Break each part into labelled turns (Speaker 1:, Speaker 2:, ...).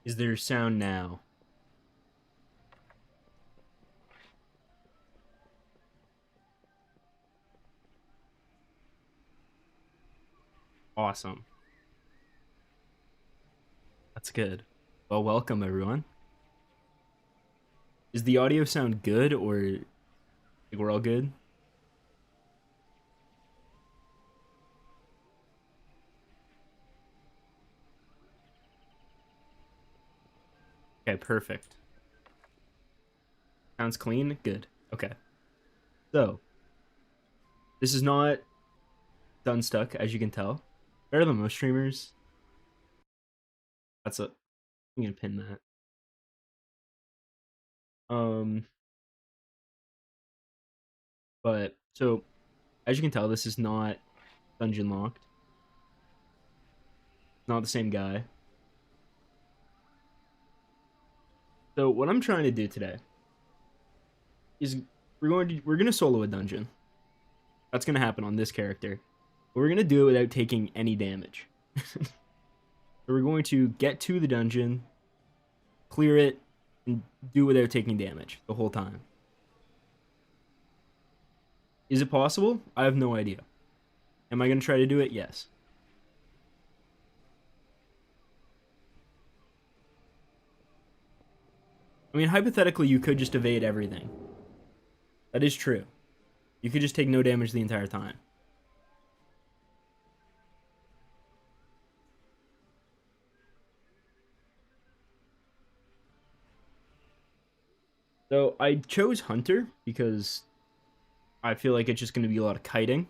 Speaker 1: Is there sound now? Awesome. That's good. Well, welcome everyone. Is the audio sound good or like we're all good? Okay, perfect. Sounds clean? Good. Okay. So, this is not done stuck, as you can tell. Better than most streamers. That's a I'm gonna pin that. Um but so as you can tell, this is not Dungeonlocked. Not the same guy. So what I'm trying to do today is we're gonna solo a dungeon. That's gonna happen on this character. But we're gonna do it without taking any damage. So we're going to get to the dungeon, clear it, and do without taking damage the whole time. Is it possible? I have no idea. Am I gonna try to do it? Yes. I mean, hypothetically, you could just evade everything. That is true. You could just take no damage the entire time. So I chose Hunter because I feel like it's just going to be a lot of kiting,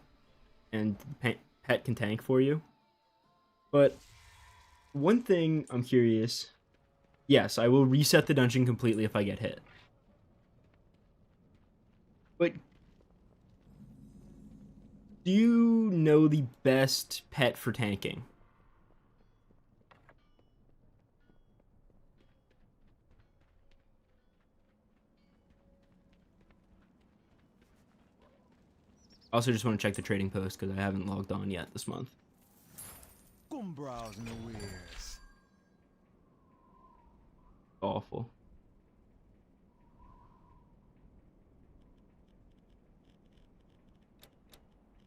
Speaker 1: and pet can tank for you. But one thing I'm curious, yes, I will reset the dungeon completely if I get hit. But do you know the best pet for tanking? I also just want to check the trading post because I haven't logged on yet this month.
Speaker 2: Come browse no wares.
Speaker 1: Awful.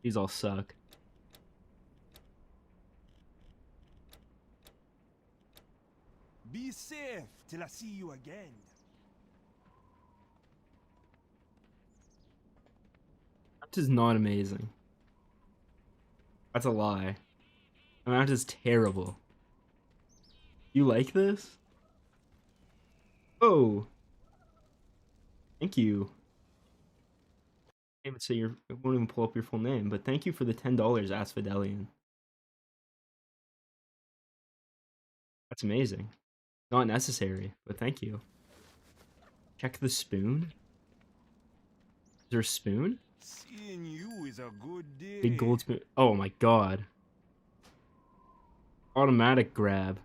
Speaker 1: These all suck.
Speaker 2: Be safe till I see you again.
Speaker 1: That is not amazing. That's a lie. That is terrible. You like this? Oh, thank you. I can't even say your. I won't even pull up your full name, but thank you for the $10, Asphodelian. That's amazing. Not necessary, but thank you. Check the spoon. Is there a spoon?
Speaker 2: Seeing you is a good
Speaker 1: Big
Speaker 2: day.
Speaker 1: gold spoon. Oh my god. Automatic grab.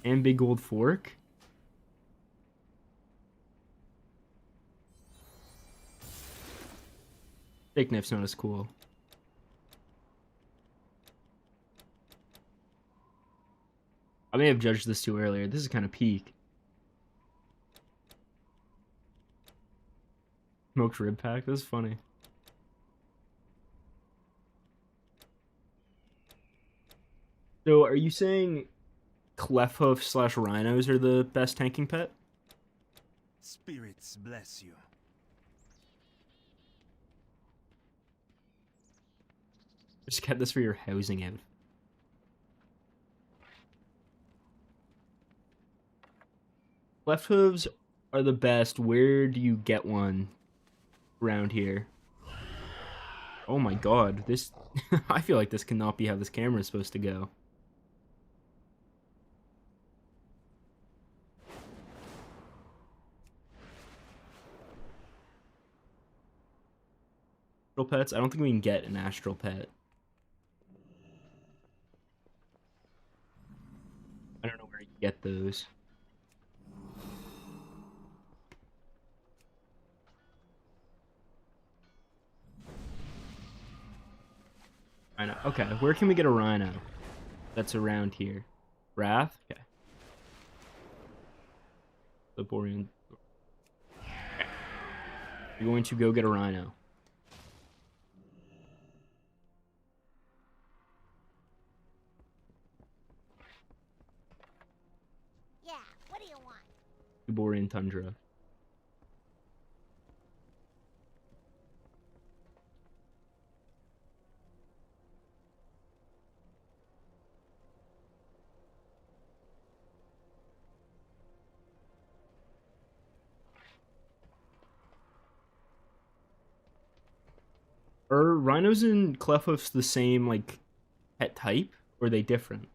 Speaker 1: And big gold fork. Steak knife's not as cool. I may have judged this too earlier. This is kind of peak. Smoked rib pack. This is funny. So, are you saying Clefhoof slash rhinos are the best tanking pet?
Speaker 2: Spirits bless you.
Speaker 1: Just get this for your housing out. Left hooves are the best. Where do you get one around here? Oh my god, this... I feel like this cannot be how this camera is supposed to go. Astral pets? I don't think we can get an astral pet. I don't know where you get those. Rhino. Okay, where can we get a rhino that's around here? Wrath? Okay. The Borean. Okay. You're going to go get a rhino.
Speaker 3: Yeah, what do you want?
Speaker 1: Borean Tundra. Are rhinos and clefhoofs the same, like, pet type? Or are they different?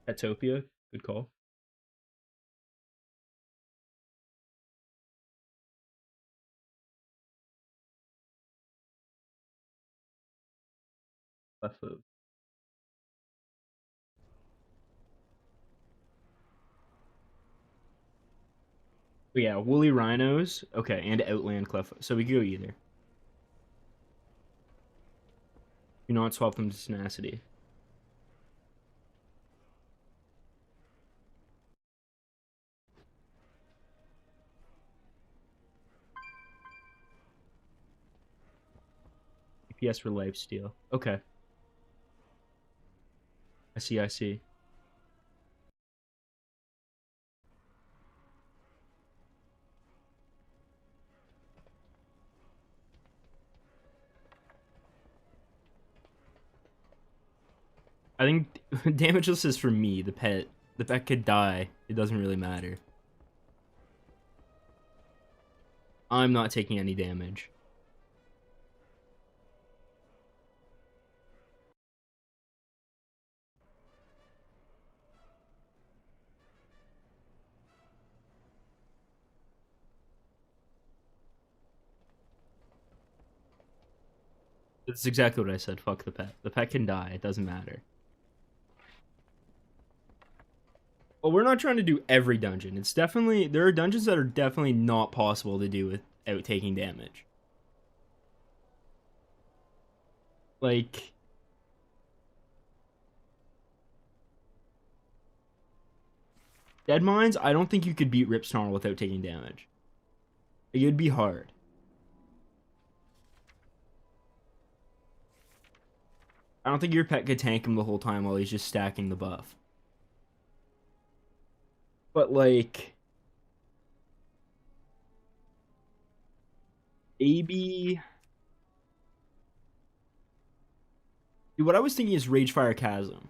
Speaker 1: Petopia? Good call. Clefhoof. But yeah, woolly rhinos. Okay, and outland clefhoof. So we could go either. Do not swap them to tenacity. DPS for lifesteal. Okay. I see, I see. I think damageless is for me, the pet. The pet could die. It doesn't really matter. I'm not taking any damage. That's exactly what I said. Fuck the pet. The pet can die. It doesn't matter. Well, we're not trying to do every dungeon. It's definitely... There are dungeons that are definitely not possible to do without taking damage. Like... Dead Mines, I don't think you could beat Rip Snarl without taking damage. It'd be hard. I don't think your pet could tank him the whole time while he's just stacking the buff. But, like... Maybe... Dude, what I was thinking is Ragefire Chasm.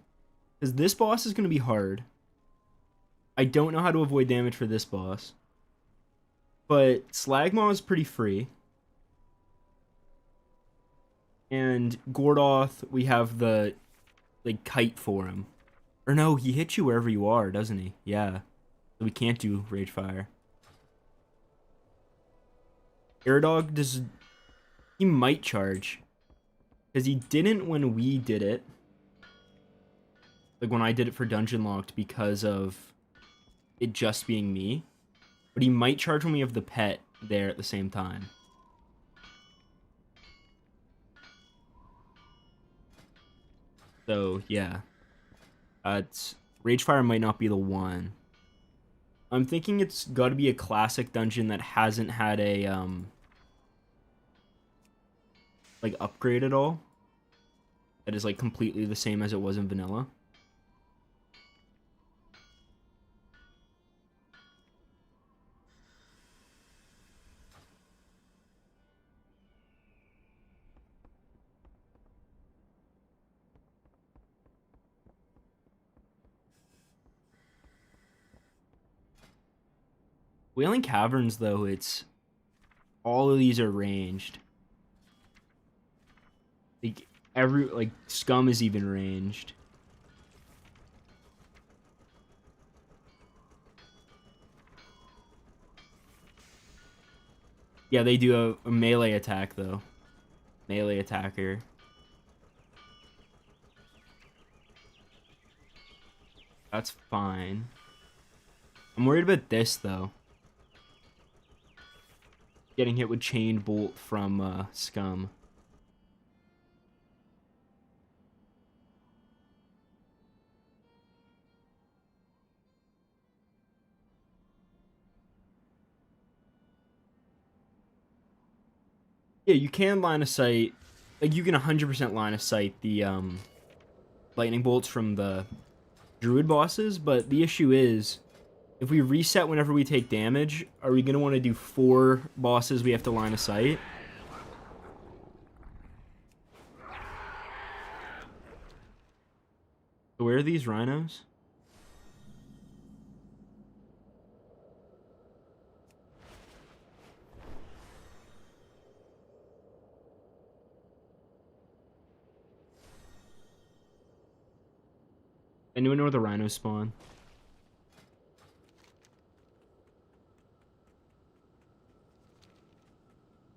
Speaker 1: Because this boss is going to be hard. I don't know how to avoid damage for this boss. But Slagmaw is pretty free. And Gordoth, we have the, like, kite for him. Or no, he hits you wherever you are, doesn't he? Yeah. So we can't do Ragefire. Aerodog does... He might charge. Because he didn't when we did it. Like, when I did it for Dungeonlocked because of it just being me. But he might charge when we have the pet there at the same time. So, yeah. It's Ragefire might not be the one. I'm thinking it's got to be a classic dungeon that hasn't had a, like, upgrade at all. That is, like, completely the same as it was in vanilla. Wailing Caverns, though, it's... All of these are ranged. Like, Scum is even ranged. Yeah, they do a melee attack, though. Melee attacker. That's fine. I'm worried about this, though. getting hit with chain bolt from Scum. Yeah, you can line of sight, like you can 100% line of sight the lightning bolts from the druid bosses, but the issue is if we reset whenever we take damage, are we going to want to do 4 bosses we have to line of sight? So where are these rhinos? Anyone know where the rhinos spawn?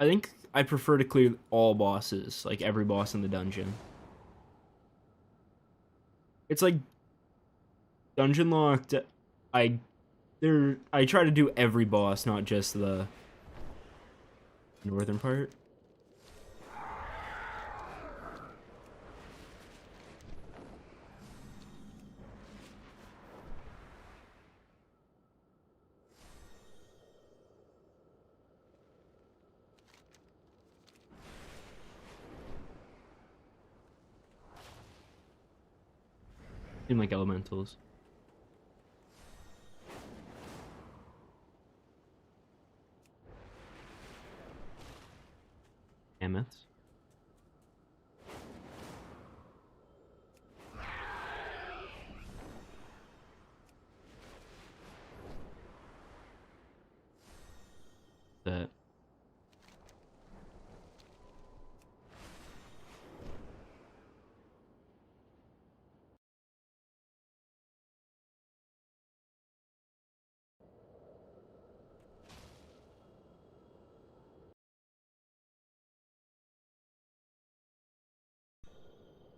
Speaker 1: I think I prefer to clear all bosses, like every boss in the dungeon. It's like Dungeonlocked. I I try to do every boss, not just the northern part. Seem like elementals. Mammoths. That.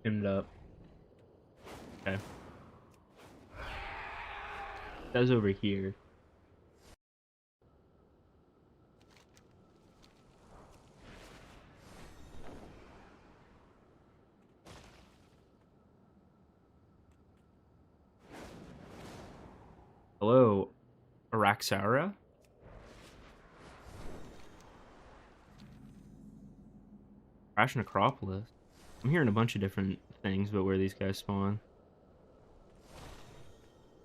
Speaker 1: Pinned up. Okay. That's over here. Hello, Araxara? Crash Necropolis. I'm hearing a bunch of different things about where these guys spawn.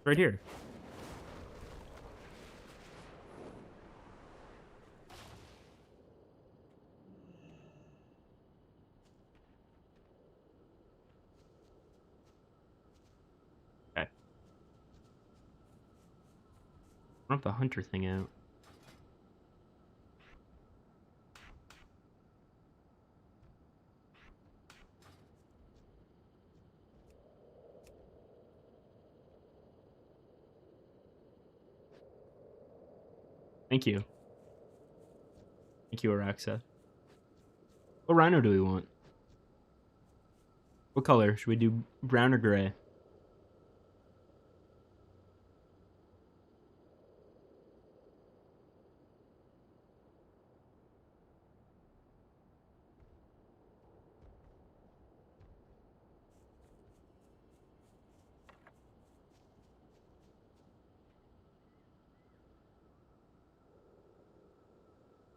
Speaker 1: Right here. Okay. I want the hunter thing out. Thank you. Thank you, Araxa. What rhino do we want? What color? Should we do brown or gray?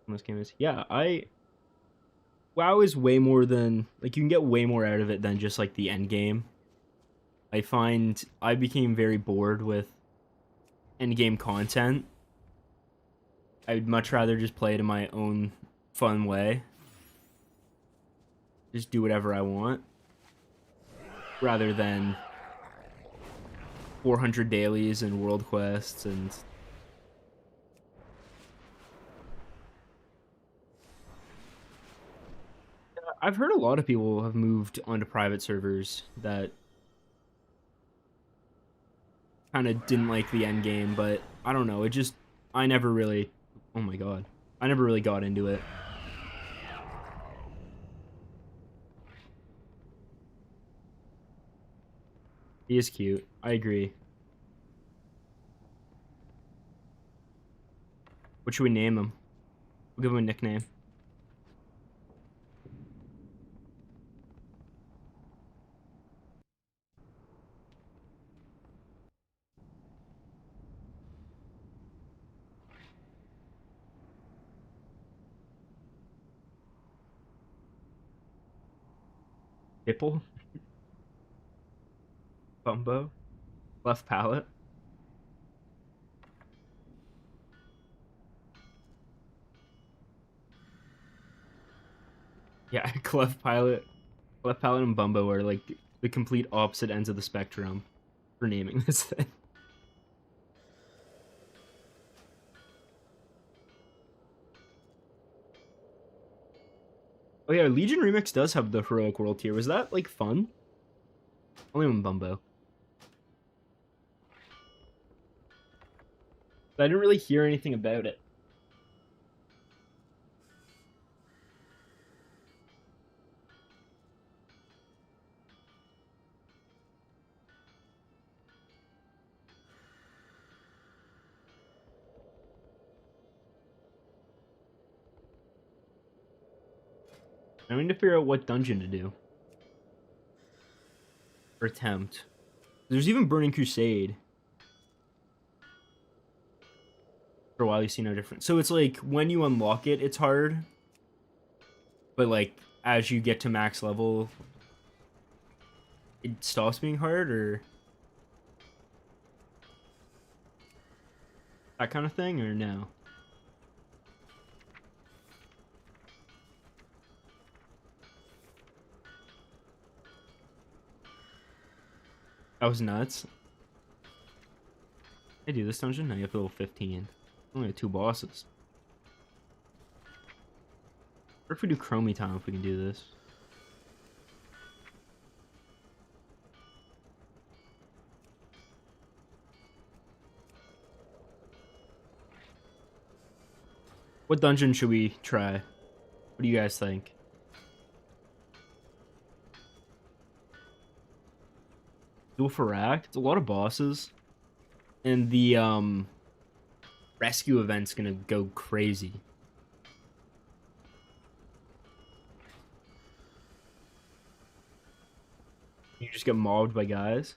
Speaker 1: This game is, yeah, WoW is way more than, like, you can get way more out of it than just like the end game. I find I became very bored with end game content. I'd much rather just play it in my own fun way. Just do whatever I want. Rather than 400 dailies and world quests and I've heard a lot of people have moved onto private servers that kind of didn't like the end game, but I don't know. It just I never really. Oh my god, I never really got into it. He is cute. I agree. What should we name him? We'll give him a nickname. Hipple? Bumbo? Left palate? Yeah, Cleft Palate and Bumbo are like the complete opposite ends of the spectrum for naming this thing. Oh yeah, Legion Remix does have the Heroic World tier. Was that like fun? Only on Bumbo. But I didn't really hear anything about it. I need to figure out what dungeon to do. Or attempt. There's even Burning Crusade. For a while you see no difference. So it's like when you unlock it, it's hard. But like as you get to max level, it stops being hard, or that kind of thing, or no? That was nuts. Hey, do this dungeon? Now you have to level 15. Only have 2 bosses. What if we do Chromie time if we can do this? What dungeon should we try? What do you guys think? Duel for Rack? It's a lot of bosses. And the rescue event's gonna go crazy. You just get mobbed by guys.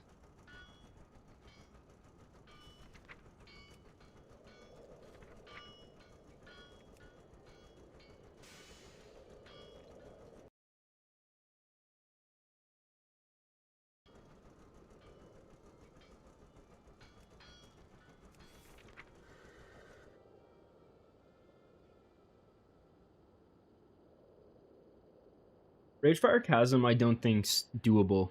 Speaker 1: Ragefire Chasm, I don't think's doable.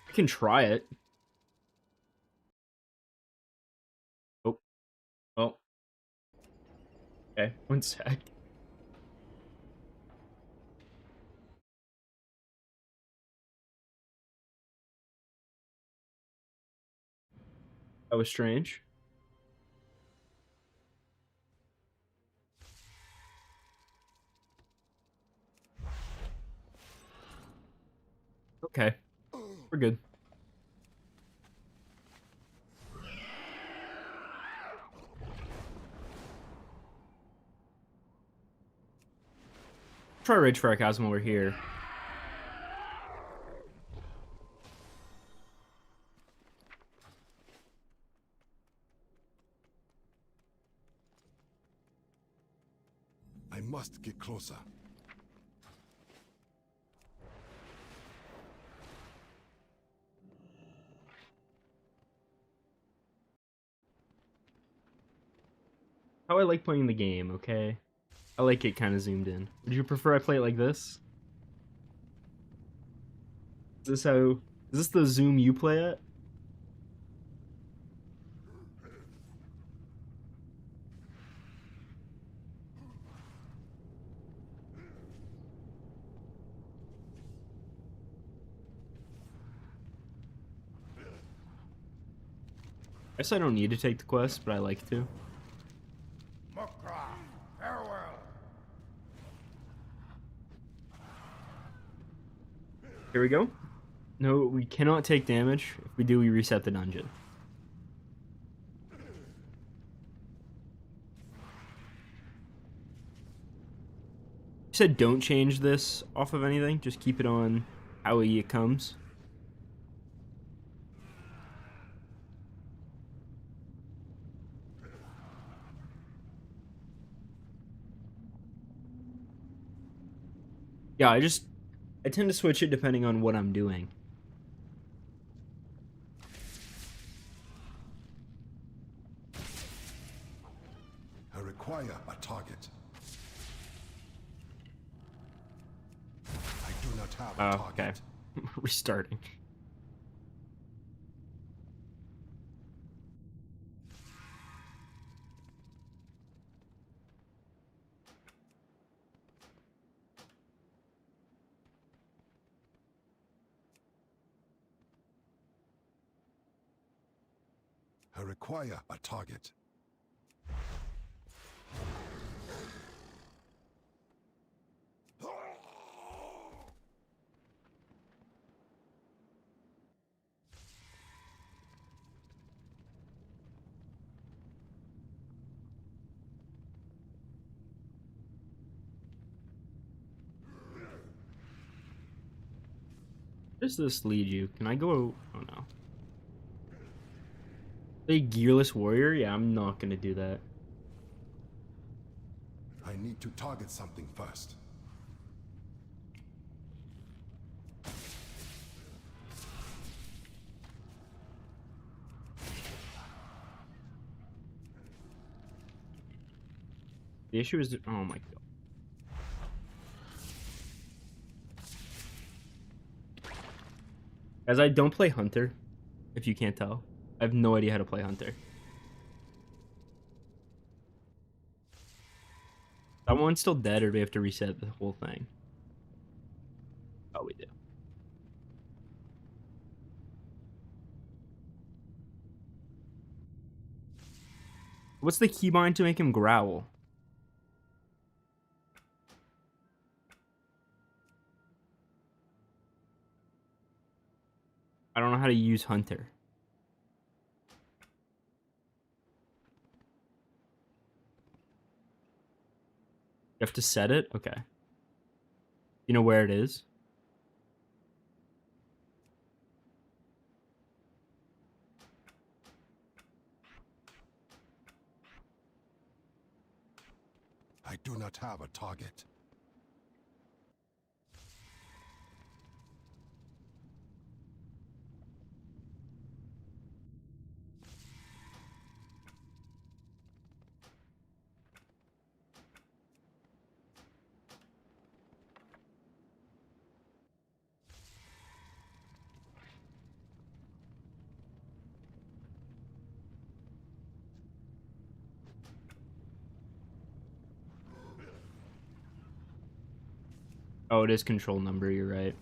Speaker 1: I can try it. Oh. Oh. Okay, 1 sec. That was strange. Okay. We're good. Try Ragefire Chasm while we're here.
Speaker 2: I must get closer.
Speaker 1: How I like playing the game, okay? I like it kind of zoomed in. Would you prefer I play it like this? Is this the zoom you play at? I guess I don't need to take the quest, but I like to.
Speaker 2: Farewell.
Speaker 1: Here we go. No, we cannot take damage. If we do, we reset the dungeon. said don't change this off of anything. Just keep it on how it comes. Yeah, I tend to switch it depending on what I'm doing.
Speaker 2: I require a target. I do not have a
Speaker 1: Okay.
Speaker 2: target.
Speaker 1: Restarting.
Speaker 2: I require a target.
Speaker 1: Where does this lead you? Can I go? Oh no. A gearless warrior? Yeah, I'm not gonna do that.
Speaker 2: I need to target something first.
Speaker 1: The issue is, oh my god. As I don't play Hunter, if you can't tell. I have no idea how to play Hunter. That one's still dead, or do we have to reset the whole thing? Oh, we do. What's the keybind to make him growl? I don't know how to use Hunter. You have to set it? Okay. You know where it is?
Speaker 2: I do not have a target.
Speaker 1: Oh, it is control number, you're right.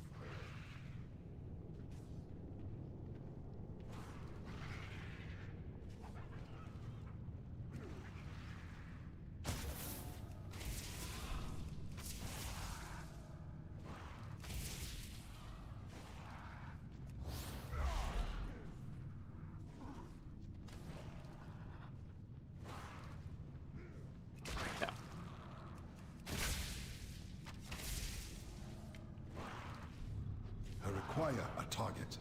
Speaker 1: Yeah.
Speaker 2: I require a target.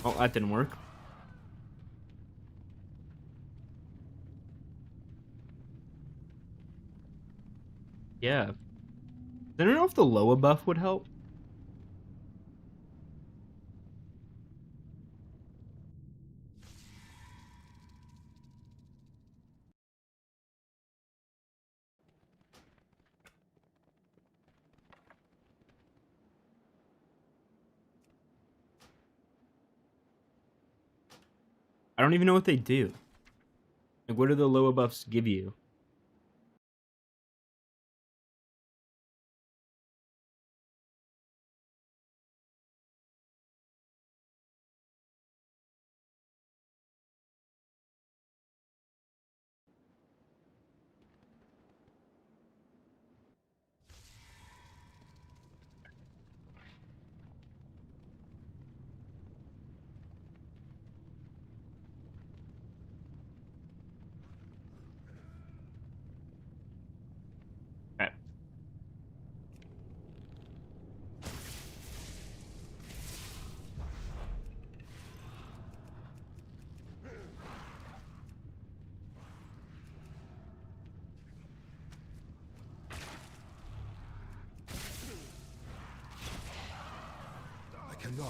Speaker 1: Oh, that didn't work. Yeah. I don't know if the Loa buff would help. I don't even know what they do. Like, what do the Loa buffs give you?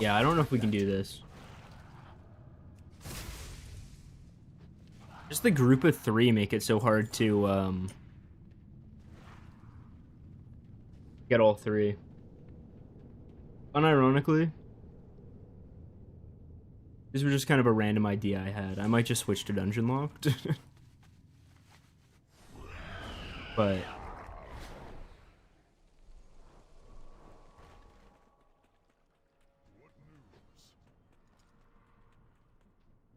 Speaker 1: Yeah, I don't know if we can do this. Just the group of 3 make it so hard to get all 3. Unironically, this was just kind of a random idea I had. I might just switch to Dungeonlocked. But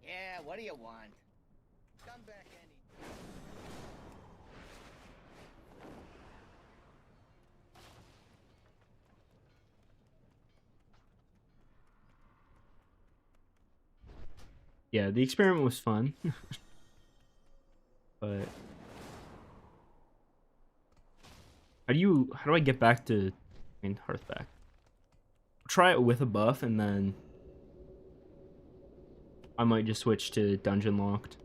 Speaker 4: Yeah, what do you want? Come back any.
Speaker 1: yeah, the experiment was fun. But how do I get back to Hearthback? Try it with a buff and then I might just switch to Dungeonlocked.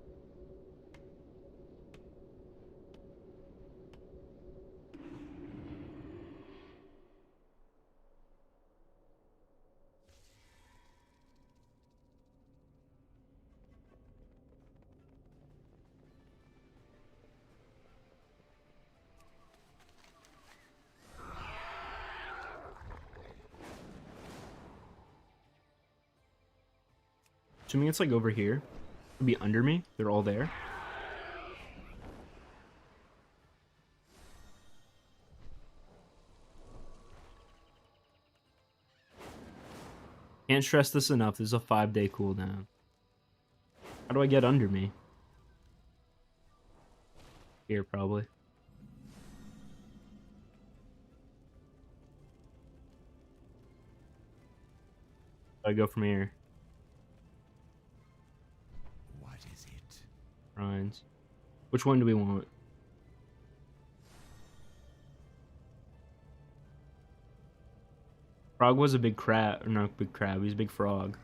Speaker 1: Assuming it's like over here. It'd be under me. They're all there. Can't stress this enough. This is a 5-day cooldown. How do I get under me? Here, probably. I go from here.
Speaker 2: What is it?
Speaker 1: Rhines. Which one do we want? Frog was a big crab, or not big crab, he's a big frog.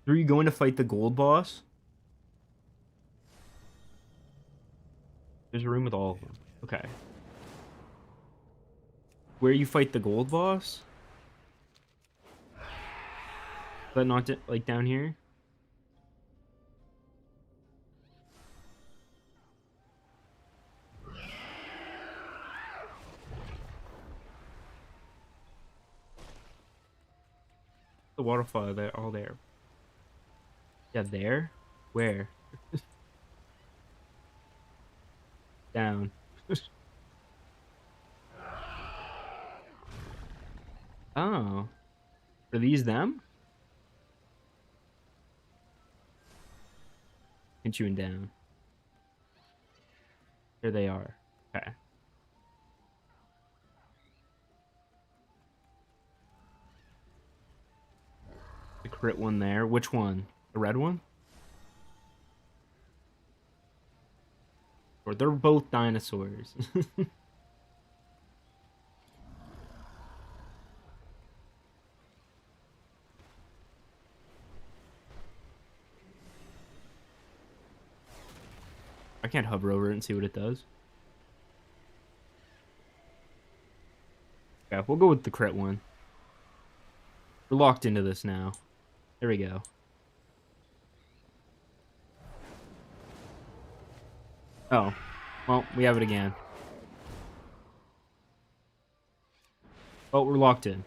Speaker 1: Are you going to fight the gold boss? There's a room with all of them. Okay. Where you fight the gold boss? Is that not like down here? The waterfall there, all there. Yeah, there? Where? Down. Oh. Are these them? Continuing down. Here they are. Okay. The crit one there. Which one? The red one? Or they're both dinosaurs. I can't hover over it and see what it does. Yeah, we'll go with the crit one. We're locked into this now. There we go. Oh. Well, we have it again. Oh, we're locked in.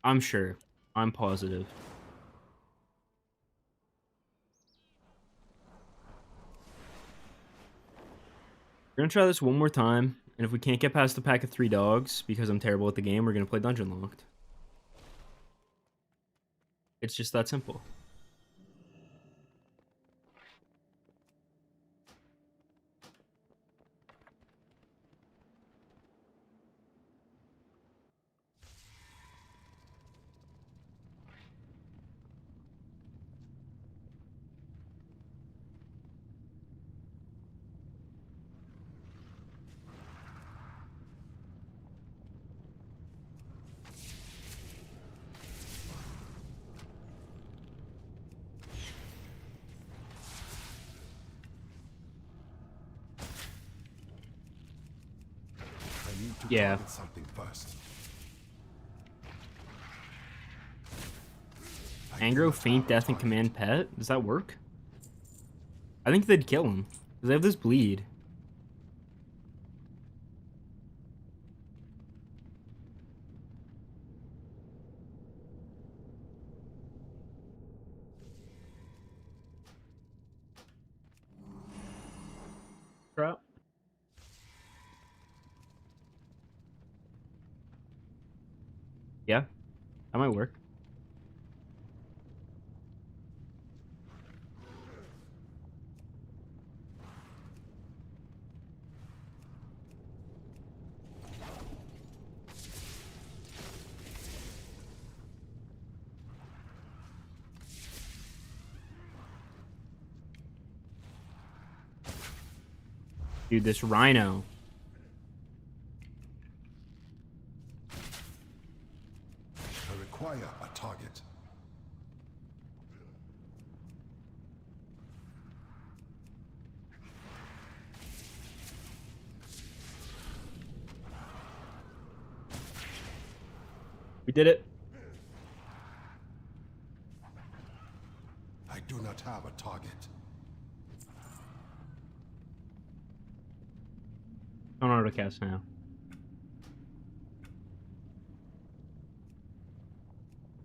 Speaker 1: I'm sure. I'm positive. We're gonna try this one more time, and if we can't get past the pack of 3 dogs, because I'm terrible at the game, we're gonna play Dungeonlocked. It's just that simple.
Speaker 5: to
Speaker 1: Yeah.
Speaker 5: target something first.
Speaker 1: Angro, Faint, Death, and Command Pet? Does that work? I think they'd kill him. Because they have this bleed. Trap. Yeah, that might work. Dude, this Rhino.
Speaker 5: I require a target.
Speaker 1: We did it.
Speaker 5: I do not have a target.
Speaker 1: Don't auto cast now.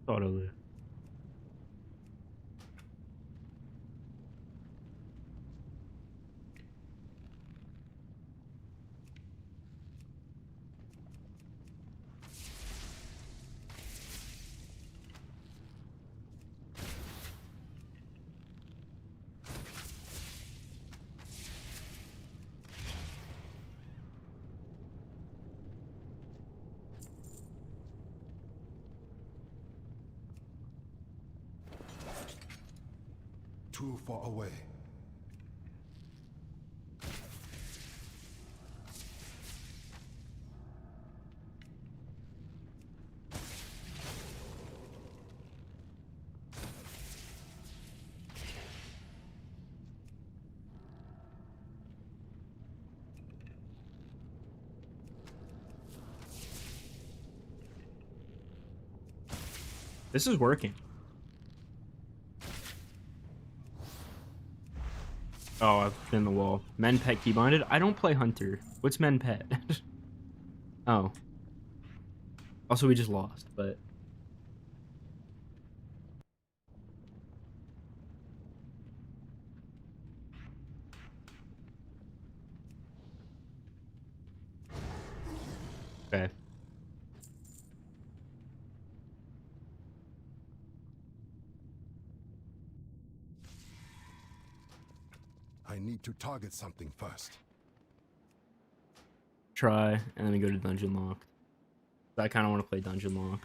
Speaker 1: Auto loot.
Speaker 5: Too far away.
Speaker 1: This is working. Oh, I've been the wall. Men pet keybinded? I don't play Hunter. What's men pet? Oh. Also, we just lost, but... Okay.
Speaker 5: I need to target something first.
Speaker 1: Try, and then we go to Dungeonlocked. I kind of want to play Dungeonlocked.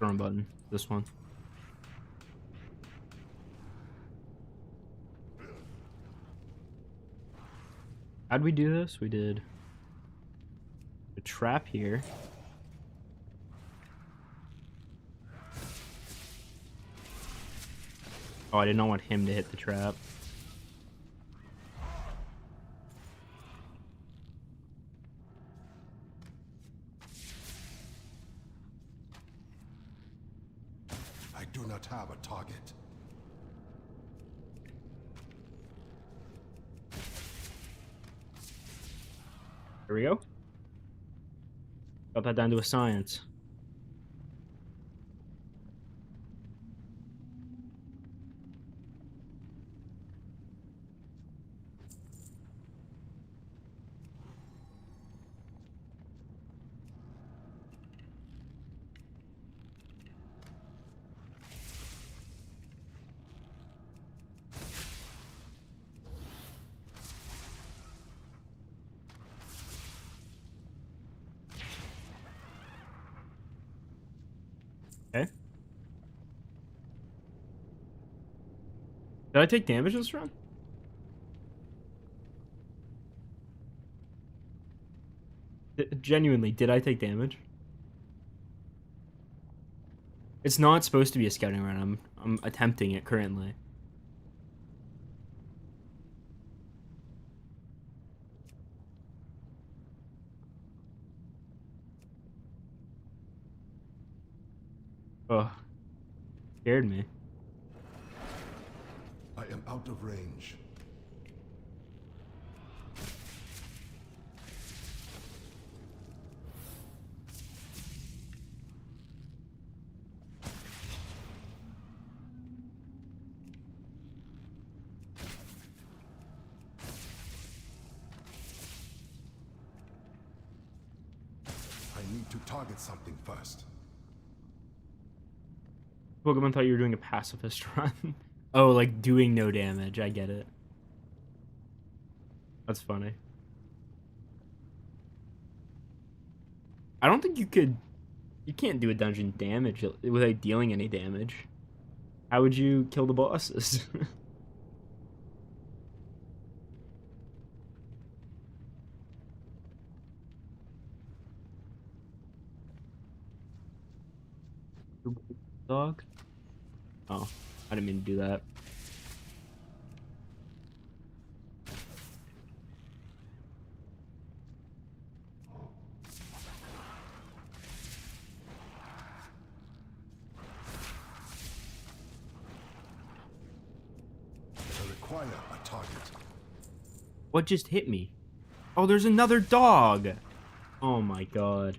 Speaker 1: Wrong button. This one. How'd we do this? We did a trap here. Oh, I did not want him to hit the trap.
Speaker 5: I do not have a target.
Speaker 1: Here we go. Got that down to a science. Okay. Did I take damage this run? Genuinely, did I take damage? It's not supposed to be a scouting run. I'm attempting it currently. Oh, scared me.
Speaker 5: I am out of range. I need to target something first.
Speaker 1: Pokemon thought you were doing a pacifist run. Oh, like doing no damage. I get it. That's funny. I don't think you could. You can't do a dungeon damage without dealing any damage. How would you kill the bosses? Dog? Oh, I didn't mean to do that.
Speaker 5: I require a target.
Speaker 1: What just hit me? Oh, there's another dog! Oh my god.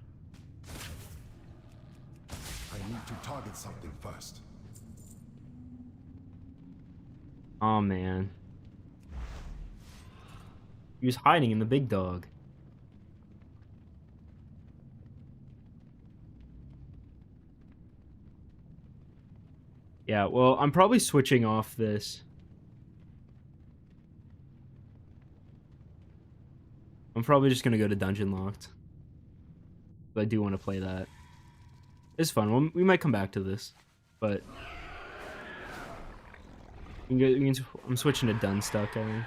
Speaker 5: I need to target something first.
Speaker 1: Oh man. He was hiding in the big dog. Yeah, well, I'm probably switching off this. I'm probably just gonna go to Dungeonlocked. But I do want to play that. It's fun. We might come back to this, but I'm switching to Dunstuck, I think.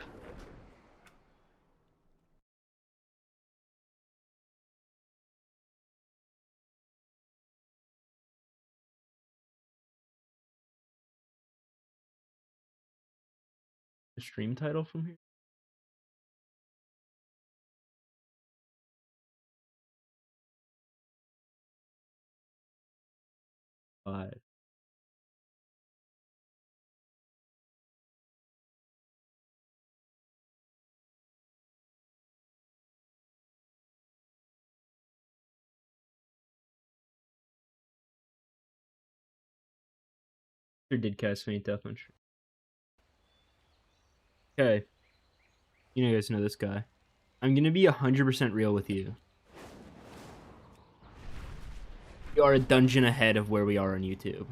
Speaker 1: The stream title from here? Five. Or did cast Faint Death on stream. Okay. You guys know this guy. I'm gonna be 100% real with you. We are a dungeon ahead of where we are on YouTube.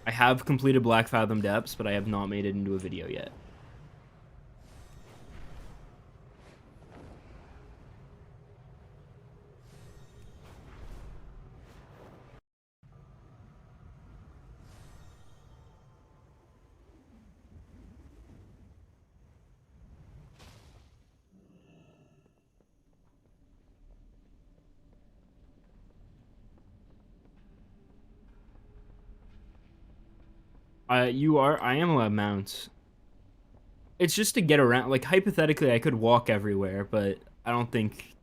Speaker 1: I have completed Black Fathom Depths, but I have not made it into a video yet. I am allowed mounts. It's just to get around. Like, hypothetically, I could walk everywhere, but I don't think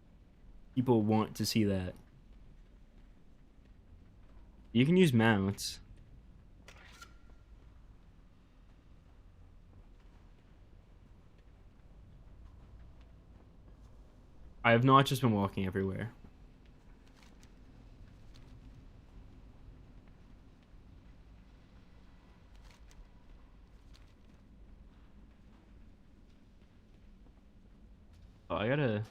Speaker 1: people want to see that. You can use mounts. I have not just been walking everywhere. Oh, I gotta...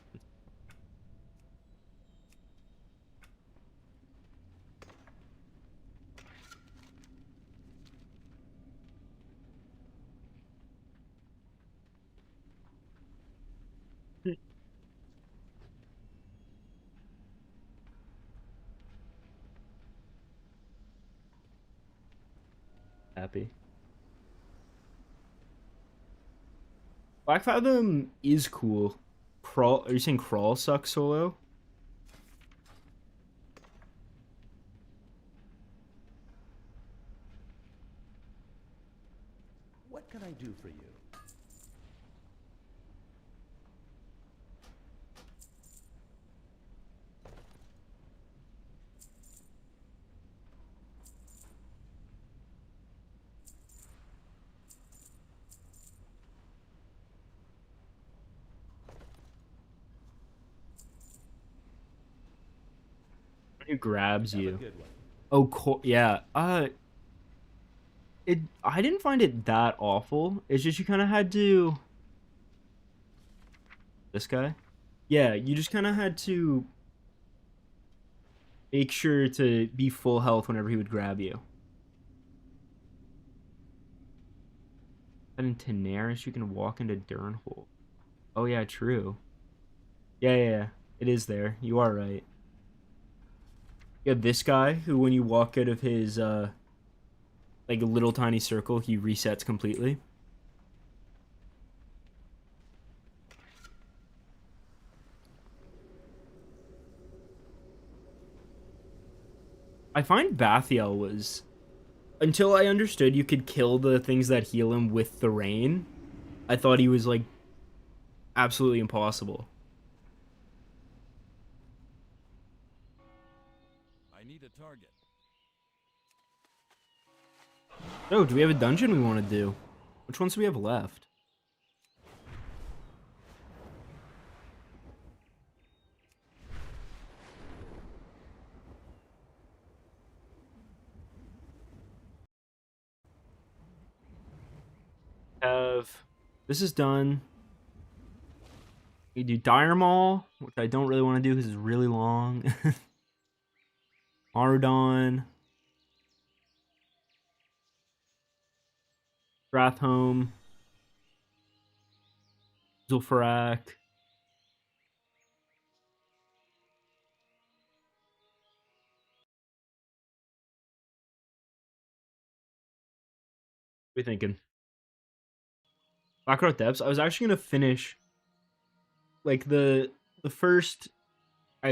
Speaker 1: Happy. Black Fathom is cool. Crawl? Are you saying Crawl sucks solo?
Speaker 2: What can I do for you?
Speaker 1: Who grabs
Speaker 2: Have a
Speaker 1: you?
Speaker 2: good one.
Speaker 1: Oh, yeah. I didn't find it that awful. It's just you kind of had to. This guy? Yeah, you just kind of had to make sure to be full health whenever he would grab you. And in Tenaris, you can walk into Durnhole. Oh yeah, true. Yeah. It is there. You are right. Yeah, this guy who, when you walk out of his like a little tiny circle, he resets completely. I find Bathiel was, until I understood you could kill the things that heal him with the rain, I thought he was like absolutely impossible.
Speaker 2: I need a target.
Speaker 1: Oh, do we have a dungeon we want to do? Which ones do we have left? This is done. We do Dire Maul, which I don't really want to do because it's really long. Maraudon. Rathhome. Zulfarak. What are we thinking? Blackrock Depths. I was actually gonna finish like the first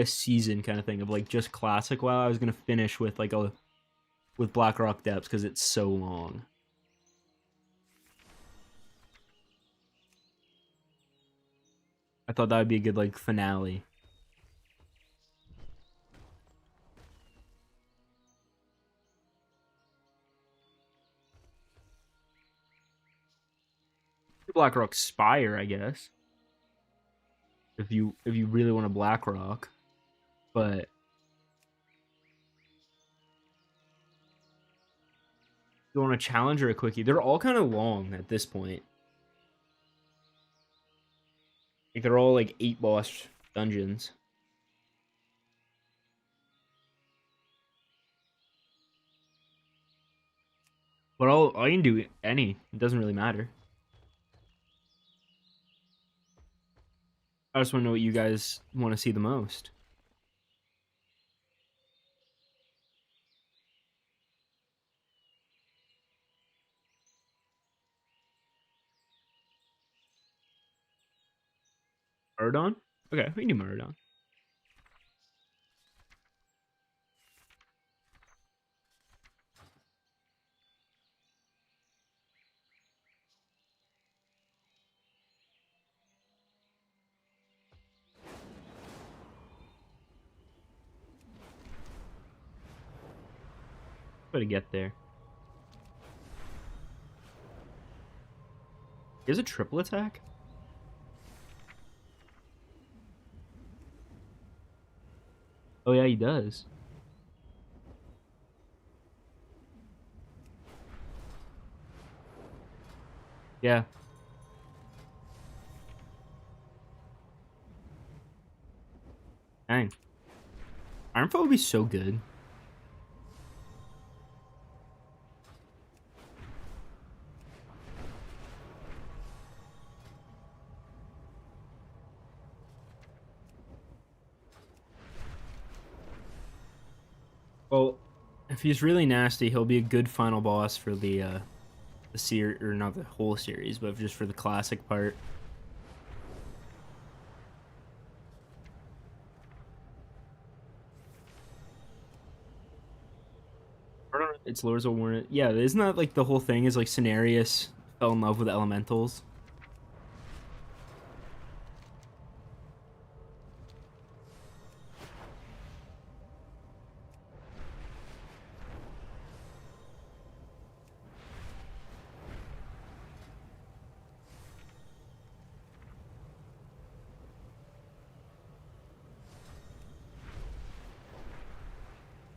Speaker 1: season kind of thing of like just classic WoW. I was gonna finish with like a with Blackrock Depths because it's so long. I thought that would be a good like finale. Blackrock Spire, I guess. If you really want a Blackrock, but you want a challenge or a quickie, they're all kind of long at this point. Like they're all like 8 boss dungeons. But I can do any. It doesn't really matter. I just want to know what you guys want to see the most. Maraudon? Okay, we can do Maraudon. Try to get there. He has a triple attack? Oh yeah, he does. Yeah. Dang. Ironfall would be so good. Well, if he's really nasty, he'll be a good final boss for the series, or not the whole series, but just for the classic part. Its lures will warn it. Yeah, isn't that like the whole thing? Is like Cenarius fell in love with elementals.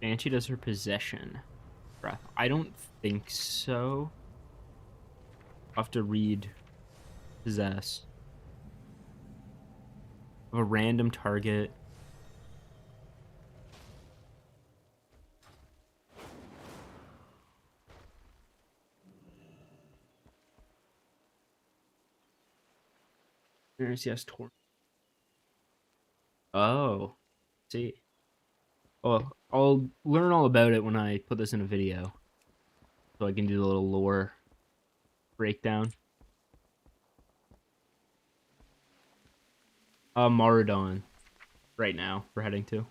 Speaker 1: Banshee does her possession breath. I don't think so. I'll have to read possess. Of a random target. There's yes, torn. Oh, see. Oh, I'll learn all about it when I put this in a video, so I can do the little lore breakdown. Maraudon, right now we're heading to.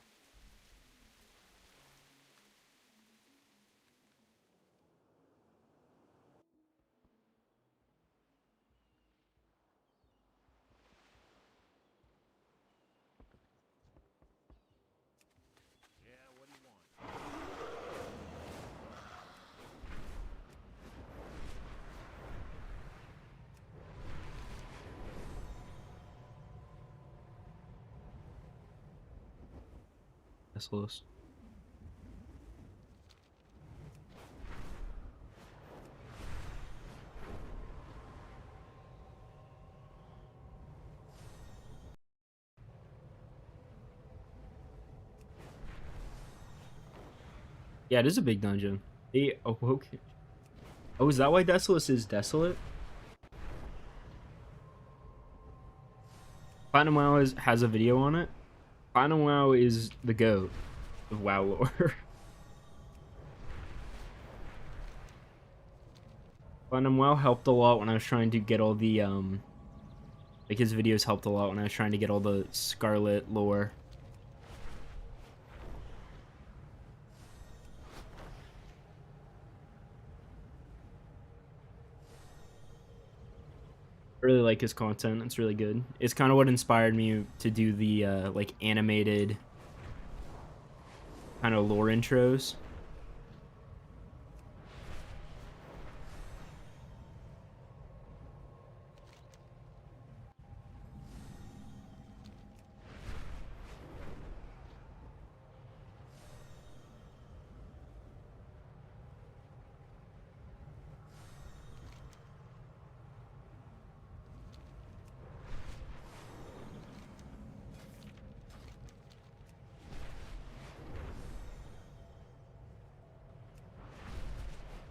Speaker 1: Teslas. Yeah, it is a big dungeon. They awoke. Oh, is that why Desolus is desolate? Platinum WoW has a video on it. Platinum WoW is the GOAT of WoW lore. Platinum WoW helped a lot when I was trying to get all the like his videos helped a lot when I was trying to get all the Scarlet lore. I really like his content. It's really good. It's kind of what inspired me to do the like animated kind of lore intros.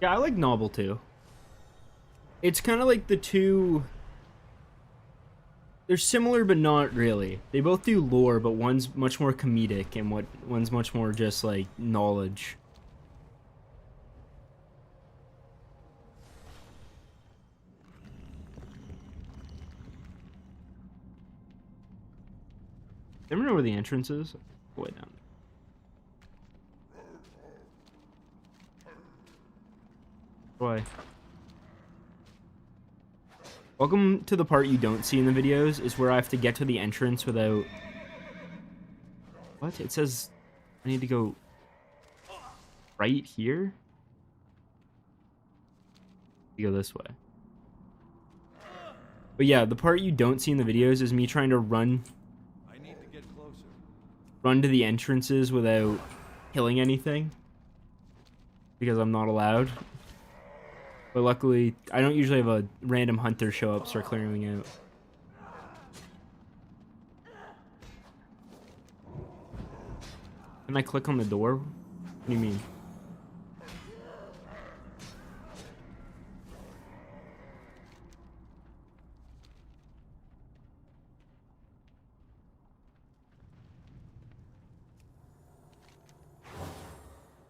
Speaker 1: Yeah, I like Novel too. It's kind of like the two. They're similar, but not really. They both do lore, but one's much more comedic, and one's much more just like knowledge. I don't know where the entrance is. Way down. Why? Welcome to the part you don't see in the videos, is where I have to get to the entrance without... What? It says I need to go right here? You go this way. But yeah, the part you don't see in the videos is me trying to run to the entrances without killing anything. Because I'm not allowed. But luckily, I don't usually have a random hunter show up, start clearing out. Can I click on the door? What do you mean?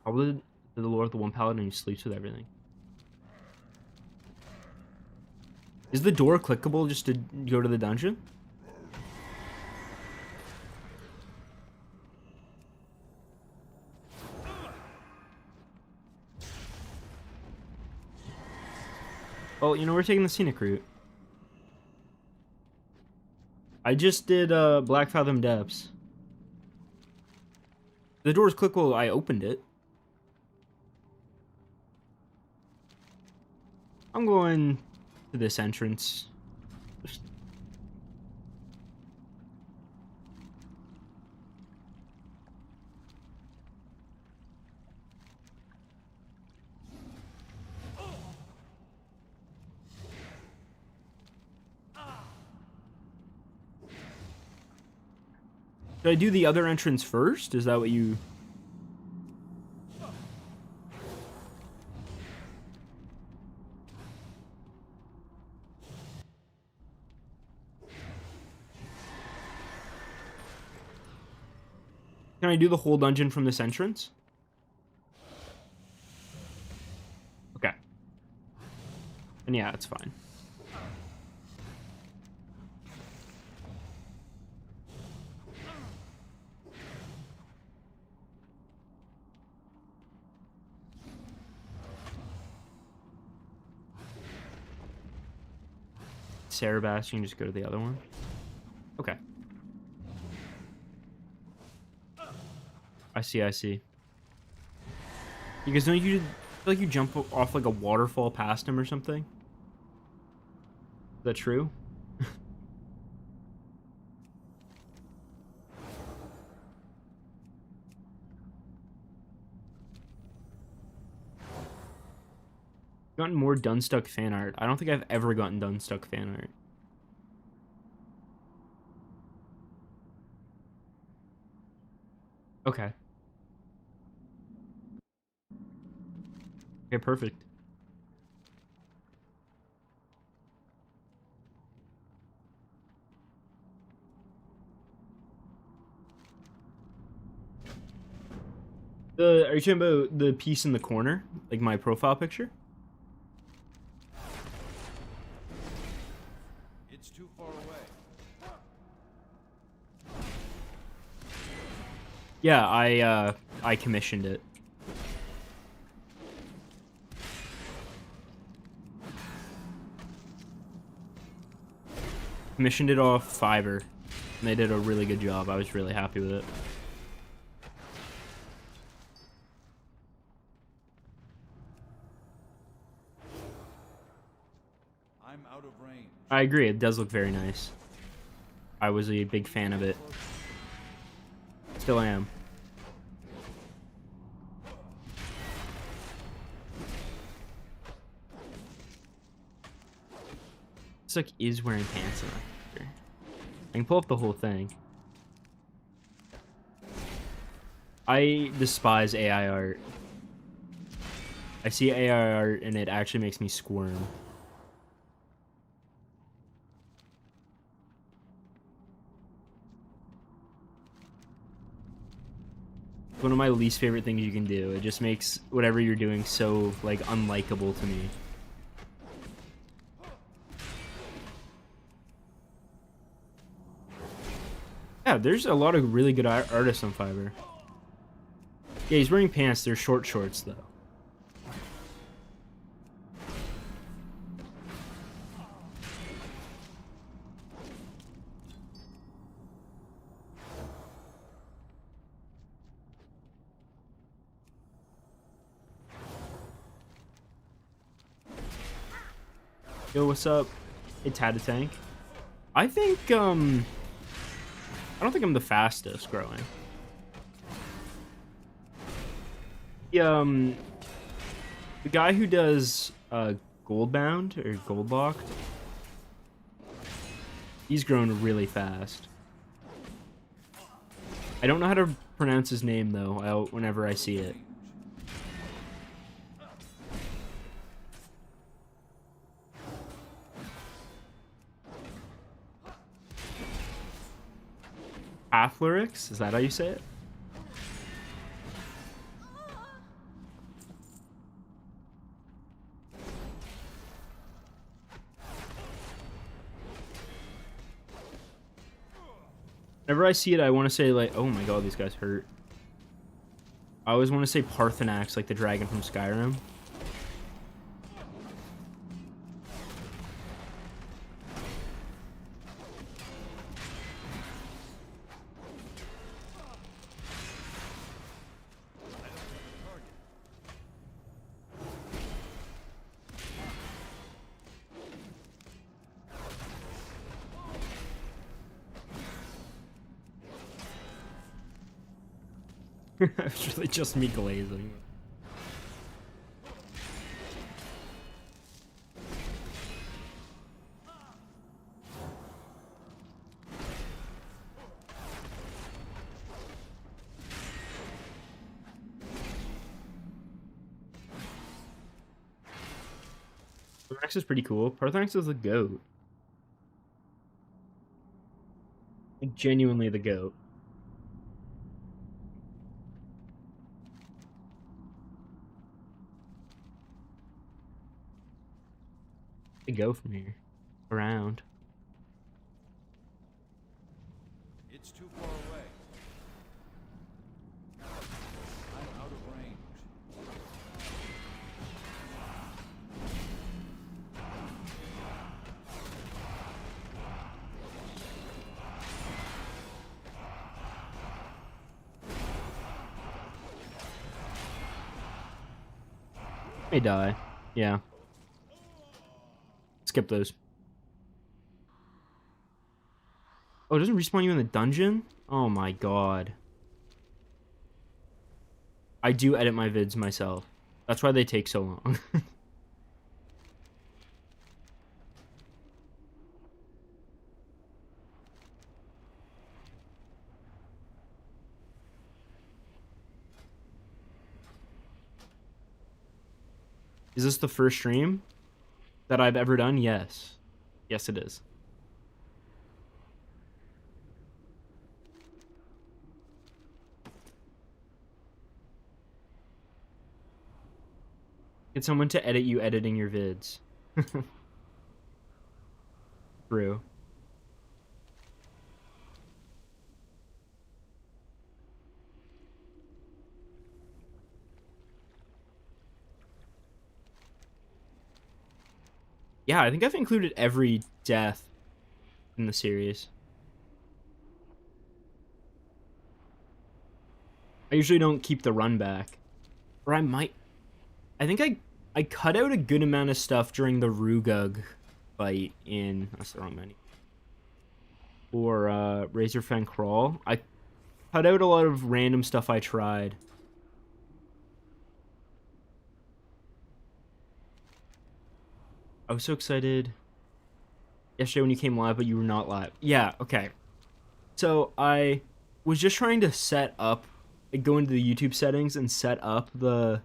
Speaker 1: Probably the Lord of the One Paladin who sleeps with everything. Is the door clickable just to go to the dungeon? Well, you know, we're taking the scenic route. I just did Black Fathom Depths. The doors click while I opened it. I'm going to this entrance. Should I do the other entrance first? Is that what you... Can I do the whole dungeon from this entrance? Okay. And yeah, it's fine. Cerebass, you can just go to the other one. Okay. I see. Because don't you feel like you jump off like a waterfall past him or something? Is that true? Gotten more Dunstuck fan art. I don't think I've ever gotten Dunstuck fan art. Okay. Okay, perfect. Are you talking about the piece in the corner? Like my profile picture?
Speaker 2: It's too far away.
Speaker 1: Yeah, I commissioned it. Commissioned it off Fiverr, and they did a really good job. I was really happy with it.
Speaker 2: I'm out of range.
Speaker 1: I agree, it does look very nice. I was a big fan of it. Still am. This like is wearing pants in that picture. I can pull up the whole thing. I despise AI art. I see AI art and it actually makes me squirm. One of my least favorite things you can do. It just makes whatever you're doing so like unlikable to me. Yeah, there's a lot of really good artists on Fiverr. Yeah, he's wearing pants. They're short shorts though. Yo, what's up? It's Had a Tank. I think, I don't think I'm the fastest growing. The guy who does, Goldbound, or Goldlocked, he's grown really fast. I don't know how to pronounce his name, though, whenever I see it. Athlorix? Is that how you say it? Whenever I see it, I want to say, like, oh my god, these guys hurt. I always want to say Parthenax, like the dragon from Skyrim. It's really just me glazing. Parthenax is pretty cool. Parthenax is the goat. Like, genuinely the goat. To go from here. Around.
Speaker 2: It's too far away. I'm out of range.
Speaker 1: May die. Yeah. Skip those. Oh, it doesn't respawn you in the dungeon? Oh my god. I do edit my vids myself. That's why they take so long. Is this the first stream that I've ever done? Yes. Yes, it is. Get someone to edit you editing your vids. True. Yeah, I think I've included every death in the series. I usually don't keep the run back. Or I might... I think I cut out a good amount of stuff during the Rugug fight in... That's the wrong menu. Or Razorfang Crawl. I cut out a lot of random stuff I tried. I was so excited yesterday when you came live, but you were not live. Yeah, okay. So I was just trying to set up, like, go into the YouTube settings and set up the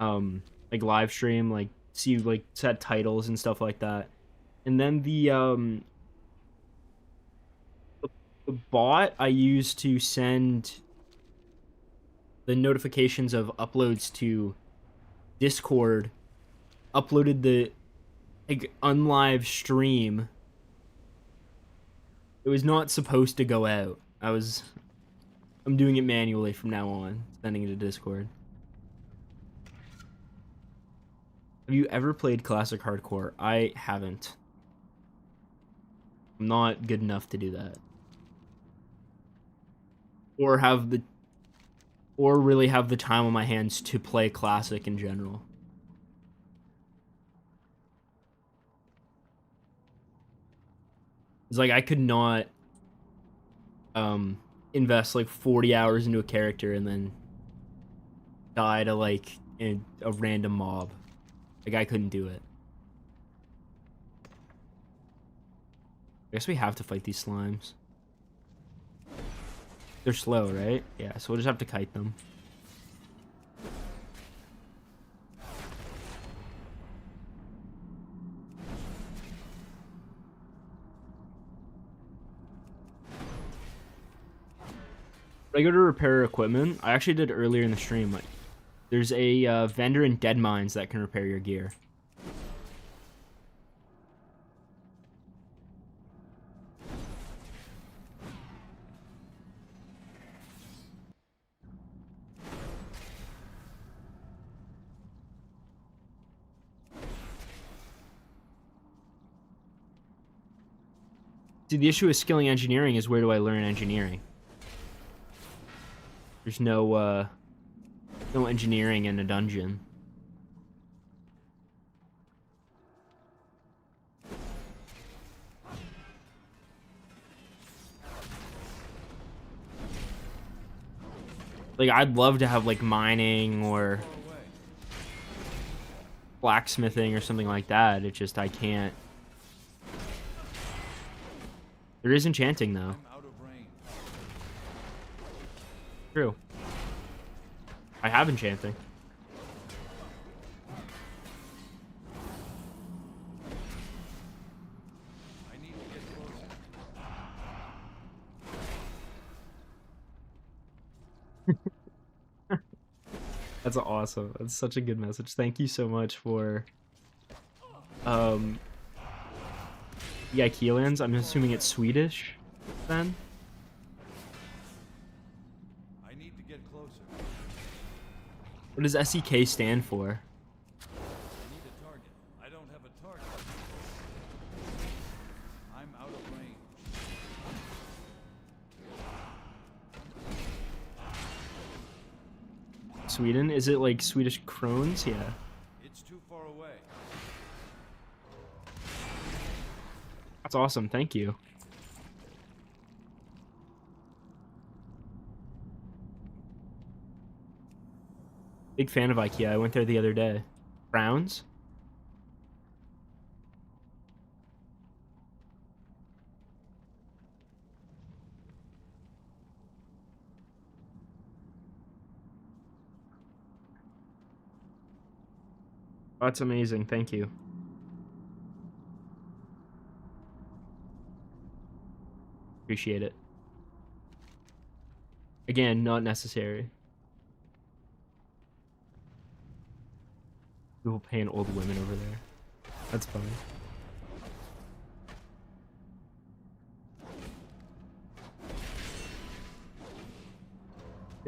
Speaker 1: like live stream, like see like set titles and stuff like that. And then the bot I used to send the notifications of uploads to Discord uploaded the like unlive stream. It was not supposed to go out. I'm doing it manually from now on, sending it to Discord. Have you ever played Classic Hardcore? I haven't. I'm not good enough to do that. Or really have the time on my hands to play Classic in general. It's like I could not invest like 40 hours into a character and then die to like a random mob. Like I couldn't do it. I guess we have to fight these slimes. They're slow, right? Yeah, so we'll just have to kite them. I go to repair equipment. I actually did earlier in the stream. Like, there's a vendor in Dead Mines that can repair your gear. See, the issue with skilling engineering is where do I learn engineering? There's no engineering in a dungeon. Like, I'd love to have, like, mining or
Speaker 2: Far away.
Speaker 1: blacksmithing or something like that. It's just I can't. There is enchanting, though.
Speaker 2: I'm out of range.
Speaker 1: True. I have enchanting.
Speaker 2: I need to get closer.
Speaker 1: That's awesome. That's such a good message. Thank you so much for um the IKEA lands. I'm assuming it's Swedish then.
Speaker 2: I need to get closer.
Speaker 1: What does SEK stand for?
Speaker 2: I need a target. I don't have a target. I'm out of range.
Speaker 1: Sweden? Is it like Swedish krones? Yeah.
Speaker 2: It's too far away.
Speaker 1: That's awesome. Thank you. Big fan of IKEA. I went there the other day. Browns? That's amazing. Thank you. Appreciate it. Again, not necessary. People paying old women over there. That's funny.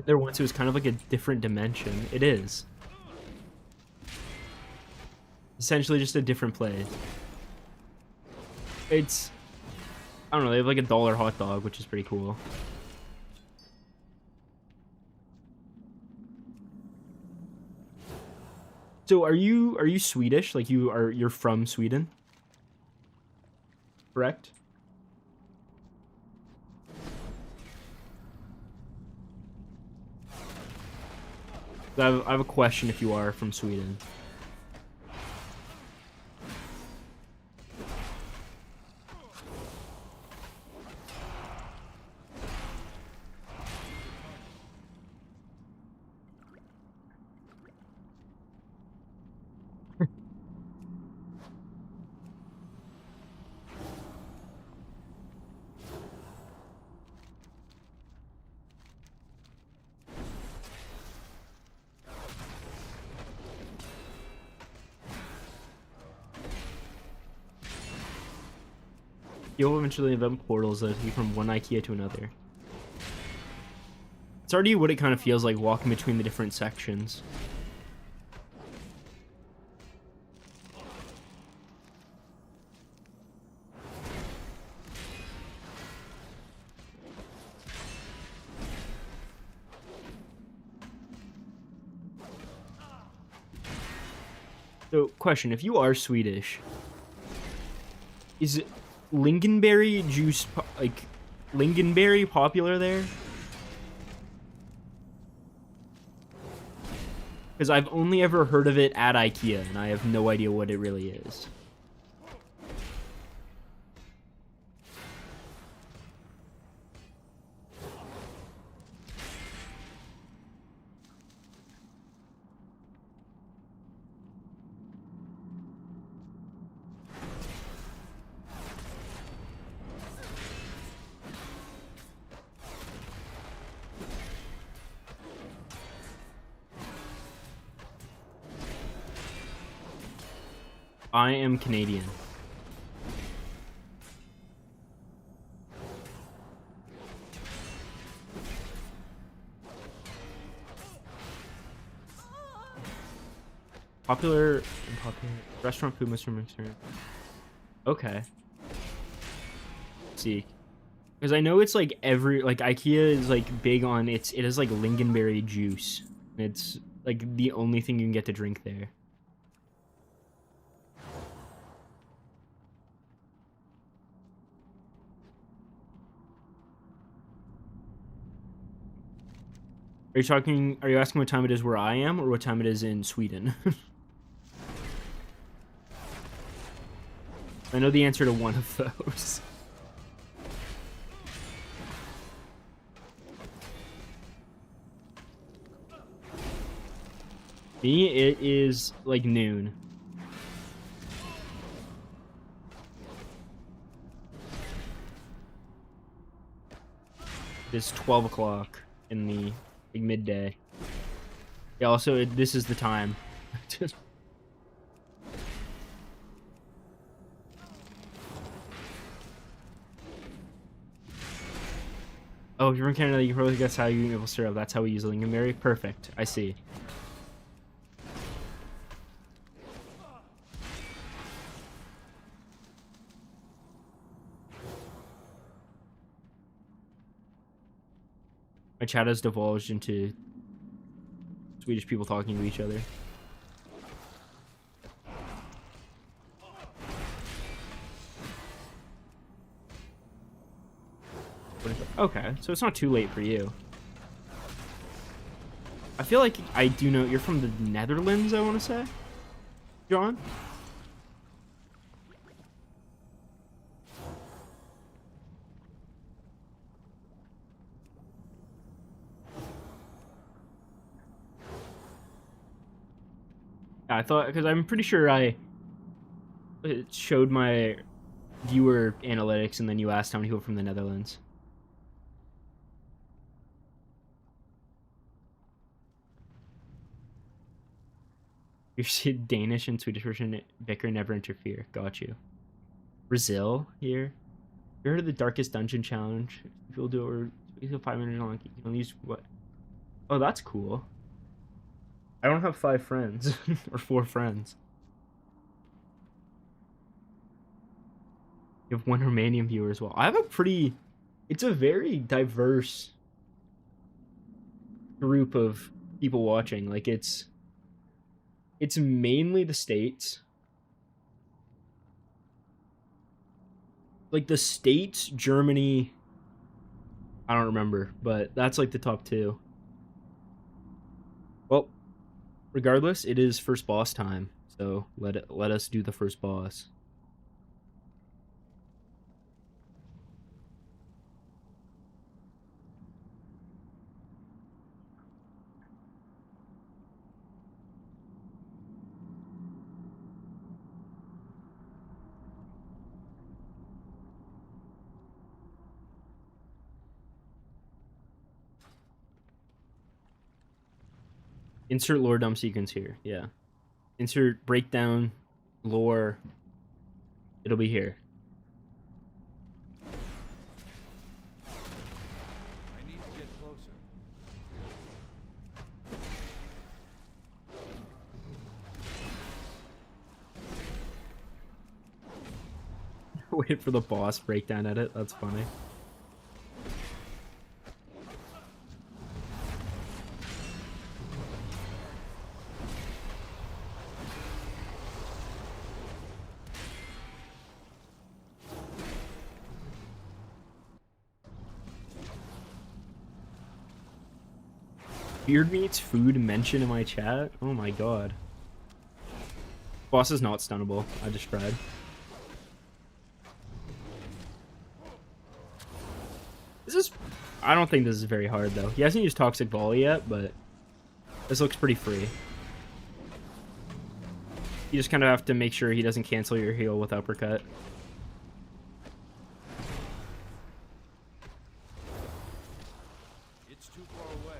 Speaker 1: There once it was kind of like a different dimension. It is. Essentially just a different place. It's, I don't know, they have like $1 hot dog, which is pretty cool. So are you Swedish? Like you're from Sweden? Correct? I have a question if you are from Sweden. You'll eventually invent portals that take you from one IKEA to another. It's already what it kind of feels like walking between the different sections. So, question, if you are Swedish, is lingonberry juice, like, lingonberry popular there? Because I've only ever heard of it at IKEA, and I have no idea what it really is. I am Canadian. Popular restaurant food must remain. Okay. Let's see. Because I know it's like like IKEA is like big on it has like lingonberry juice. It's like the only thing you can get to drink there. Are you talking? Are you asking what time it is where I am, or what time it is in Sweden? I know the answer to one of those. Me, it is like noon. It's 12 o'clock in the like, midday. Yeah, also, this is the time. Oh, if you're from Canada, you probably guess how you maple syrup. That's how we use lingonberry. Perfect. I see. My chat has divulged into Swedish people talking to each other. Okay, so it's not too late for you. I feel like I do know you're from the Netherlands, I want to say, John? I thought, because I'm pretty sure it showed my viewer analytics and then you asked how many people from the Netherlands. You're Danish and Swedish version bicker never interfere. Got you. Brazil here. You heard of the darkest dungeon challenge? People do it over 5 minutes long. You can use what? Oh, that's cool. I don't have 5 friends or 4 friends. You have 1 Romanian viewer as well. I have a pretty. It's a very diverse group of people watching. Like it's mainly the States. Like the States, Germany, I don't remember, but that's like the top 2. Well, regardless, it is first boss time, so let us do the first boss. Insert lore dump sequence here. Yeah. Insert breakdown lore. It'll be here.
Speaker 2: I need to get closer.
Speaker 1: Wait for the boss breakdown edit. That's funny. Beard meats food mentioned in my chat? Oh my god. Boss is not stunnable. I just tried. This is... I don't think this is very hard though. He hasn't used Toxic Volley yet, but this looks pretty free. You just kind of have to make sure he doesn't cancel your heal with Uppercut.
Speaker 2: It's too far away.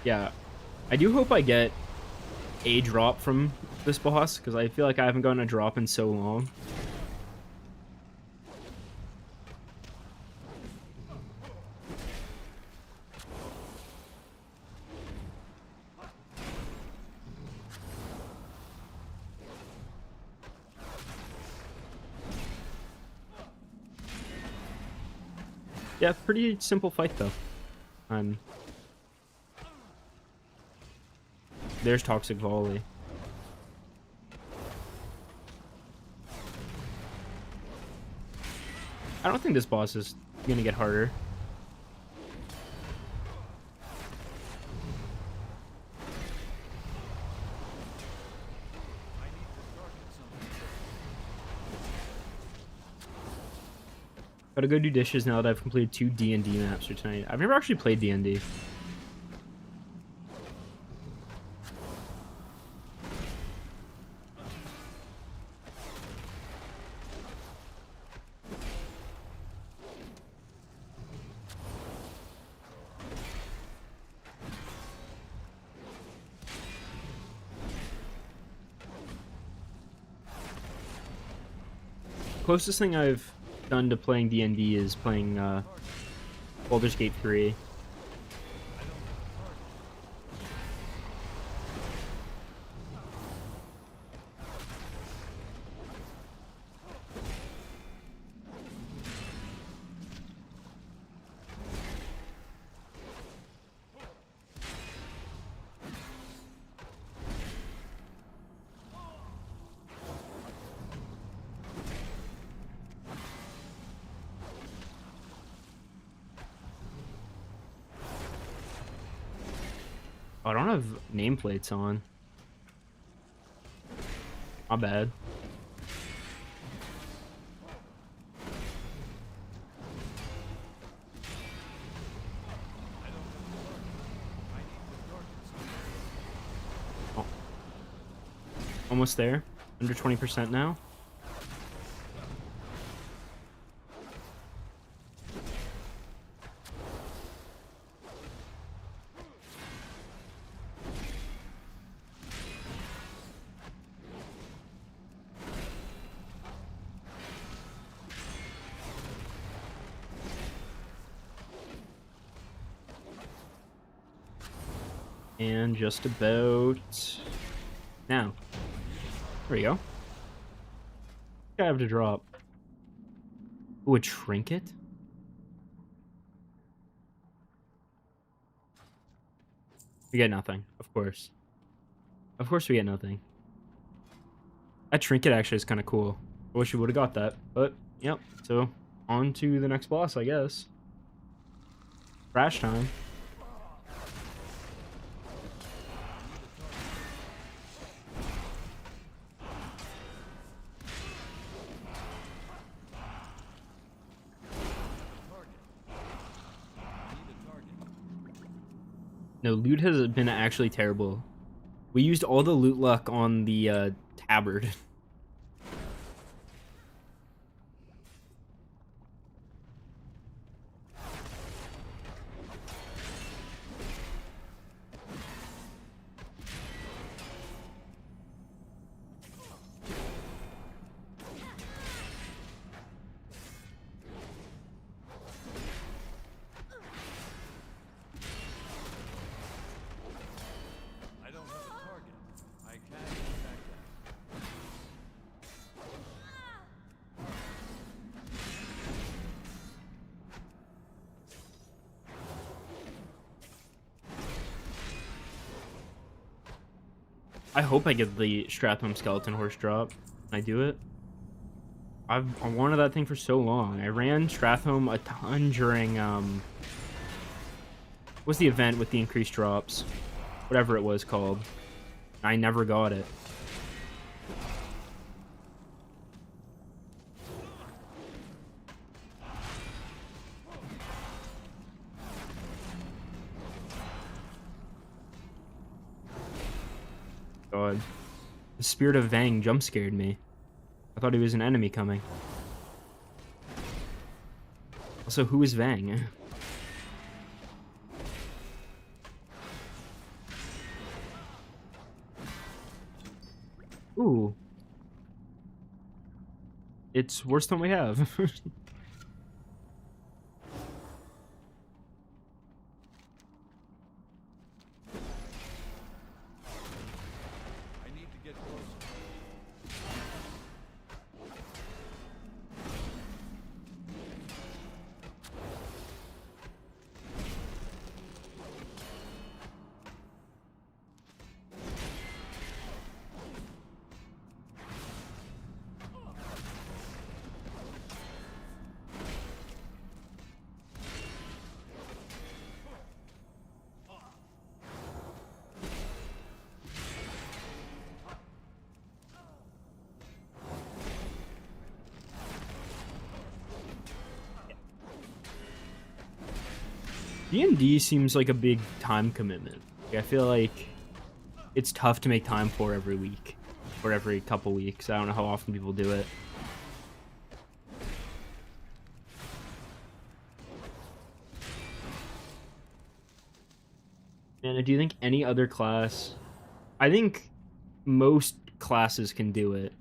Speaker 1: Yeah, I do hope I get a drop from this boss, because I feel like I haven't gotten a drop in so long. Yeah, pretty simple fight though. There's Toxic Volley. I don't think this boss is gonna get harder. Gotta go do dishes now that I've completed 2 D&D maps for tonight. I've never actually played D&D. Closest thing I've done to playing D&D is playing Baldur's Gate 3. Oh, I don't have nameplates on. My bad. Oh. Almost there. Under 20% now. And just about now. There we go. I have to drop. Ooh, a trinket? We get nothing, of course. Of course we get nothing. That trinket actually is kind of cool. I wish we would have got that. But, yep. So, on to the next boss, I guess. Crash time. No, loot has been actually terrible. We used all the loot luck on the tabard. I hope I get the Stratham Skeleton Horse drop. Can I do it? I wanted that thing for so long. I ran Stratham a ton during, what's the event with the increased drops? Whatever it was called. I never got it. God. The Spirit of Vang jump scared me. I thought he was an enemy coming. Also, who is Vang? Ooh. It's worse than we have. D&D seems like a big time commitment. Like, I feel like it's tough to make time for every week or every couple weeks. I don't know how often people do it. And do you think any other class... I think most classes can do it.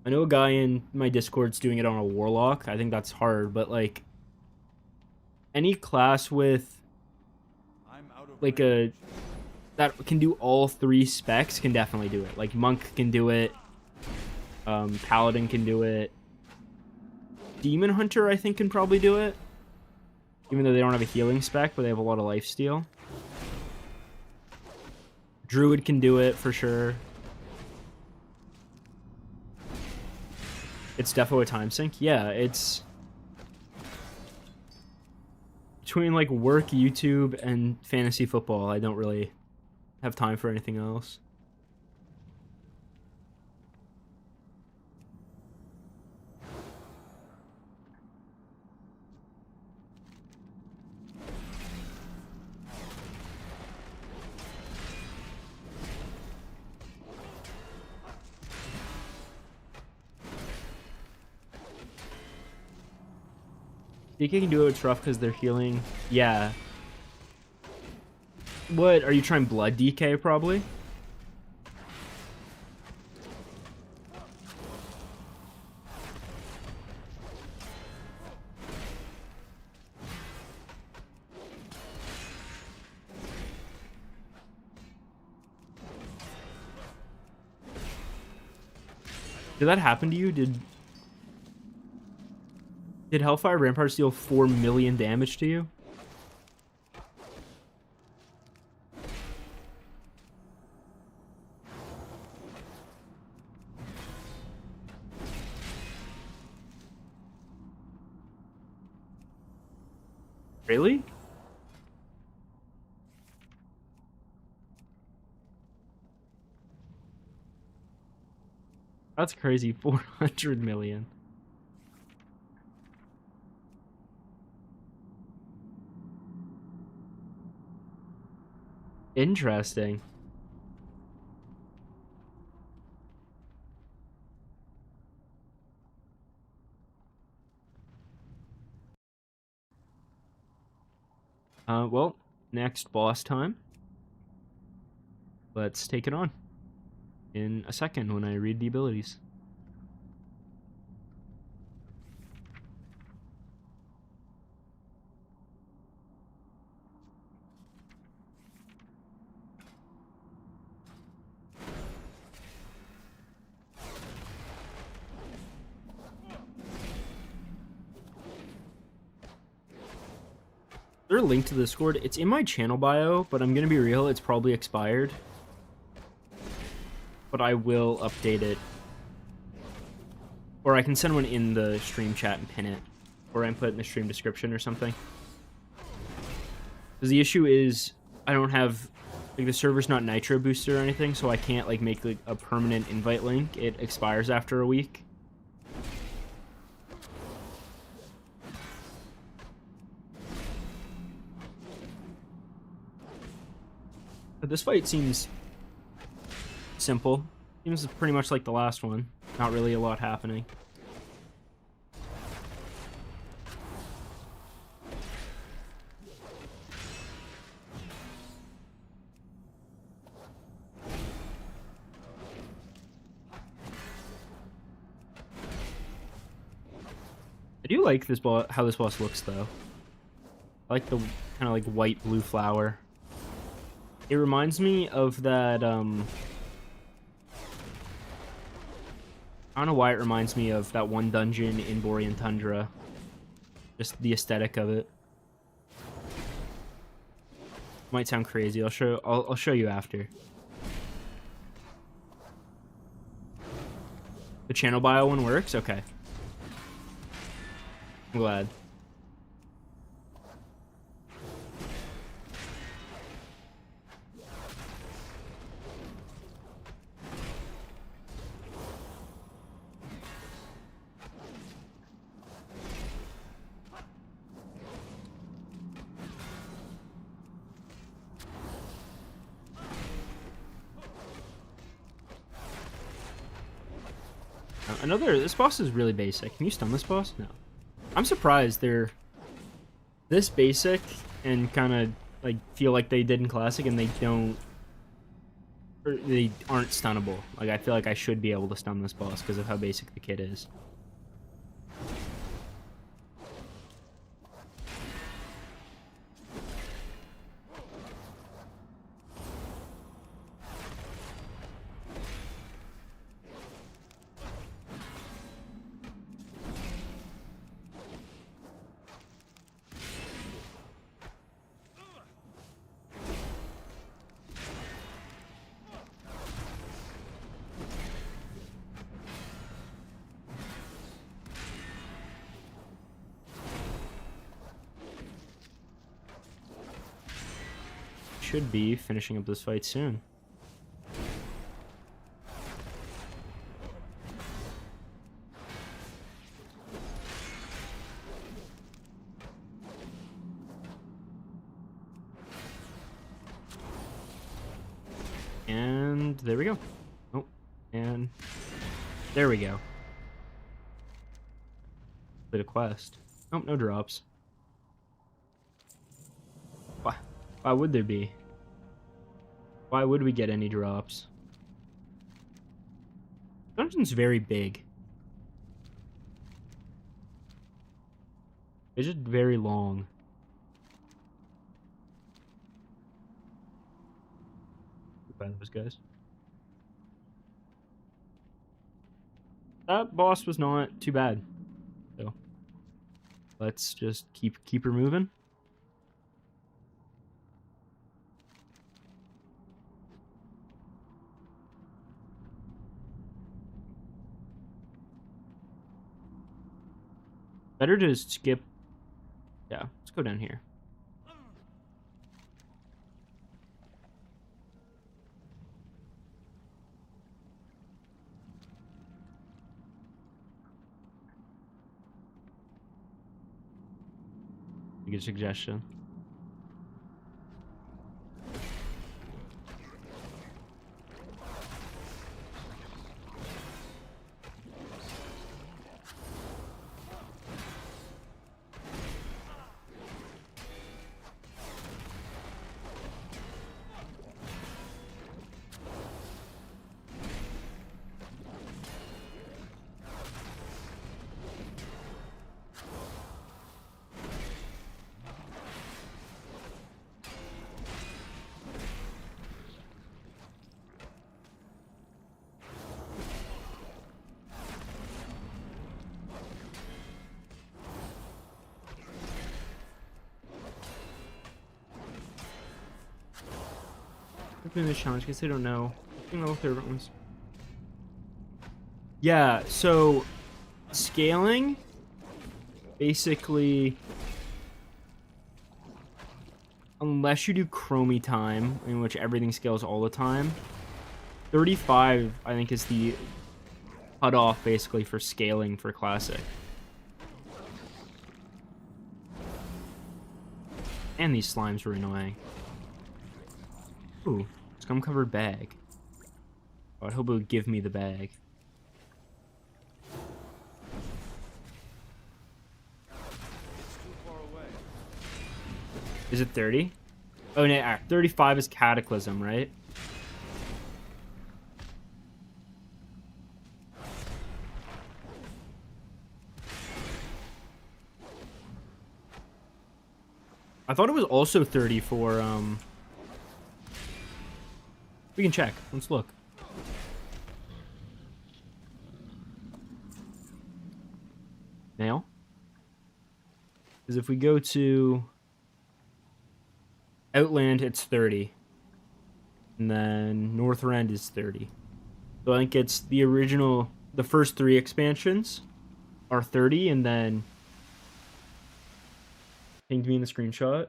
Speaker 1: I know a guy in my Discord's doing it on a warlock. I think that's hard, but like any class with like a that can do all 3 specs can definitely do it. Like monk can do it, paladin can do it, demon hunter I think can probably do it, even though they don't have a healing spec, but they have a lot of lifesteal. Druid can do it for sure. It's defo a time sink. Yeah, it's between like work, YouTube, and fantasy football. I don't really have time for anything else. DK can do it, it's rough because they're healing. Yeah. What, are you trying blood DK probably? Did that happen to you? Did Hellfire Ramparts deal 4 million damage to you? Really? That's crazy. 400 million. Interesting. Well, next boss time. Let's take it on in a second when I read the abilities. Is there a link to the Discord? It's in my channel bio, but I'm gonna be real, it's probably expired. But I will update it. Or I can send one in the stream chat and pin it. Or input it in the stream description or something. Because the issue is, I don't have, like the server's not nitro boosted or anything, so I can't like make like a permanent invite link. It expires after a week. But this fight seems simple. Seems pretty much like the last one. Not really a lot happening. I do like this boss, how this boss looks though. I like the kind of like white blue flower. It reminds me of that, I don't know why it reminds me of that one dungeon in Borean Tundra. Just the aesthetic of it. Might sound crazy. I'll show you after. The channel bio one works? Okay. I'm glad. This boss is really basic. Can you stun this boss? No. I'm surprised they're this basic and kind of like feel like they did in Classic, and they aren't stunnable. Like, I feel like I should be able to stun this boss because of how basic the kit is. Should be finishing up this fight soon. And there we go. Oh, and there we go. Did a quest. Oh, no drops. Why would there be? Why would we get any drops? Dungeon's very big. It's just very long. By those guys. That boss was not too bad. So let's just keep her moving. Better to skip. Yeah, let's go down here. Good suggestion. Doing this challenge because they don't know. I don't know if they're ones. Yeah, so scaling basically, unless you do chromie time, in which everything scales all the time, 35 I think is the cutoff basically for scaling for Classic. And these slimes were annoying. Ooh. Scum covered bag. Oh, I hope it would give me the bag.
Speaker 2: It's too far away.
Speaker 1: Is it 30? Oh, no, 35 is Cataclysm, right? I thought it was also 30 for, We can check. Let's look. Now? Because if we go to Outland, it's 30. And then Northrend is 30. So I think it's the original, the first 3 expansions are 30, and then pinged me in the screenshot.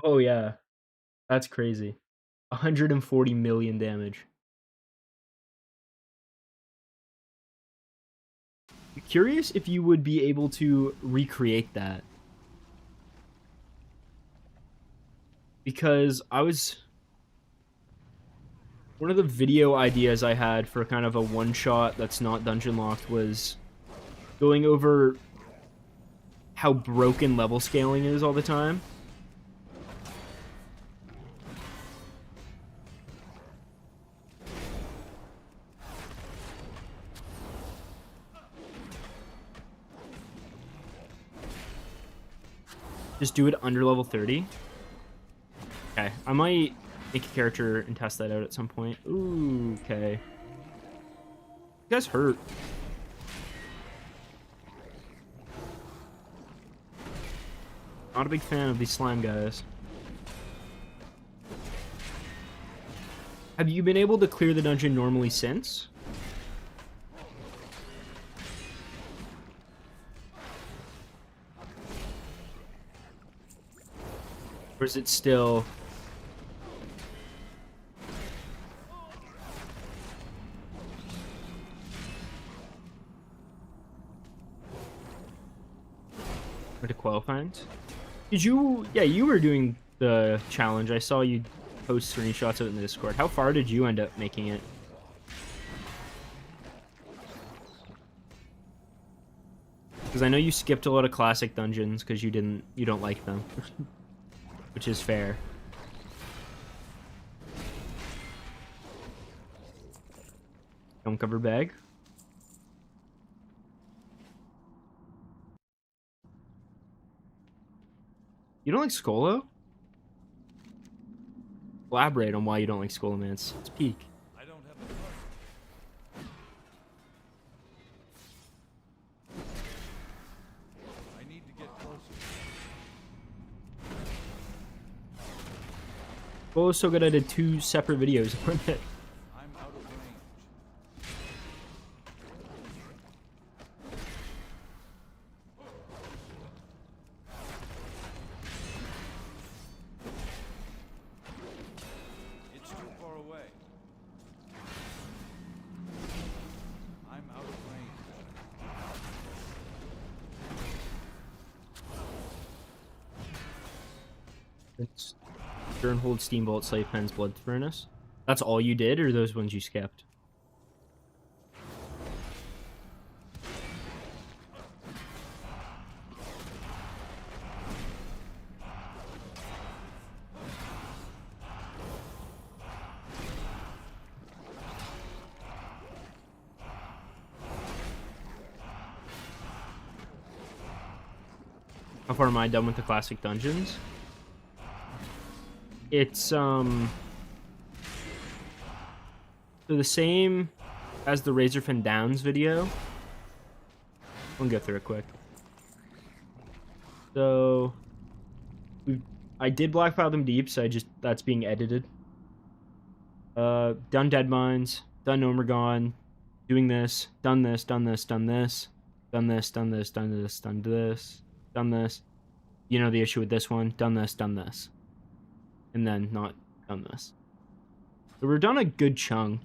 Speaker 1: Oh yeah, that's crazy. 140 million damage. I'm curious if you would be able to recreate that. Because I was One of the video ideas I had for kind of a one-shot that's not dungeon locked was going over how broken level scaling is all the time. Just do it under level 30. Okay, I might make a character and test that out at some point. Ooh, okay. You guys hurt. Not a big fan of these slime guys. Have you been able to clear the dungeon normally since? Or is it still... to qualifying? Did you... Yeah, you were doing the challenge. I saw you post screenshots of it in the Discord. How far did you end up making it? Because I know you skipped a lot of classic dungeons because you don't like them. Which is fair. Don't cover bag. You don't like Skolo? Elaborate on why you don't like Skolo, man. It's peak.
Speaker 2: I don't have a target. I need to get closer.
Speaker 1: Skolo's so good I did 2 separate videos on it.
Speaker 2: I'm out of range. It's too far away. I'm out of range.
Speaker 1: It's turn, hold, steambolt, slave pens, blood furnace. That's all you did, or those ones you skipped? How far am I done with the classic dungeons? It's so the same as the Razorfin Downs video. I'll go through it quick. So I did Black Fathom Deep, so that's being edited. Done Dead Mines, done Omergon, doing this, done this, done this, done this, done this, done this, done this, done this, done this. You know the issue with this one, done this, and then not done this. So we're done a good chunk.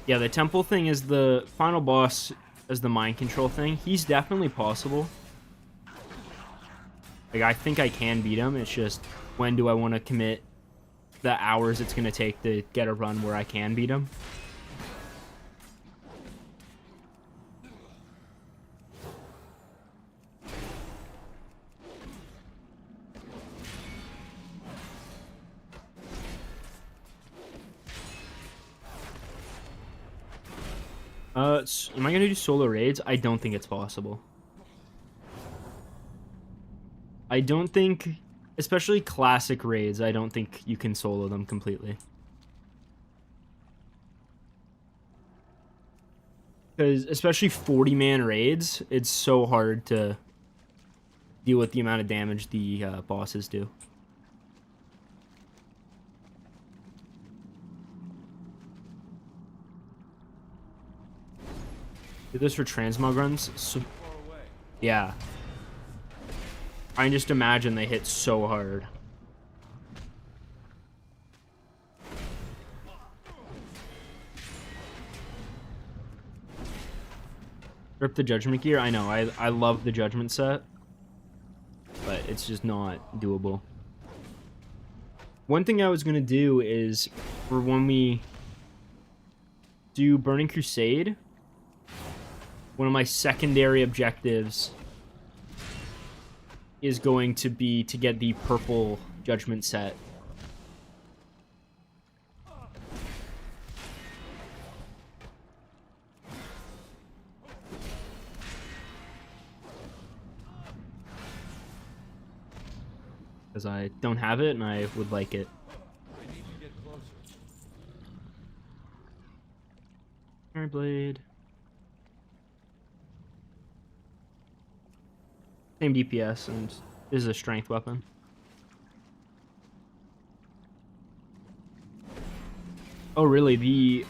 Speaker 1: Yeah, the temple thing is the final boss as the mind control thing. He's definitely possible. Like, I think I can beat him. It's just, when do I want to commit the hours it's going to take to get a run where I can beat him? Am I going to do solo raids? I don't think it's possible. I don't think, especially classic raids, I don't think you can solo them completely. Because especially 40-man raids, it's so hard to deal with the amount of damage the bosses do. Do this for transmog runs? So, yeah. I can just imagine they hit so hard. Rip the Judgment gear? I know, I love the Judgment set. But it's just not doable. One thing I was going to do is, for when we do Burning Crusade, one of my secondary objectives is going to be to get the purple Judgment set. Because I don't have it and I would like it.
Speaker 2: I need to get closer.
Speaker 1: Fire Blade. Same DPS, and this is a strength weapon. Oh, really?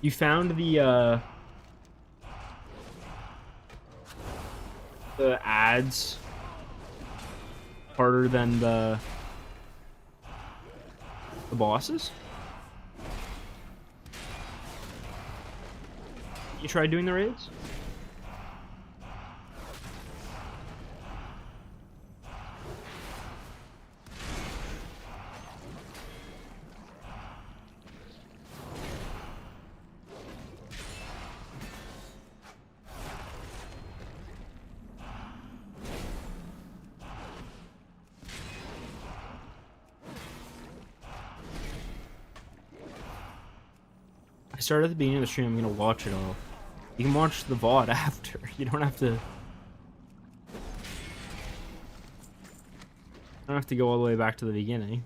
Speaker 1: You found the ads harder than the bosses? You tried doing the raids? I started at the beginning of the stream. I'm gonna watch it all. You can watch the VOD after. You don't have to. I don't have to go all the way back to the beginning.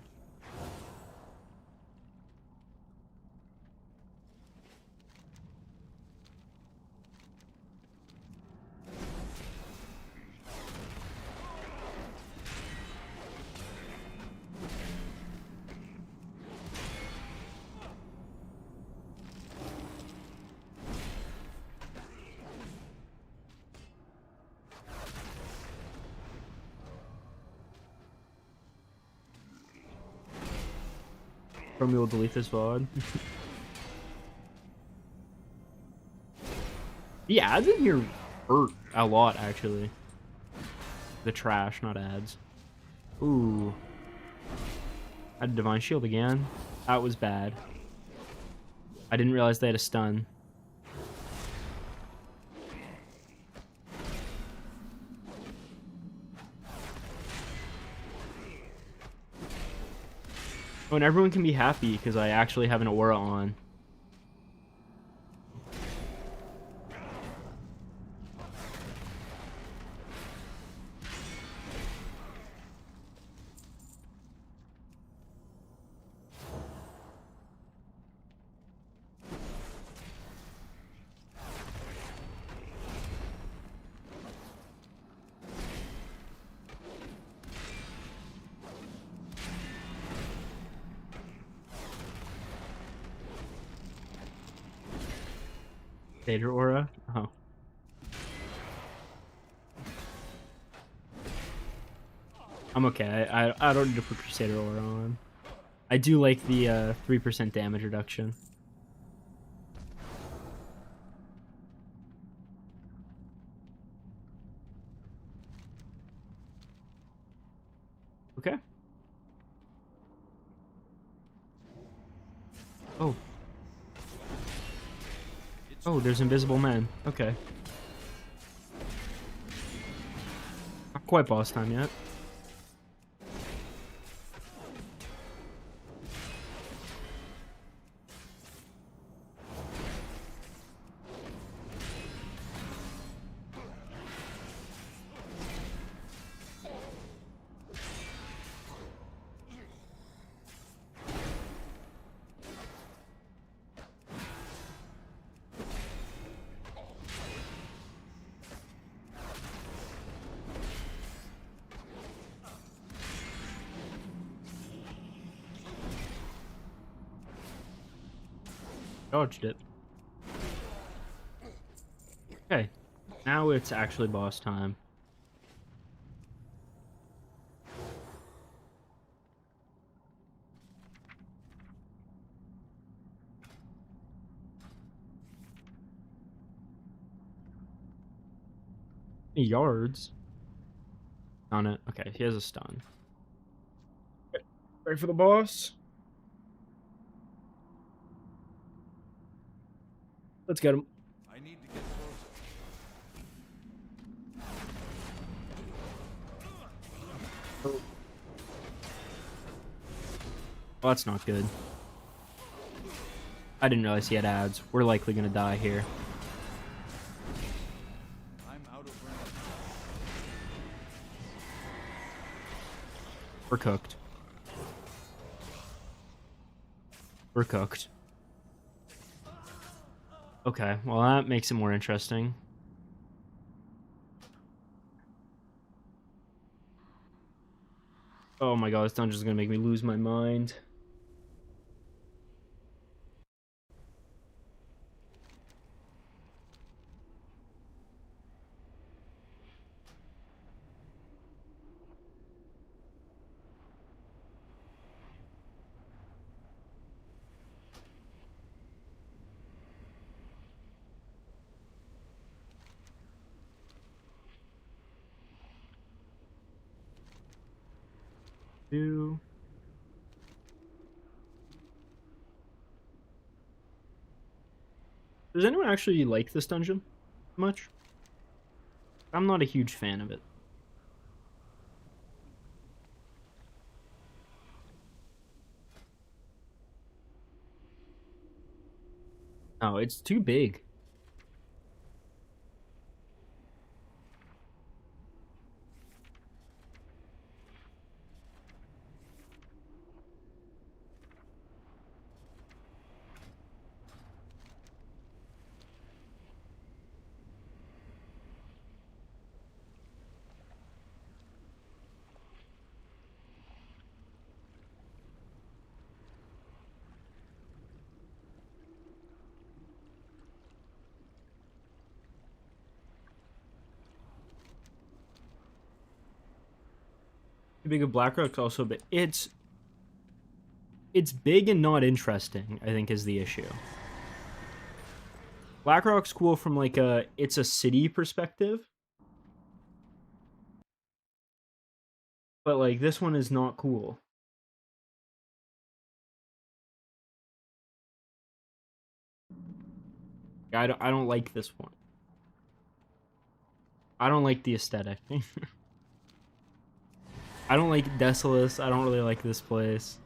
Speaker 1: Probably will delete this VOD. The ads in here hurt a lot, actually. The trash, not ads. Ooh. I had Divine Shield again. That was bad. I didn't realize they had a stun. Oh, and everyone can be happy because I actually have an aura on. Crusader aura? Oh. I'm okay. I don't need to put Crusader aura on. I do like the 3% damage reduction. Okay. Oh. Oh, there's invisible men. Okay. Not quite boss time yet. Dodged it. Okay, now it's actually boss time. Yards. On it. Okay, he has a stun. Ready for the boss? Let's get him.
Speaker 2: I need to get closer.
Speaker 1: Oh, that's not good. I didn't realize he had ads. We're likely gonna die here.
Speaker 2: I'm out of range.
Speaker 1: We're cooked. We're cooked. Okay, well that makes it more interesting. Oh my god, this dungeon's gonna make me lose my mind. Does anyone actually like this dungeon much? I'm not a huge fan of it. Oh, it's too big. Too big of Blackrock's also big. It's big and not interesting, I think, is the issue. Blackrock's cool from like it's a city perspective. But like this one is not cool. I don't like this one. I don't like the aesthetic. I don't like Desolus. I don't really like this place.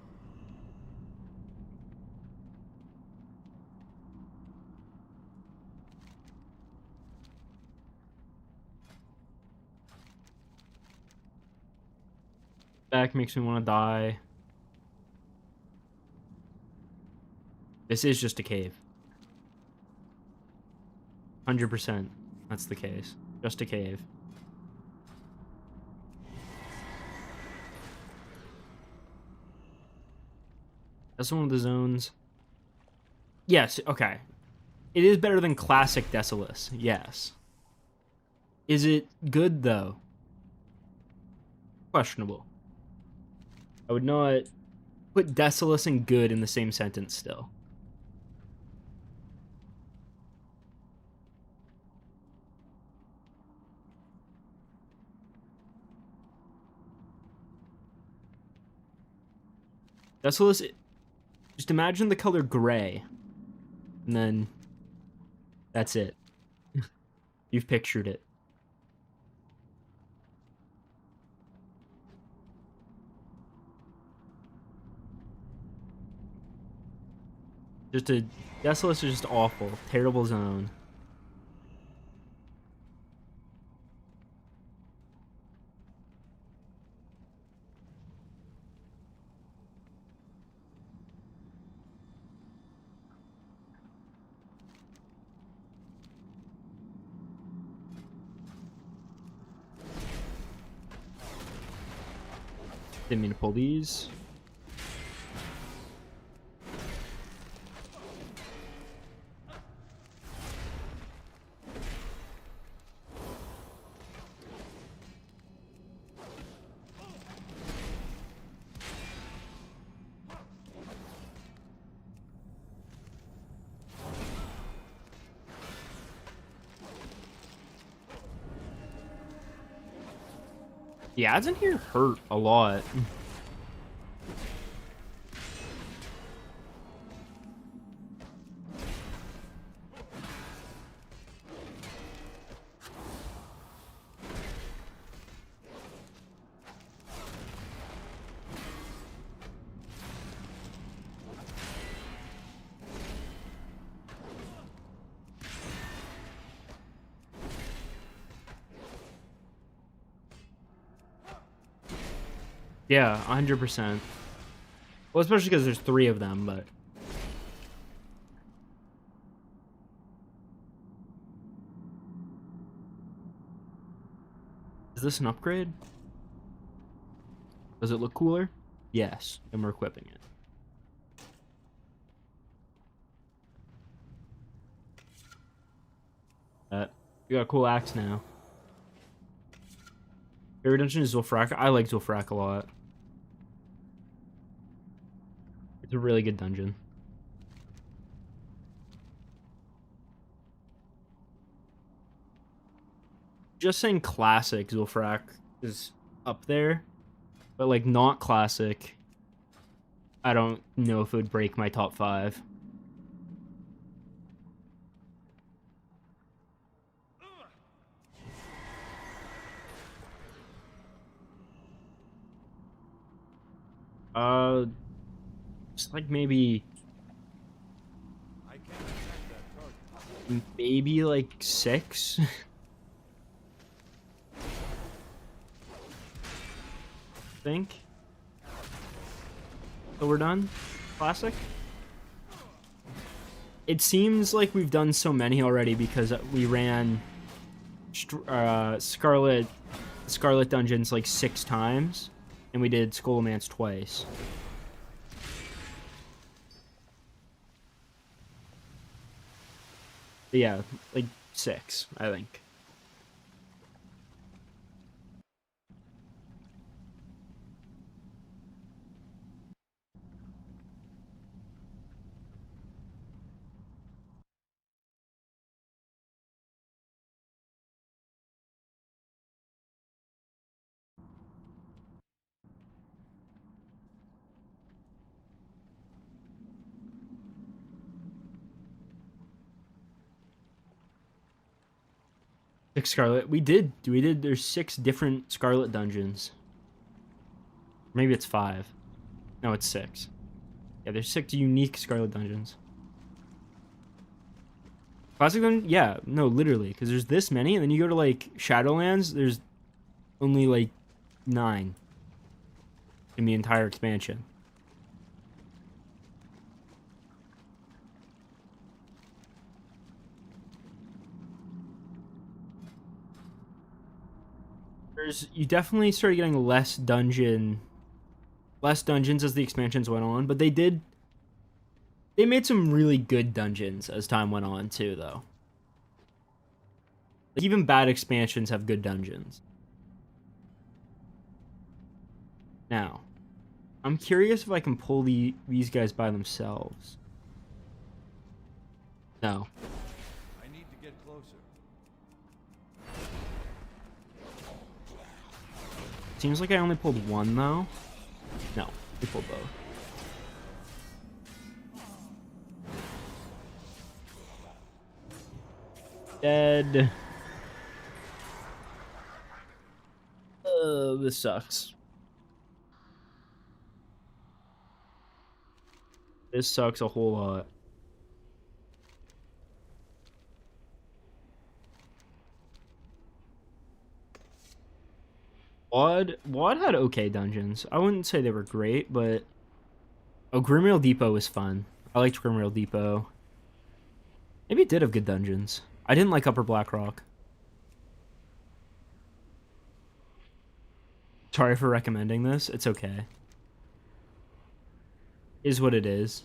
Speaker 1: Back makes me want to die. This is just a cave. 100%. That's the case. Just a cave. That's one of the zones. Yes, okay. It is better than classic Desolus. Yes. Is it good, though? Questionable. I would not put Desolus and good in the same sentence still. Desolus, just imagine the color gray. And then that's it. You've pictured it. Desolus is just awful. Terrible zone. Didn't mean to pull these. The ads in here hurt a lot. Yeah, 100%. Well, especially because there's 3 of them, but... Is this an upgrade? Does it look cooler? Yes, and we're equipping it. We got a cool axe now. Favorite dungeon is Zul'Farrak. I like Zul'Farrak a lot. It's a really good dungeon. Just saying classic Zul'Farrak is up there, but like not classic, I don't know if it would break my top 5. It's like maybe like 6. Think. So we're done? Classic? It seems like we've done so many already because we ran Scarlet Dungeons like 6 times, and we did Scholomance twice. But yeah, like 6, I think. Scarlet. We did. There's 6 different Scarlet dungeons. Maybe it's 5. No, it's 6. Yeah, there's 6 unique Scarlet dungeons. Classic dungeon? Yeah, no, literally, because there's this many, and then you go to like Shadowlands. There's only like 9 in the entire expansion. You definitely started getting less dungeons as the expansions went on, but they made some really good dungeons as time went on too, though. Like, even bad expansions have good dungeons. Now, I'm curious if I can pull these guys by themselves. No.
Speaker 2: I need to get closer.
Speaker 1: Seems like I only pulled 1, though. No, we pulled both. Dead. This sucks. This sucks a whole lot. WOD had okay dungeons. I wouldn't say they were great, but... Oh, Grimrail Depot was fun. I liked Grimrail Depot. Maybe it did have good dungeons. I didn't like Upper Blackrock. Sorry for recommending this. It's okay. Is what it is.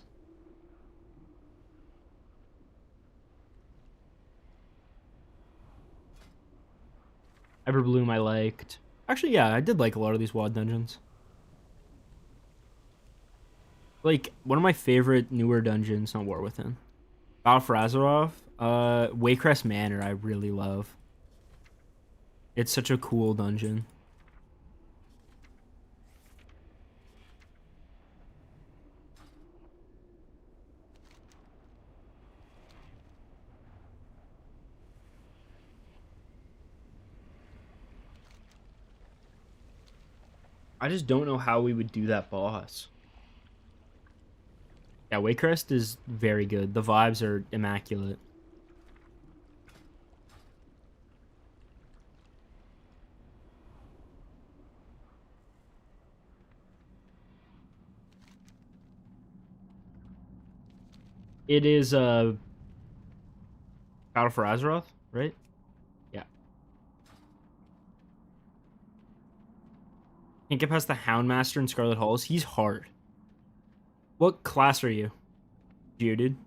Speaker 1: Everbloom I liked. Actually, yeah, I did like a lot of these WOD dungeons. Like, one of my favorite newer dungeons, not War Within. Battle for Azeroth. Waycrest Manor I really love. It's such a cool dungeon. I just don't know how we would do that boss. Yeah, Waycrest is very good. The vibes are immaculate. It is Battle for Azeroth, right? Yeah. Can't get past the Houndmaster and Scarlet Halls. He's hard. What class are you? Dude.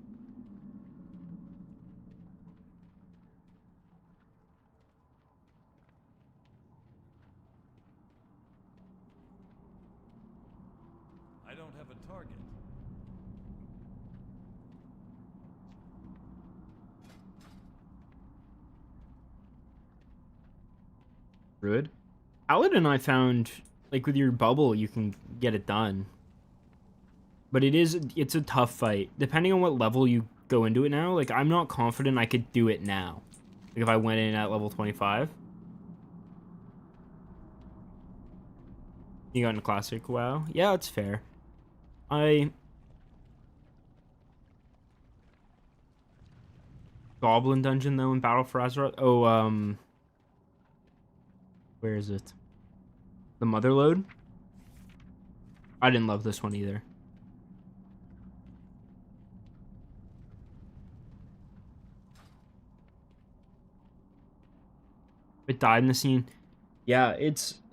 Speaker 2: I don't have a target.
Speaker 1: Druid. Paladin I found, like, with your bubble, you can get it done. But it's a tough fight. Depending on what level you go into it now, like, I'm not confident I could do it now. Like, if I went in at level 25. You got into Classic, wow. Yeah, that's fair. Goblin Dungeon, though, in Battle for Azeroth. Oh, where is it? The Motherlode? I didn't love this one either. It died in the scene. Yeah,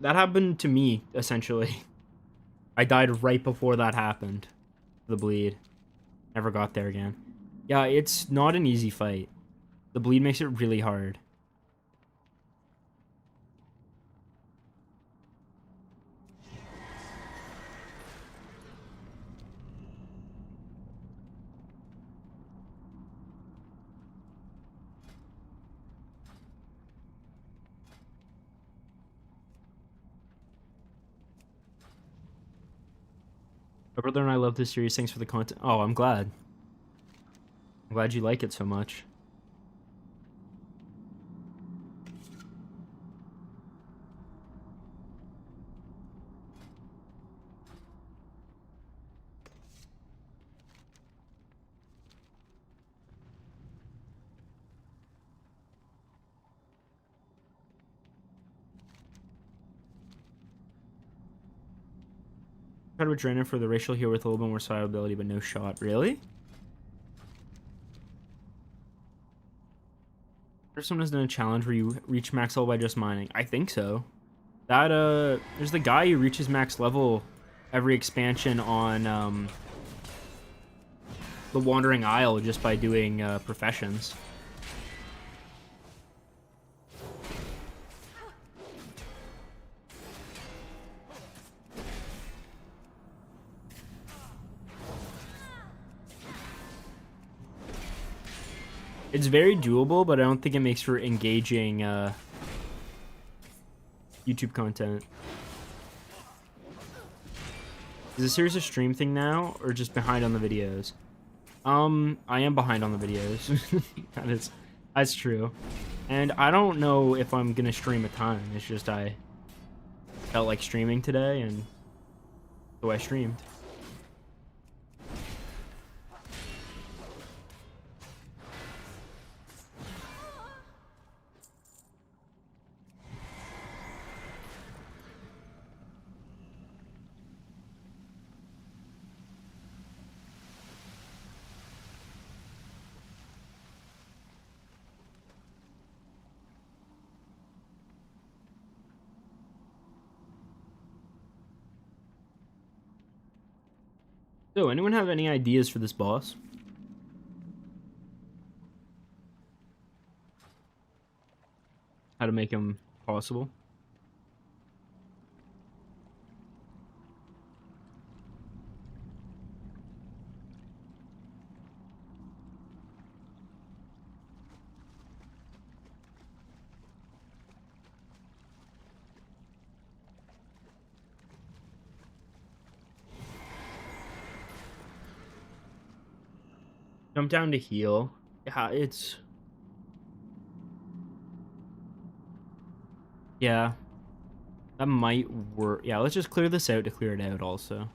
Speaker 1: that happened to me, essentially. I died right before that happened. The bleed. Never got there again. Yeah, it's not an easy fight. The bleed makes it really hard. My brother and I love this series. Thanks for the content. Oh, I'm glad. I'm glad you like it so much. Tried with Draenor for the racial heal with a little bit more survivability, but no shot. Really? There's someone has done a challenge where you reach max level by just mining. I think so. There's the guy who reaches max level every expansion on the Wandering Isle just by doing professions. It's very doable, but I don't think it makes for engaging YouTube content. Is this series a stream thing now, or just behind on the videos? I am behind on the videos. That's true. And I don't know if I'm gonna stream a ton. It's just I felt like streaming today, and so I streamed. So, anyone have any ideas for this boss? How to make him possible? Jump down to heal. Yeah, it's... Yeah. That might work. Yeah, let's just clear this out to clear it out also.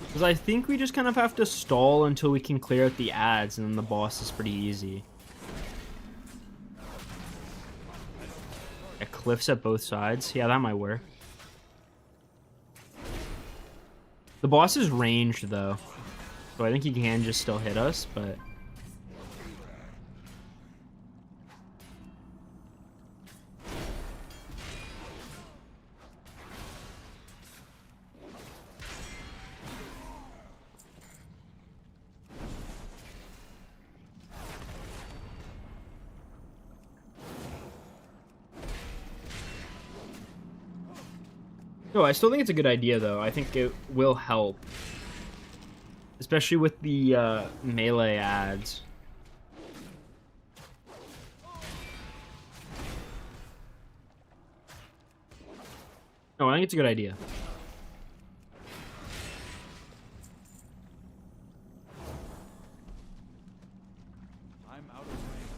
Speaker 1: Because I think we just kind of have to stall until we can clear out the ads, and then the boss is pretty easy. Yeah, cliffs at both sides. Yeah, that might work. The boss is ranged, though. So I think he can just still hit us, but... No, I still think it's a good idea, though. I think it will help. Especially with the melee ads. No, I think it's a good idea.
Speaker 2: I'm out of range.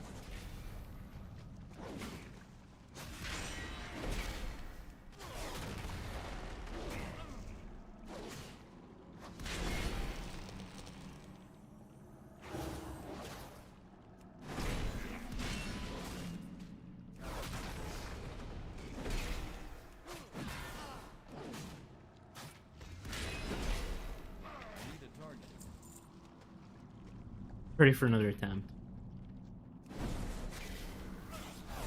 Speaker 2: Need a target.
Speaker 1: Ready for another attempt.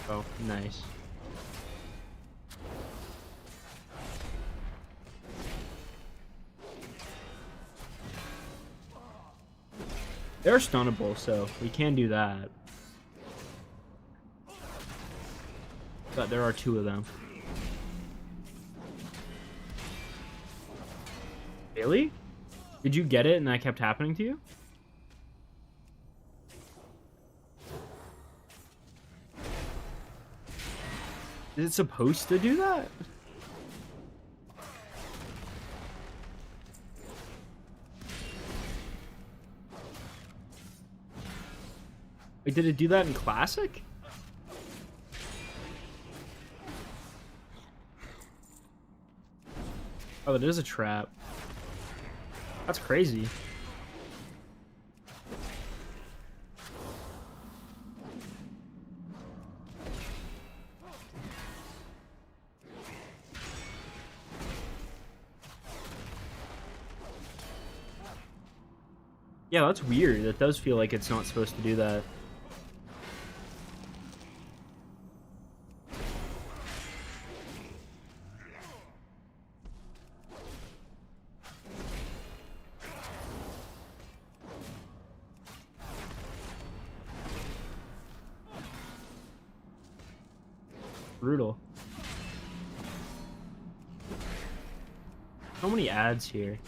Speaker 1: Oh, nice. They're stunnable, so we can do that. But there are two of them. Really? Did you get it and that kept happening to you? Is it supposed to do that? Wait, did it do that in Classic? Oh, that is a trap. That's crazy. Yeah, that's weird. That does feel like it's not supposed to do that. Brutal. So many ads here.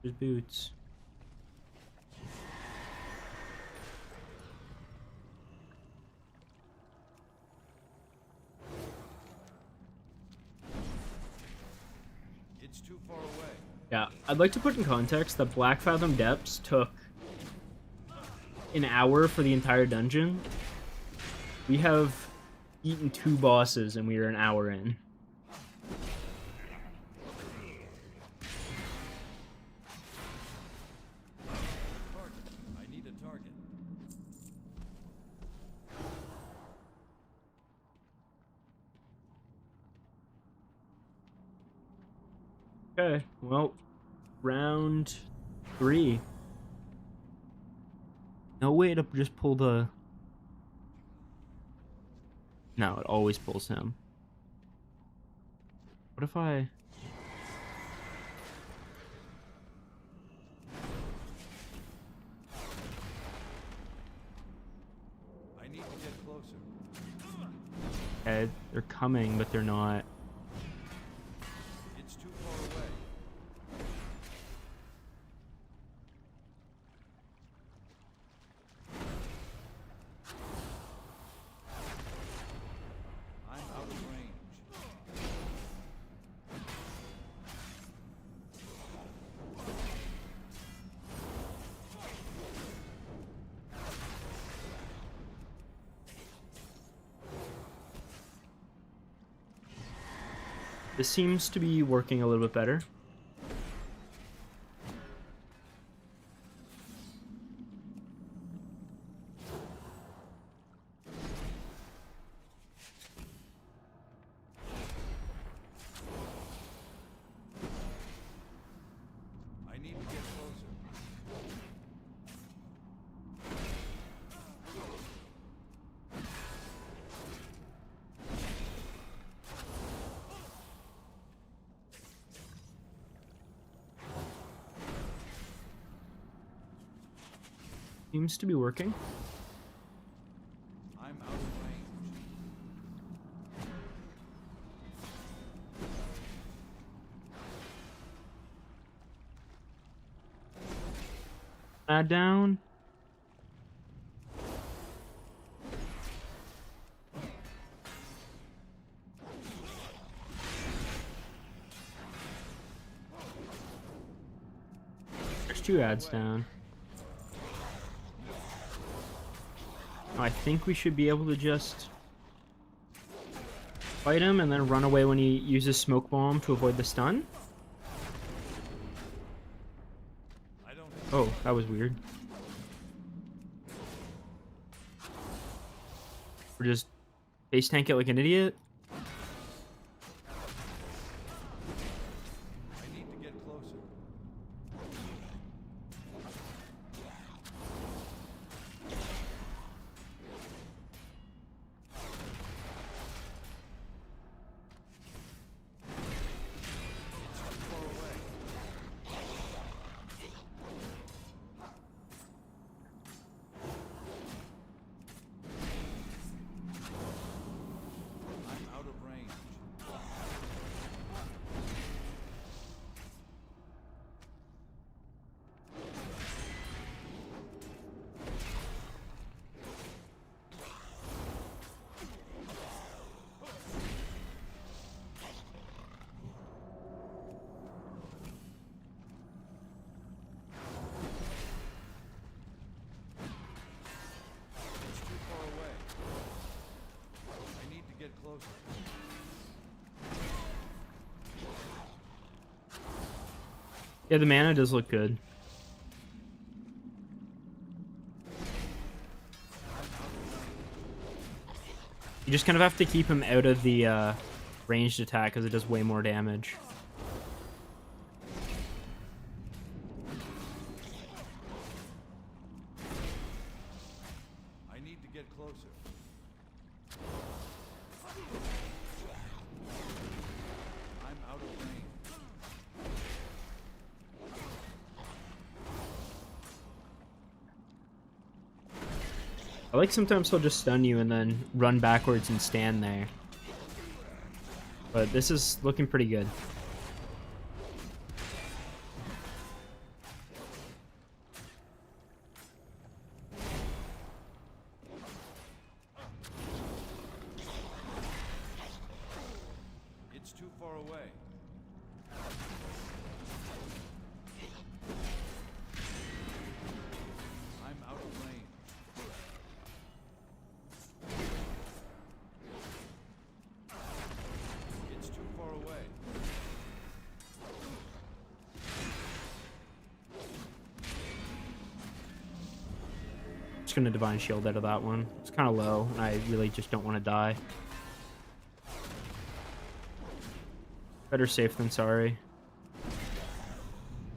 Speaker 1: There's boots.
Speaker 2: It's too far away.
Speaker 1: Yeah, I'd like to put in context that Black Fathom Depths took an hour for the entire dungeon. We have eaten 2 bosses and we are an hour in.
Speaker 2: Target. I need a target.
Speaker 1: Okay, well, round 3. No way to just pull the... No, it always pulls him. What if I...
Speaker 2: I need to get closer.
Speaker 1: Okay, they're coming, but they're not.
Speaker 2: It's too far away.
Speaker 1: This seems to be working a little bit better.
Speaker 2: I need to get closer.
Speaker 1: Seems to be working.
Speaker 2: I'm out of range.
Speaker 1: Down. There's 2 ads down. I think we should be able to just fight him and then run away when he uses smoke bomb to avoid the stun.
Speaker 2: I don't
Speaker 1: Oh, that was weird. We're just face tank it like an idiot.
Speaker 2: I need to get closer. It's too far away. I'm out of range. It's too far away. I need to get closer.
Speaker 1: Yeah, the mana does look good. You just kind of have to keep him out of the ranged attack because it does way more damage.
Speaker 2: I need to get closer. I'm out of range.
Speaker 1: I like sometimes he'll just stun you and then run backwards and stand there. But this is looking pretty good.
Speaker 2: It's too far away. I'm out of range. It's too far away.
Speaker 1: Just gonna divine shield out of that one. It's kind of low, and I really just don't want to die. Better safe than sorry.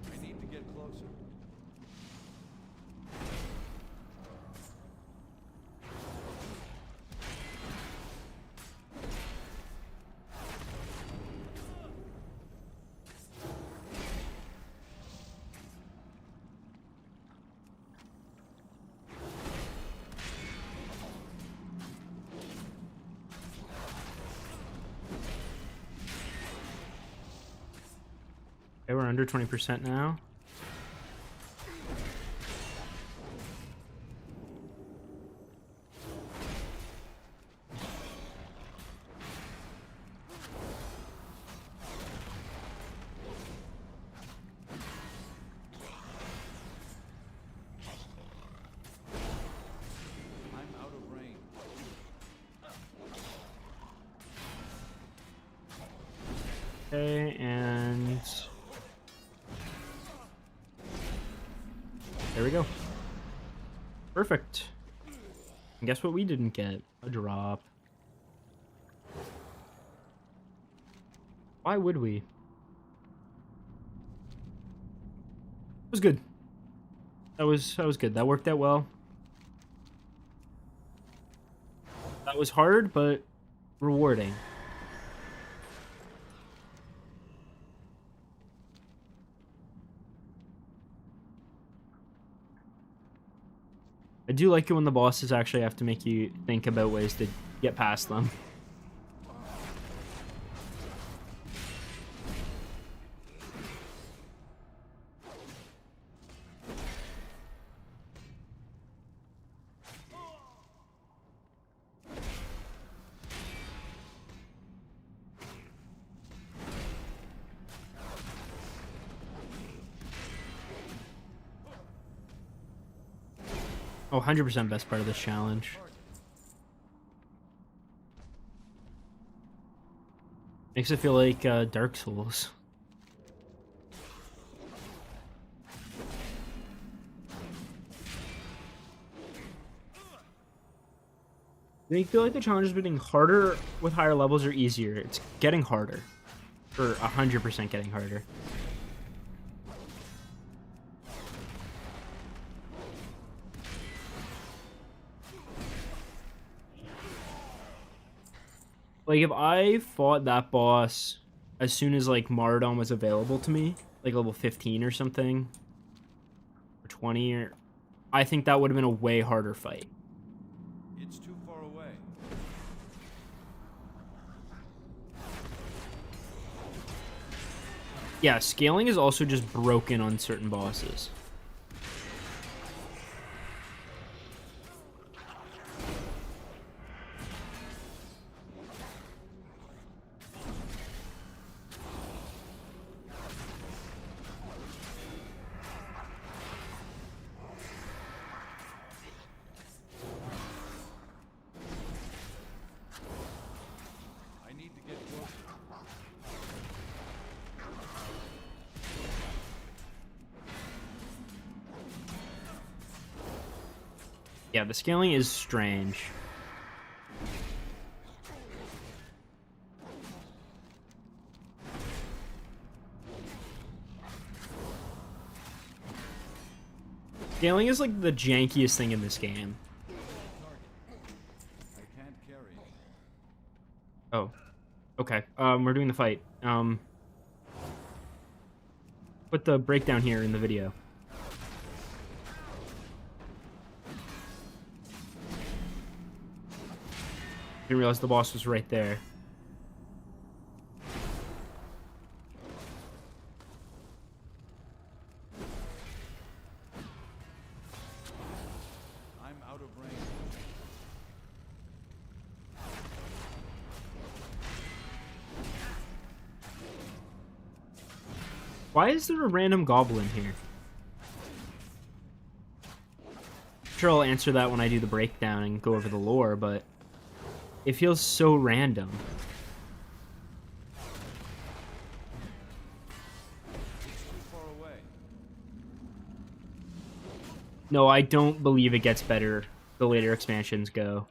Speaker 2: I need to get closer.
Speaker 1: Okay, we're under 20% now.
Speaker 2: I'm out of range.
Speaker 1: Okay, and there we go. Perfect. And guess what we didn't get? A drop. Why would we? It was good. That was good. That worked out well. That was hard, but rewarding. I do like it when the bosses actually have to make you think about ways to get past them. Oh, 100% best part of this challenge. Makes it feel like Dark Souls. Do you feel like the challenge is getting harder with higher levels or easier? It's getting harder. For 100% getting harder. Like, if I fought that boss as soon as, like, Maraudon was available to me, like level 15 or something, or 20, or... I think that would have been a way harder fight.
Speaker 2: It's too far away.
Speaker 1: Yeah, scaling is also just broken on certain bosses.
Speaker 2: I need to get closer.
Speaker 1: Yeah, the scaling is strange. Scaling is like the jankiest thing in this game.
Speaker 2: I can't carry it.
Speaker 1: Oh. Okay. We're doing the fight. Put the breakdown here in the video. Didn't realize the boss was right there.
Speaker 2: I'm out of range.
Speaker 1: Why is there a random goblin here? Sure, I'll answer that when I do the breakdown and go over the lore, but it feels so random.
Speaker 2: It's too far away.
Speaker 1: No, I don't believe it gets better the later expansions go.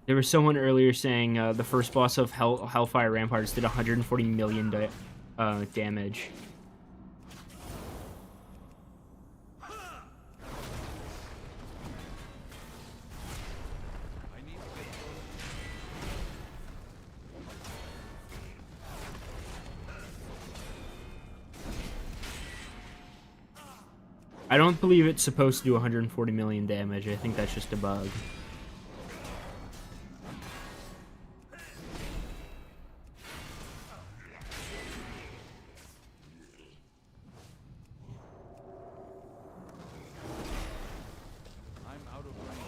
Speaker 1: There was someone earlier saying the first boss of Hellfire Ramparts did 140 million damage.
Speaker 2: I need to get closer.
Speaker 1: I don't believe it's supposed to do 140 million damage. I think that's just a bug.
Speaker 2: I'm out of range.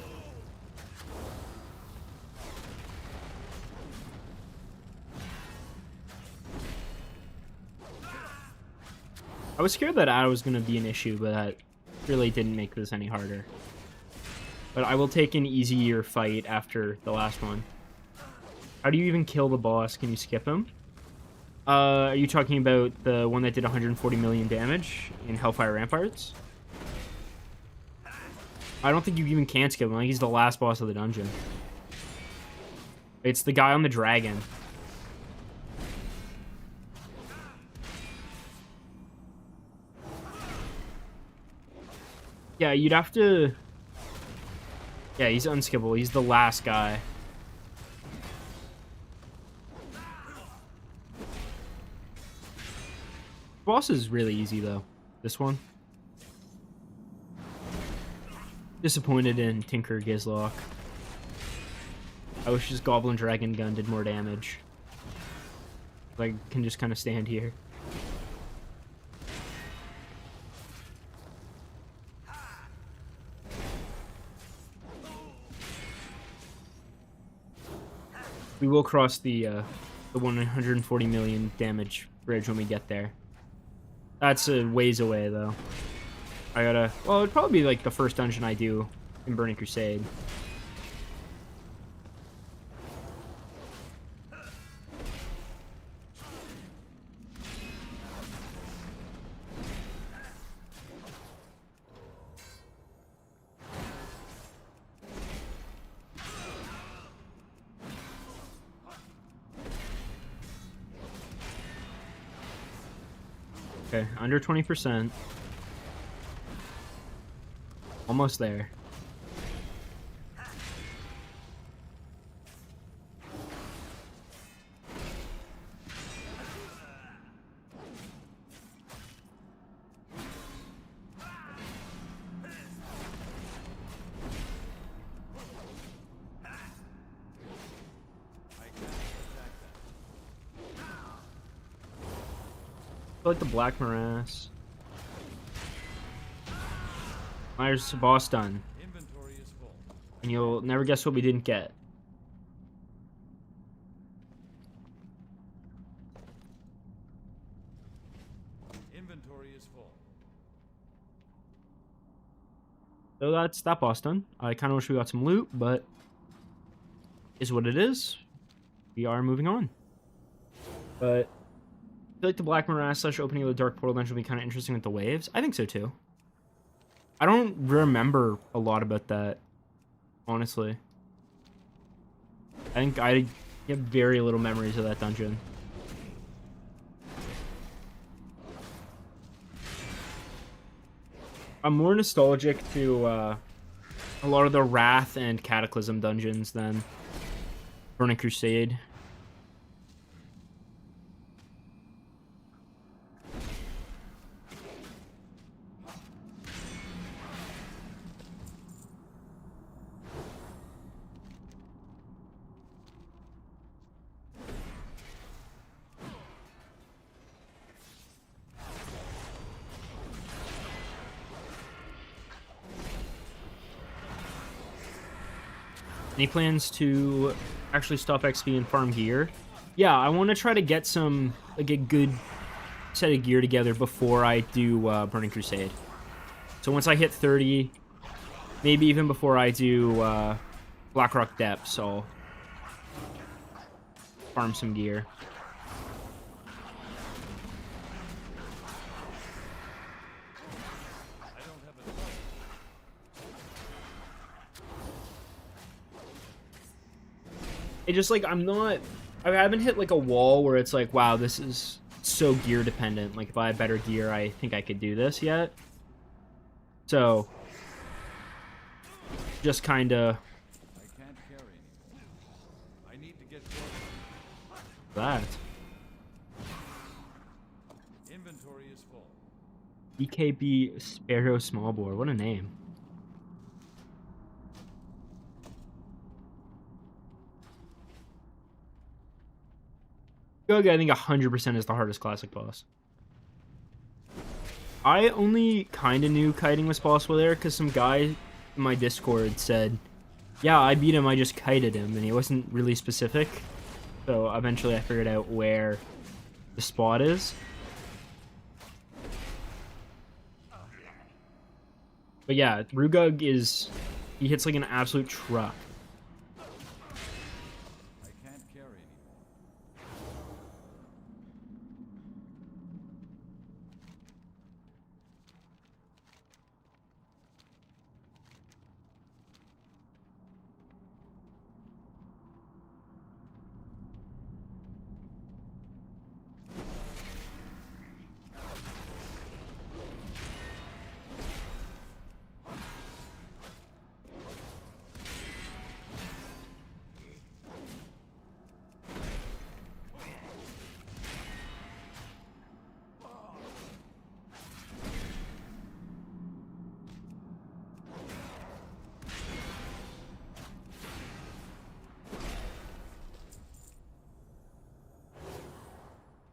Speaker 1: I was scared that Ada was going to be an issue, but that really didn't make this any harder. But I will take an easier fight after the last one. How do you even kill the boss? Can you skip him? Are you talking about the one that did 140 million damage in Hellfire Ramparts? I don't think you even can skip him. Like, he's the last boss of the dungeon. It's the guy on the dragon. Yeah, you'd have to... Yeah, he's unskippable. He's the last guy. Boss is really easy, though. This one. Disappointed in Tinker Gizlock. I wish his Goblin Dragon Gun did more damage. Like, can just kind of stand here. We will cross the 140 million damage bridge when we get there. That's a ways away, though. I gotta... Well, it'd probably be, like, the first dungeon I do in Burning Crusade. Okay, under 20%. Almost there. I like the Black Morass. There's boss done.
Speaker 2: Inventory is full.
Speaker 1: And you'll never guess what we didn't get.
Speaker 2: Inventory is full.
Speaker 1: So that's that boss done. I kind of wish we got some loot, but is what it is. We are moving on. But I feel like the Black Morass / opening of the Dark Portal dungeon will be kind of interesting with the waves. I think so too. I don't remember a lot about that, honestly. I think I have very little memories of that dungeon. I'm more nostalgic to a lot of the Wrath and Cataclysm dungeons than Burning Crusade. Any plans to actually stop XP and farm gear? Yeah, I want to try to get some, like, a good set of gear together before I do Burning Crusade. So once I hit 30, maybe even before I do Blackrock Depths, I'll farm some gear. It just, like, I haven't hit, like, a wall where it's like, wow, this is so gear dependent. Like, if I had better gear, I think I could do this yet. So, just kind of...
Speaker 2: I can't carry anymore. I need to get closer.
Speaker 1: that.
Speaker 2: Inventory is full.
Speaker 1: EKB Sparrow Smallbore. What a name. I think 100% is the hardest classic boss. I only kind of knew kiting was possible there because some guy in my Discord said, yeah, I beat him, I just kited him, and he wasn't really specific. So eventually I figured out where the spot is. But yeah, Rugug he hits like an absolute truck.
Speaker 2: I can't carry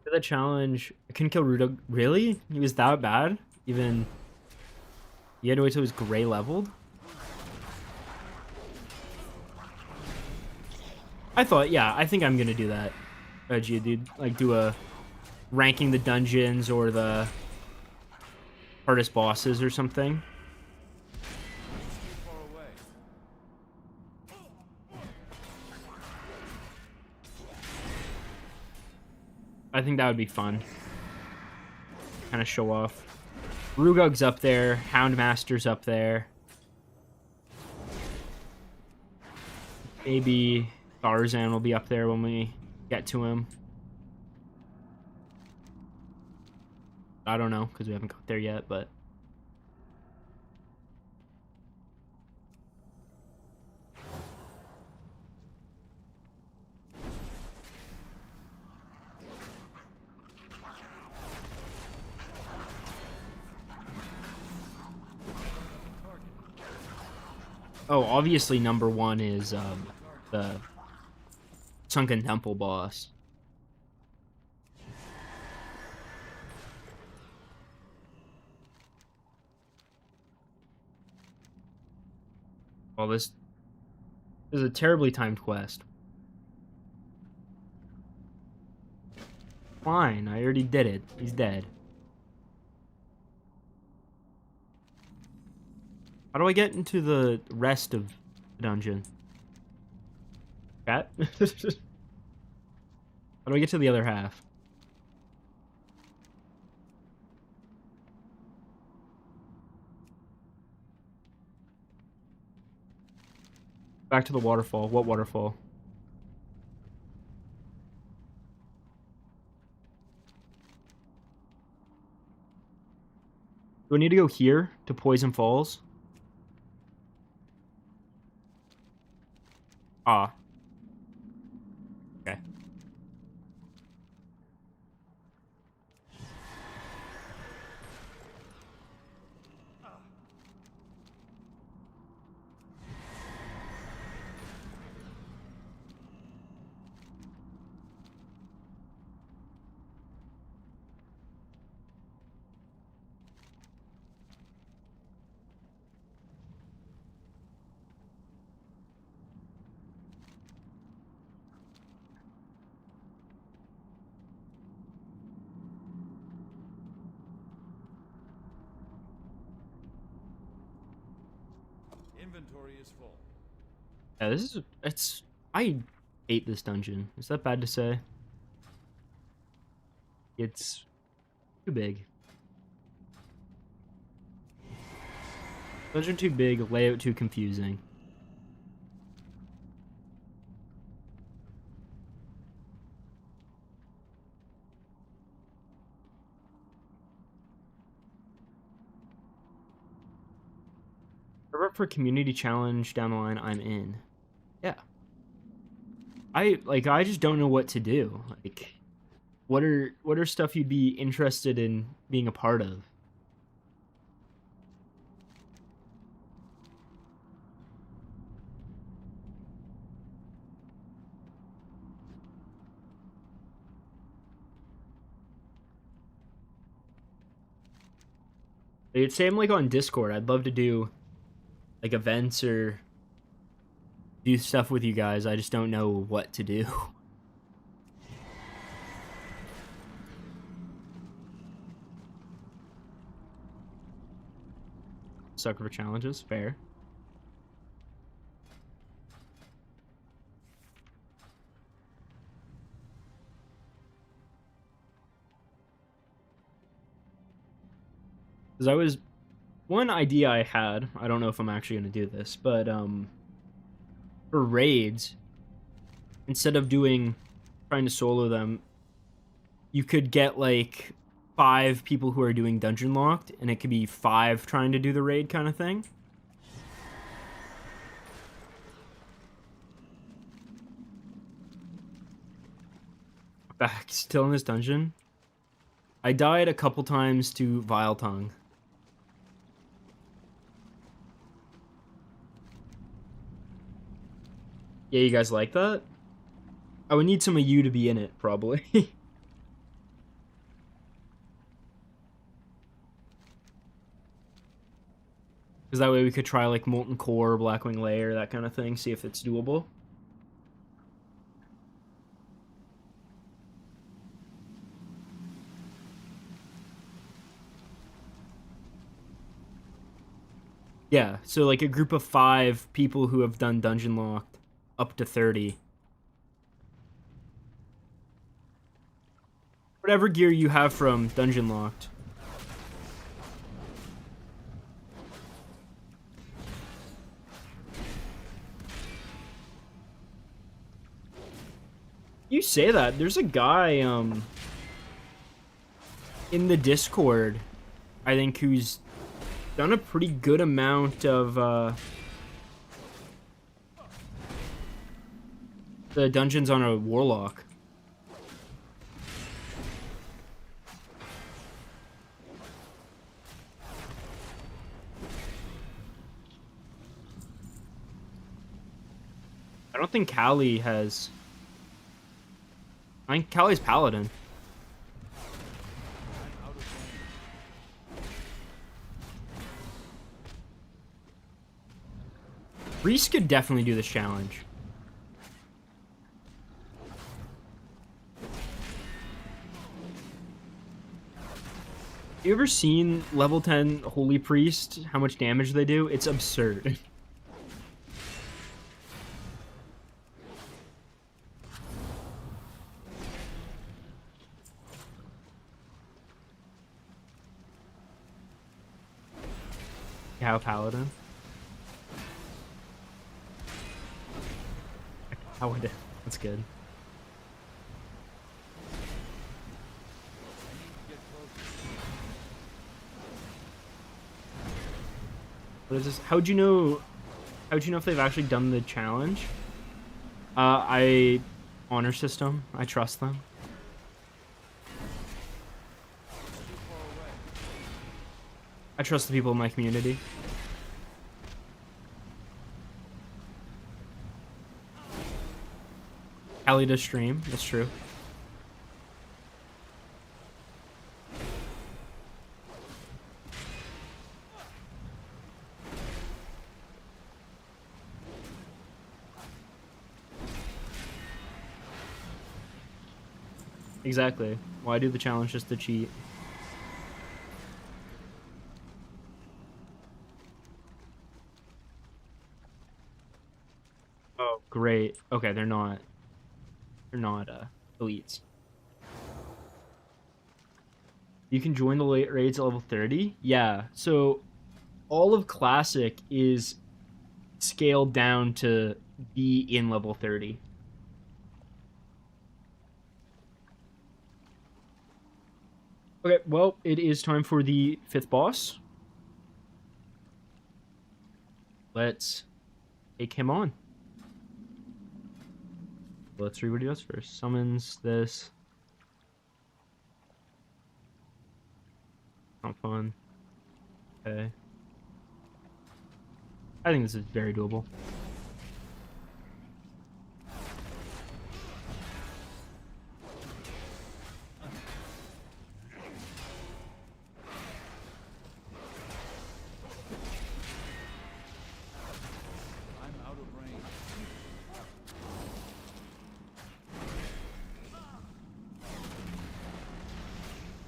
Speaker 1: Did the challenge. I couldn't kill Rudo. Really? He was that bad? Even. You had to wait till he was gray leveled? I thought, yeah, I think I'm gonna do that. Dude. Like, do a ranking the dungeons or the hardest bosses or something.
Speaker 2: It's too far away.
Speaker 1: I think that would be fun. Kind of show off. Rugug's up there. Houndmaster's up there. Maybe Tarzan will be up there when we get to him. I don't know, because we haven't got there yet, but... Oh, obviously number one is the Sunken Temple boss. Well, this is a terribly timed quest. Fine, I already did it. He's dead. How do I get into the rest of the dungeon? Cat? How do I get to the other half? Back to the waterfall. What waterfall? Do I need to go here to Poison Falls? Ah. Okay.
Speaker 2: Inventory is full.
Speaker 1: Yeah, it's I hate this dungeon. Is that bad to say? It's too big. Dungeon too big, layout too confusing. If for community challenge down the line, I'm in. Yeah. I just don't know what to do. Like, what are stuff you'd be interested in being a part of? It's same like on Discord. I'd love to do like events or do stuff with you guys. I just don't know what to do. Sucker for challenges, fair. Because one idea I had, I don't know if I'm actually going to do this, but for raids, instead of trying to solo them, you could get like 5 people who are doing Dungeonlocked, and it could be 5 trying to do the raid kind of thing. Back still in this dungeon. I died a couple times to Vile Tongue. Yeah, you guys like that? I would need some of you to be in it, probably. Because that way we could try like Molten Core, Blackwing Lair, that kind of thing, see if it's doable. Yeah, so like a group of 5 people who have done Dungeonlocked up to 30. Whatever gear you have from Dungeonlocked. You say that, there's a guy in the Discord, I think, who's done a pretty good amount of the dungeons on a warlock. I don't think Callie has. I think Callie's Paladin. Reese could definitely do this challenge. You ever seen level 10 Holy Priest? How much damage they do? It's absurd. Cow Paladin. Paladin. That's good. What is this? How'd you know if they've actually done the challenge? I honor system. I trust them. I trust the people in my community. Callie does stream. That's true. Exactly. Why do the challenge just to cheat? Oh, great. Okay, they're not elites. You can join the late raids at level 30? Yeah. So all of Classic is scaled down to be in level 30. Okay, well, it is time for the 5th boss. Let's take him on. Let's read what he does first. Summons this. Not fun. Okay. I think this is very doable.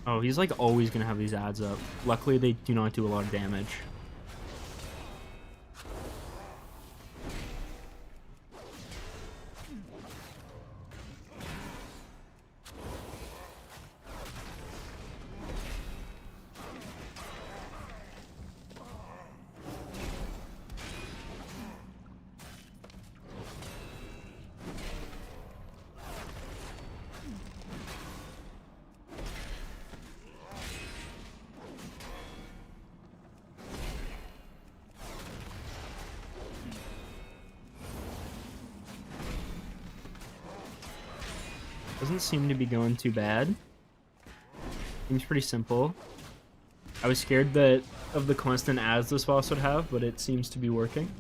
Speaker 1: Oh, he's like always gonna have these ads up. Luckily, they do not do a lot of damage. Doesn't seem to be going too bad. Seems pretty simple. I was scared that of the constant ads this boss would have, but it seems to be working.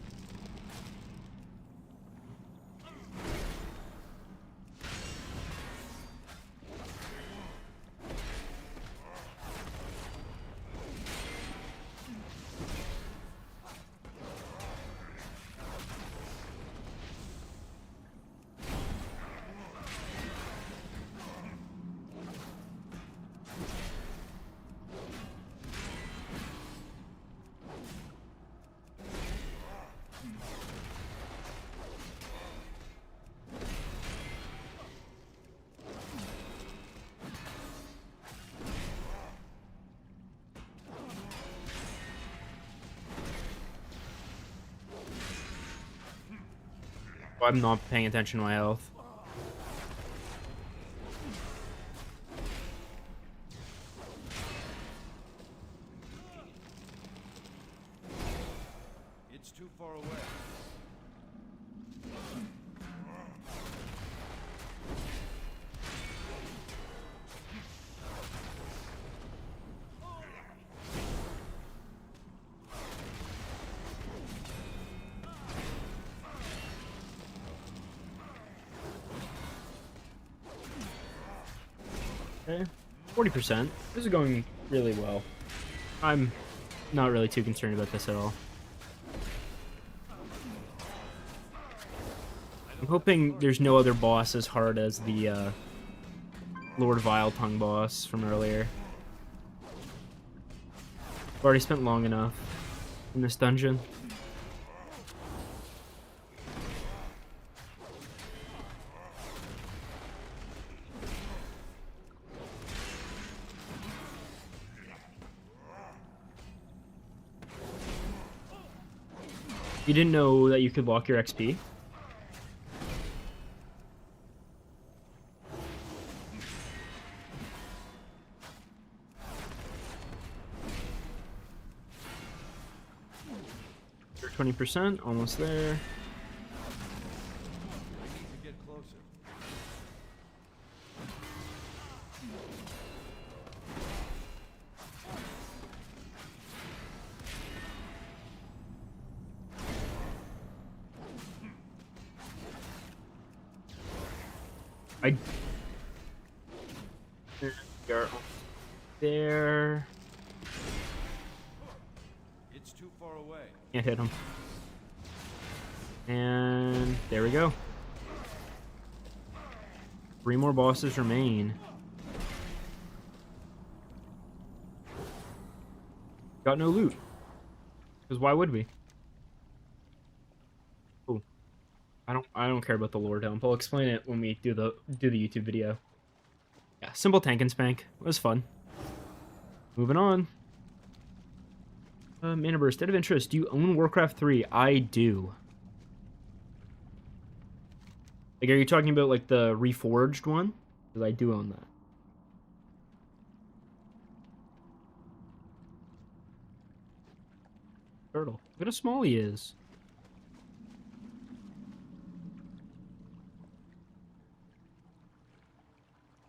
Speaker 1: I'm not paying attention to my health.
Speaker 2: It's too far away.
Speaker 1: Okay, 40%. This is going really well. I'm not really too concerned about this at all. I'm hoping there's no other boss as hard as the Lord Vile Tongue boss from earlier. I've already spent long enough in this dungeon. You didn't know that you could lock your XP? You're 20%, almost there.
Speaker 2: I need to get closer.
Speaker 1: I there.
Speaker 2: It's too far away.
Speaker 1: Can't hit him. And there we go. 3 more bosses remain. Got no loot. Because why would we? Ooh. I don't care about the lore dump. I'll explain it when we do the YouTube video. Yeah, simple tank and spank. It was fun. Moving on. Mana Burst, out of interest, do you own Warcraft 3? I do. Like, are you talking about, like, the Reforged one? Because I do own that. Turtle. Look how small he is.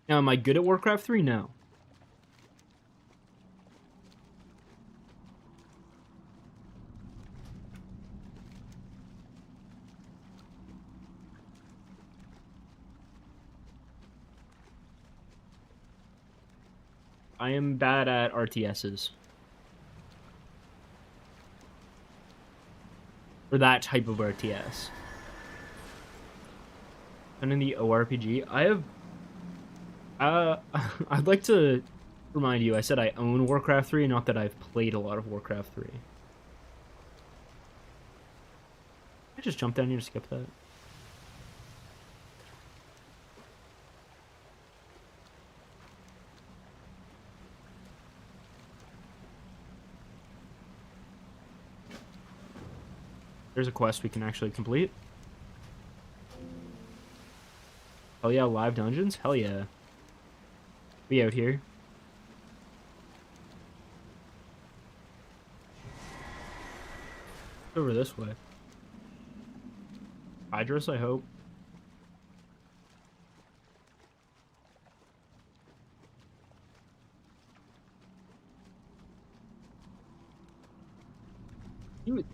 Speaker 1: Now, am I good at Warcraft 3? No. I am bad at RTSs. Or that type of RTS. And in the ORPG, I have... I'd like to remind you, I said I own Warcraft 3, not that I've played a lot of Warcraft 3. I just jumped down here to skip that. There's a quest we can actually complete. Hell yeah, live dungeons? Hell yeah. We out here. Over this way. Hydrus, I hope.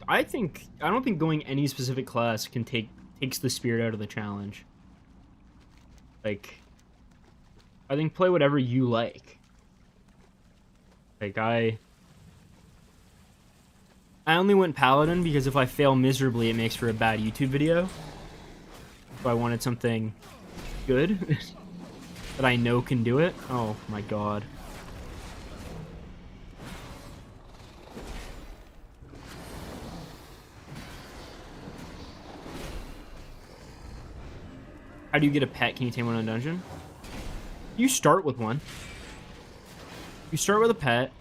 Speaker 1: I don't think going any specific class takes the spirit out of the challenge. Like, I think play whatever you like. Like, I only went Paladin because if I fail miserably, it makes for a bad YouTube video. If I wanted something good that I know can do it. Oh my god. How do you get a pet? Can you tame one in a dungeon? You start with one. You start with a pet.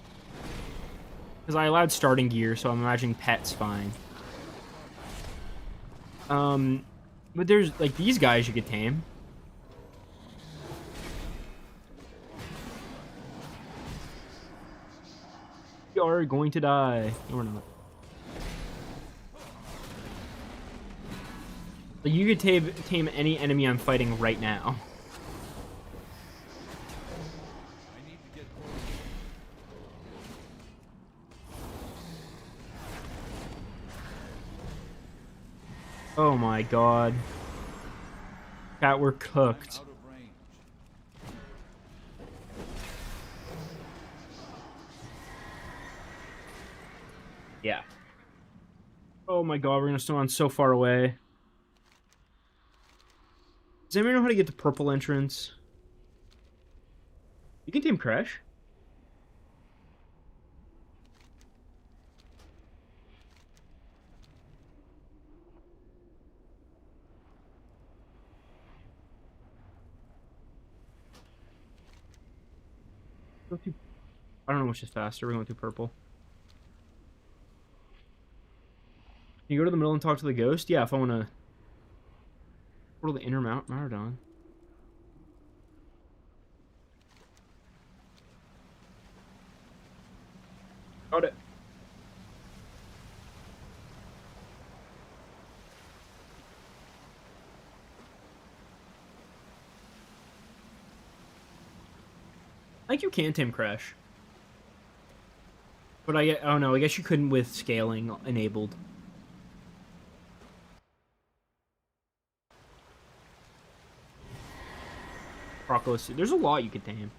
Speaker 1: Because I allowed starting gear, so I'm imagining pet's fine. But there's, like, these guys you could tame. We are going to die. No, we're not. Like, you could tame any enemy I'm fighting right now.
Speaker 2: I need to get close.
Speaker 1: Oh my god. Cat, we're
Speaker 2: I'm
Speaker 1: cooked.
Speaker 2: out of range.
Speaker 1: Yeah. Oh my god, we're gonna spawn so far away. Does anyone know how to get the purple entrance? You can tame Crash. Go to... I don't know which is faster. We're going to purple. Can you go to the middle and talk to the ghost? Yeah, if I want to... Go to the inner Maraudon. Got it. I think you can tame Crash. But oh no, I guess you couldn't with scaling enabled. Proclus. There's a lot you could tame.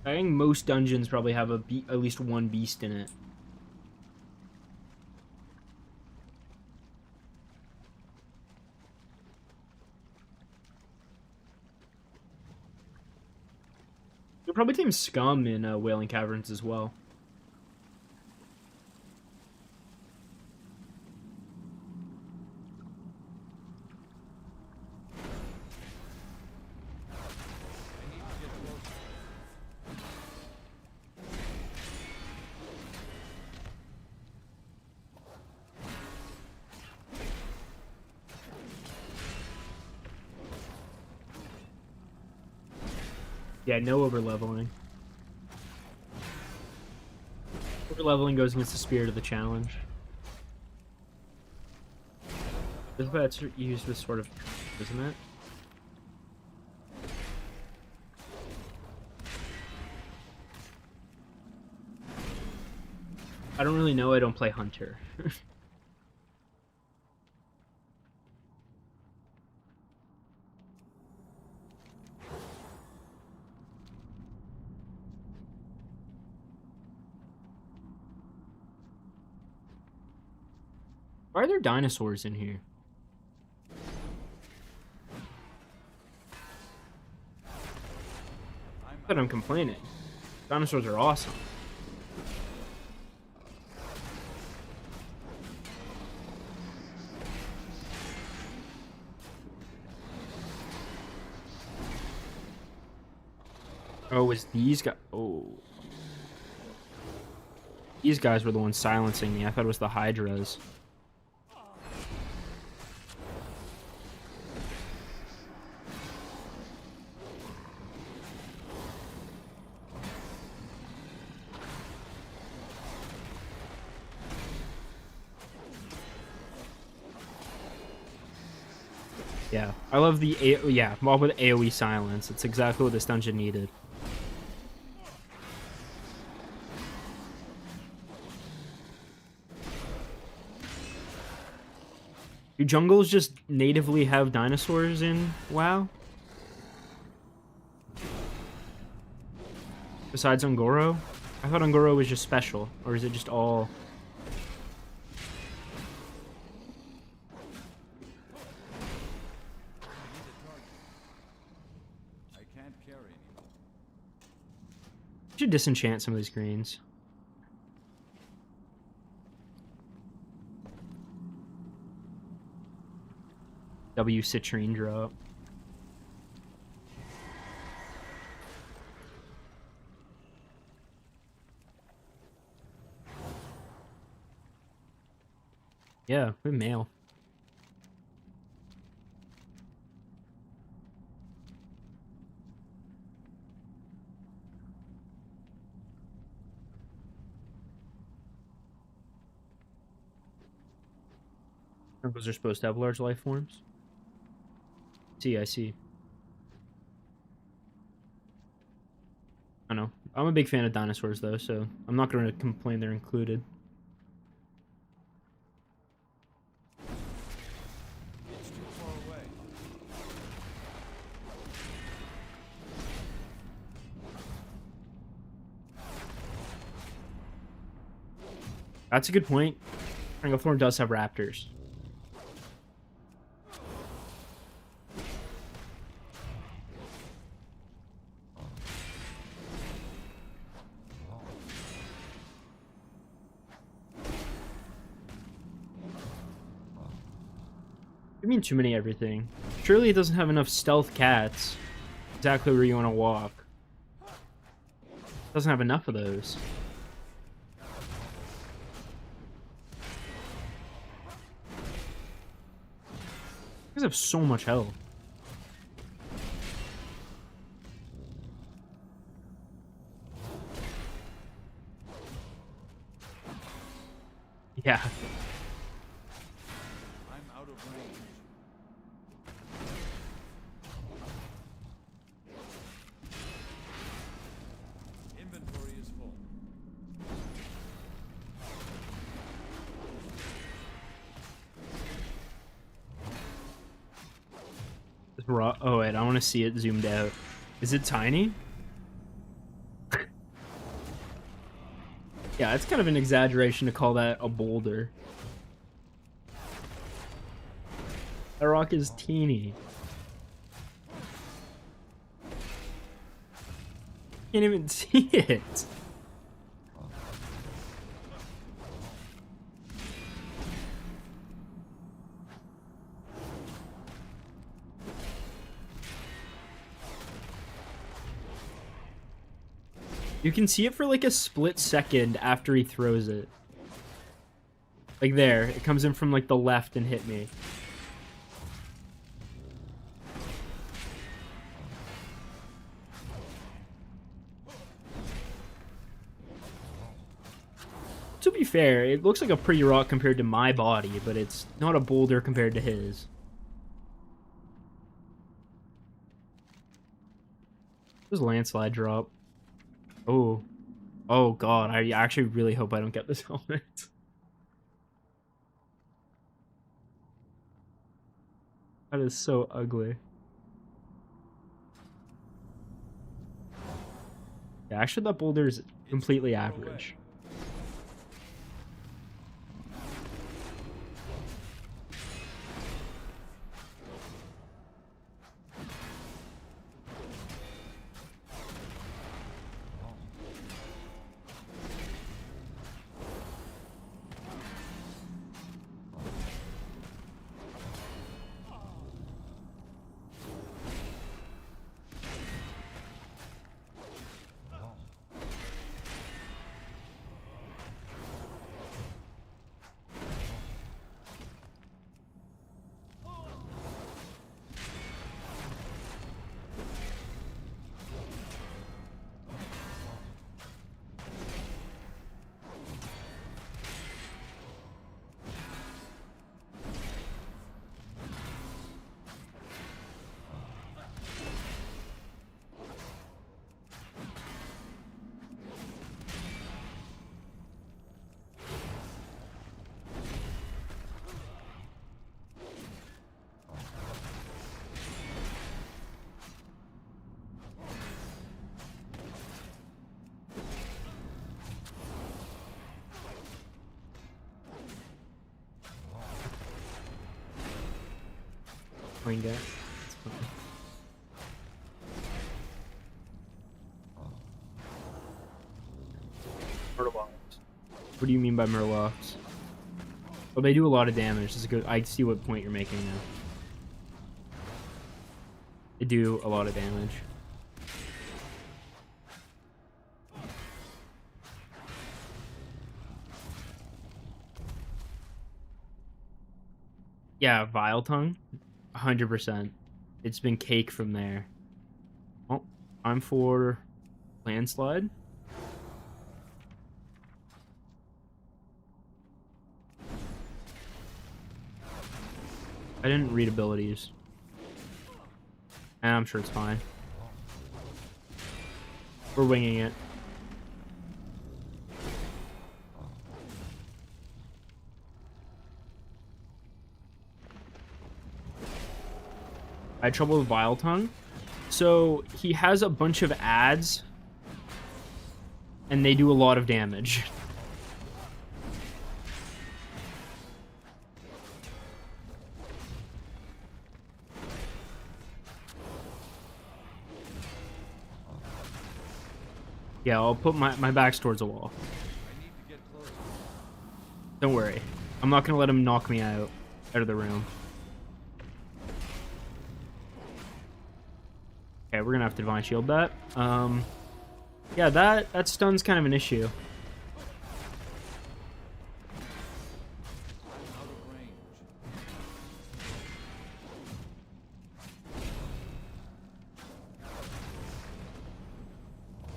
Speaker 1: I think most dungeons probably have at least one beast in it. You'll probably tame Scum in Wailing Caverns as well.
Speaker 2: I need to get closer.
Speaker 1: Yeah, no overleveling. Overleveling goes against the spirit of the challenge. This that's used with sort of, isn't it? I don't really know. I don't play Hunter. Why are there dinosaurs in here? But I'm complaining. Dinosaurs are awesome. Oh, was these guys? Oh. These guys were the ones silencing me. I thought it was the Hydras. Yeah, I love the mob with AoE silence. It's exactly what this dungeon needed. Do jungles just natively have dinosaurs in WoW? Besides Ungoro? I thought Ungoro was just special, or is it just all...
Speaker 2: I can't carry anymore.
Speaker 1: I should disenchant some of these greens. W citrine drop. Yeah, we have mail. Those are supposed to have large life forms. See, I see. I know. I'm a big fan of dinosaurs, though, so I'm not going to complain they're included.
Speaker 2: It's too far away.
Speaker 1: That's a good point. Triangle does have raptors. You mean too many everything? Surely it doesn't have enough stealth cats. Exactly where you want to walk. Doesn't have enough of those. You guys have so much health. Yeah.
Speaker 2: I'm out of range. Inventory is full.
Speaker 1: Oh wait, I want to see it zoomed out. Is it tiny? Yeah, it's kind of an exaggeration to call that a boulder. That rock is teeny. Can't even see it. You can see it for like a split second after he throws it. Like there, it comes in from like the left and hit me. To be fair, it looks like a pretty rock compared to my body, but it's not a boulder compared to his. This landslide drop. Oh. Oh god, I actually really hope I don't get this helmet. That is so ugly. Yeah, actually that boulder is completely average. Point that. That's fine. Murlocs. What do you mean by Murlocs? Well, they do a lot of damage. That's a good. I see what point you're making now. They do a lot of damage. Yeah, Vile Tongue. 100%. It's been cake from there. Oh, time for landslide. I didn't read abilities. I'm sure it's fine. We're winging it. I had trouble with Vile Tongue. So he has a bunch of ads, and they do a lot of damage. Yeah, I'll put my backs towards the wall.
Speaker 2: I need to get closer.
Speaker 1: Don't worry. I'm not gonna let him knock me out of the room. Okay, we're gonna have to Divine Shield that. Yeah, that stun's kind of an issue.
Speaker 2: I'm out of range.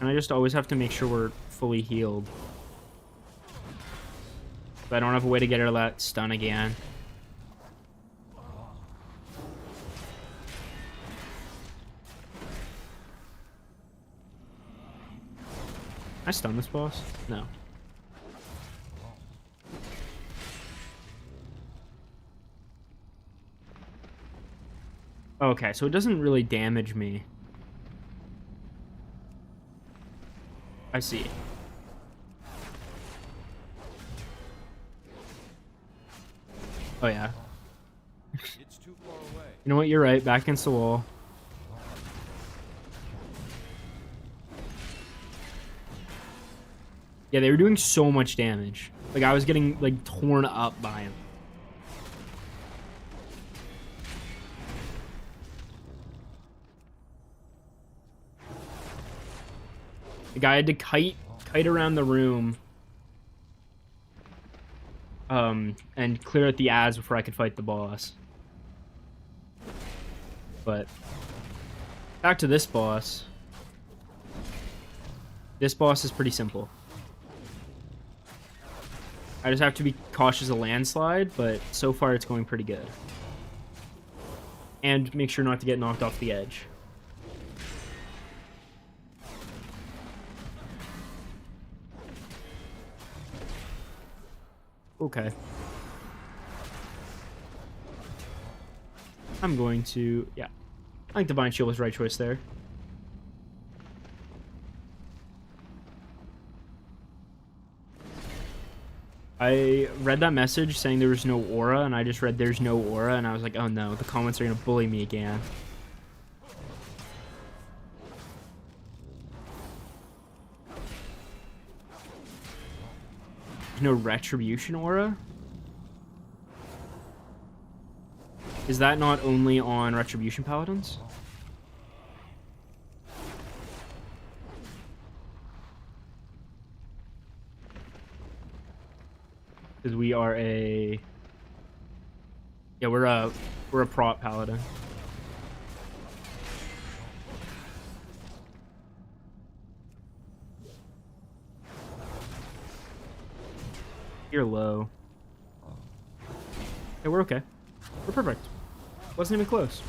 Speaker 1: And I just always have to make sure we're fully healed. But I don't have a way to get out of that stun again. Can I stun this boss? No. Okay, so it doesn't really damage me. I see. Oh yeah.
Speaker 2: It's too far away.
Speaker 1: You know what? You're right. Back against the wall. Yeah, they were doing so much damage. Like, I was getting, like, torn up by him. The guy had to kite around the room. And clear out the ads before I could fight the boss. But back to this boss. This boss is pretty simple. I just have to be cautious of landslide, but so far it's going pretty good. And make sure not to get knocked off the edge. Okay. I'm going to... yeah. I think Divine Shield was the right choice there. I read that message saying there was no aura, and I just read there's no aura, and I was like, oh no, the comments are going to bully me again. There's no retribution aura? Is that not only on retribution paladins? Because we are a... yeah, we're a prop paladin. You're low. Yeah, we're okay. We're perfect. Wasn't even close.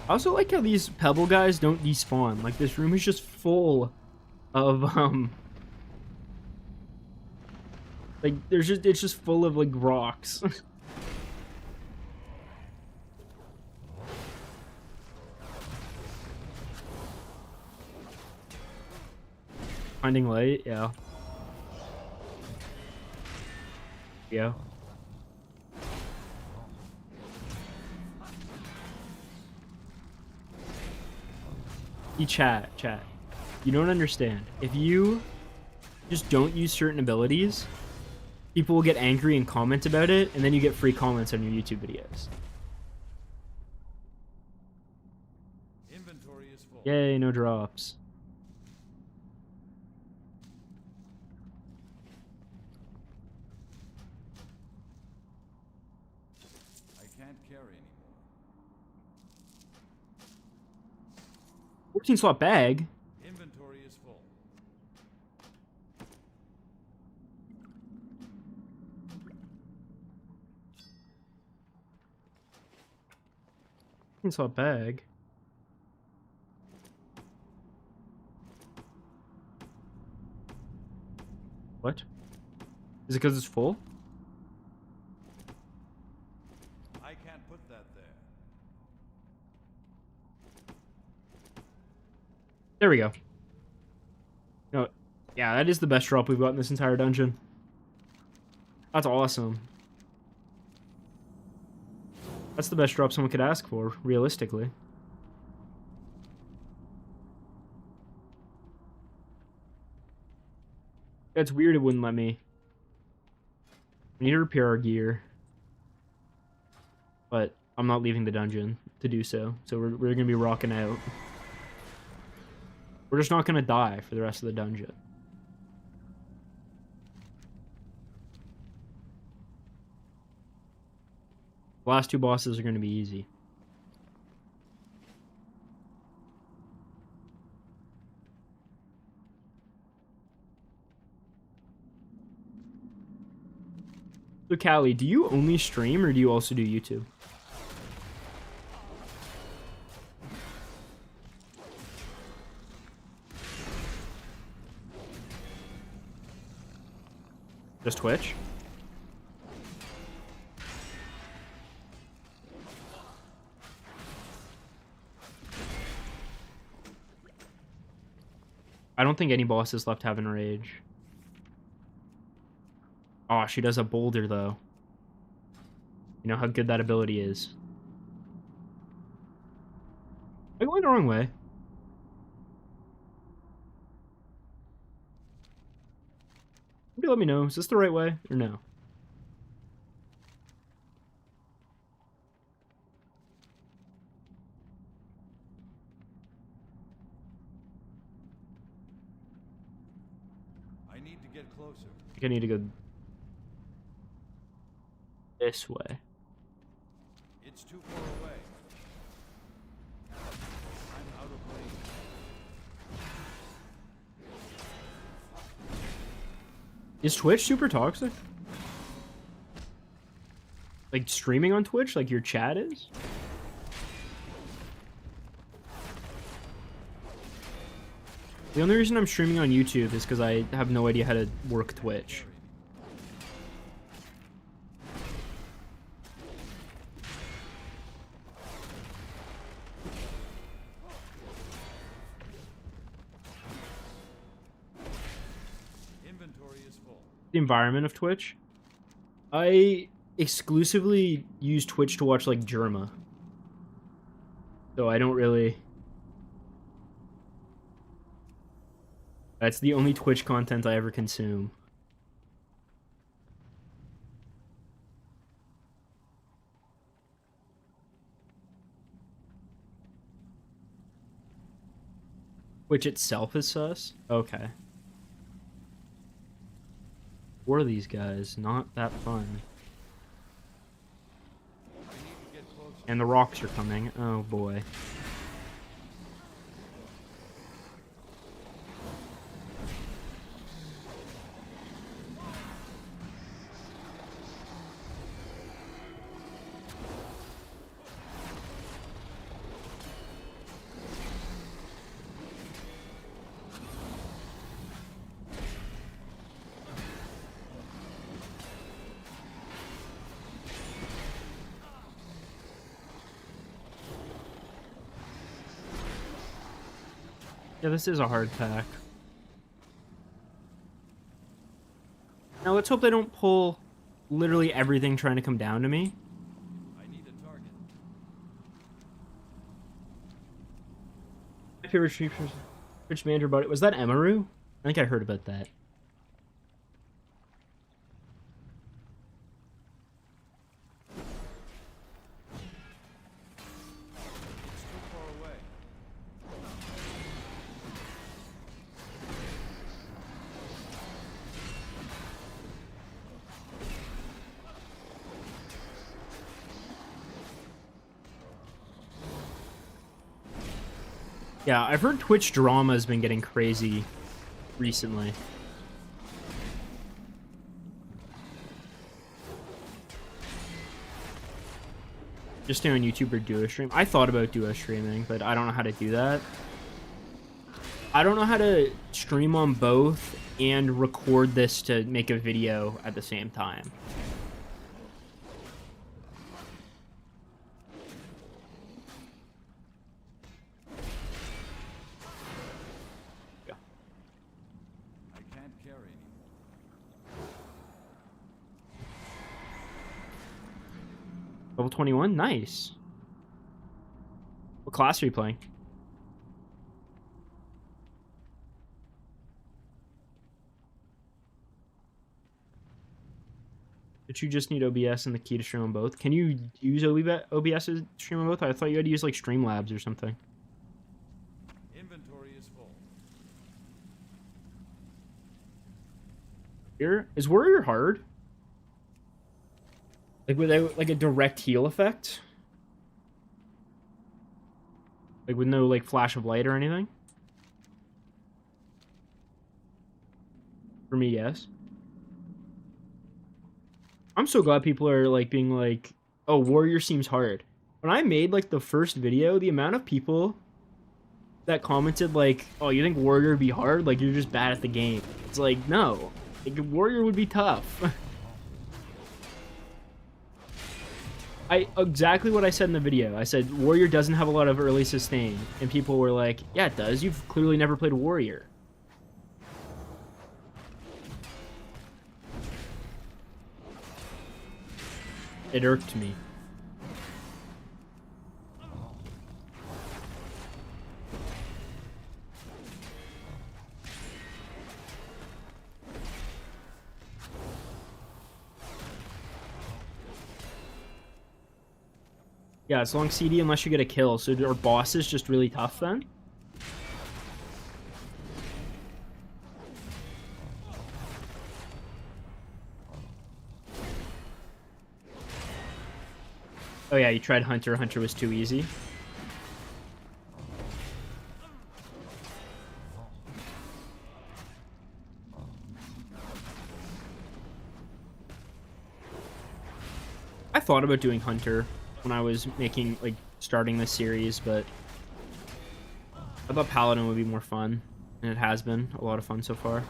Speaker 1: I also like how these pebble guys don't despawn. Like, this room is just full of like, it's just full of like rocks. Finding light, yeah. Yeah. You chat. You don't understand. If you just don't use certain abilities, people will get angry and comment about it, and then you get free comments on your YouTube videos.
Speaker 2: Inventory is full.
Speaker 1: Yay, no drops.
Speaker 2: I can't carry anymore.
Speaker 1: 14-slot bag?
Speaker 2: Inventory is full.
Speaker 1: Slot bag. What? Is it because it's full?
Speaker 2: I can't put that there.
Speaker 1: There we go. No, yeah, that is the best drop we've got in this entire dungeon. That's awesome. That's the best drop someone could ask for, realistically. That's weird it wouldn't let me. We need to repair our gear. But I'm not leaving the dungeon to do so. So we're going to be rocking out. We're just not going to die for the rest of the dungeon. The last two bosses are going to be easy. So Callie, do you only stream or do you also do YouTube? Just Twitch? I don't think any bosses left have enrage. Oh, she does a boulder though. You know how good that ability is. Am I going the wrong way? Maybe let me know. Is this the right way or no?
Speaker 2: I need to get closer.
Speaker 1: I think I need to go this way.
Speaker 2: It's too far away. I'm out of range.
Speaker 1: Is Twitch super toxic? Like streaming on Twitch, like your chat is? The only reason I'm streaming on YouTube is because I have no idea how to work Twitch.
Speaker 2: Inventory is full.
Speaker 1: The environment of Twitch. I exclusively use Twitch to watch like Germa. So I don't really... That's the only Twitch content I ever consume. Twitch itself is sus? Okay. Who are these guys? Not that fun.
Speaker 2: I need to get closer.
Speaker 1: And the rocks are coming. Oh boy. Yeah, this is a hard pack. Now let's hope they don't pull literally everything trying to come down to me.
Speaker 2: I need a target.
Speaker 1: My favorite Twitch manager about it. Was that Emaru? I think I heard about that.
Speaker 2: It's too far away.
Speaker 1: Yeah, I've heard Twitch drama has been getting crazy recently. Just stay on YouTube or duo stream. I thought about duo streaming, but I don't know how to do that. I don't know how to stream on both and record this to make a video at the same time. Yeah.
Speaker 2: I can't carry anymore.
Speaker 1: Level 21? Nice. What class are you playing? Did you just need OBS and the key to stream on both? Can you use OBS to stream on both? I thought you had to use like Streamlabs or something.
Speaker 2: Inventory is full.
Speaker 1: Here is Warrior hard? Like without like a direct heal effect? Like with no like flash of light or anything? For me, yes. I'm so glad people are like being like, oh, Warrior seems hard. When I made like the first video, the amount of people that commented like, oh, you think Warrior would be hard? Like you're just bad at the game. It's like, no. Like Warrior would be tough. Exactly what I said in the video. I said Warrior doesn't have a lot of early sustain. And people were like, yeah, it does. You've clearly never played Warrior. It irked me. Yeah, it's long CD unless you get a kill. So are bosses just really tough then? Oh yeah, you tried Hunter. Hunter was too easy. I thought about doing Hunter when I was making, like, starting this series, but I thought Paladin would be more fun, and it has been a lot of fun so far.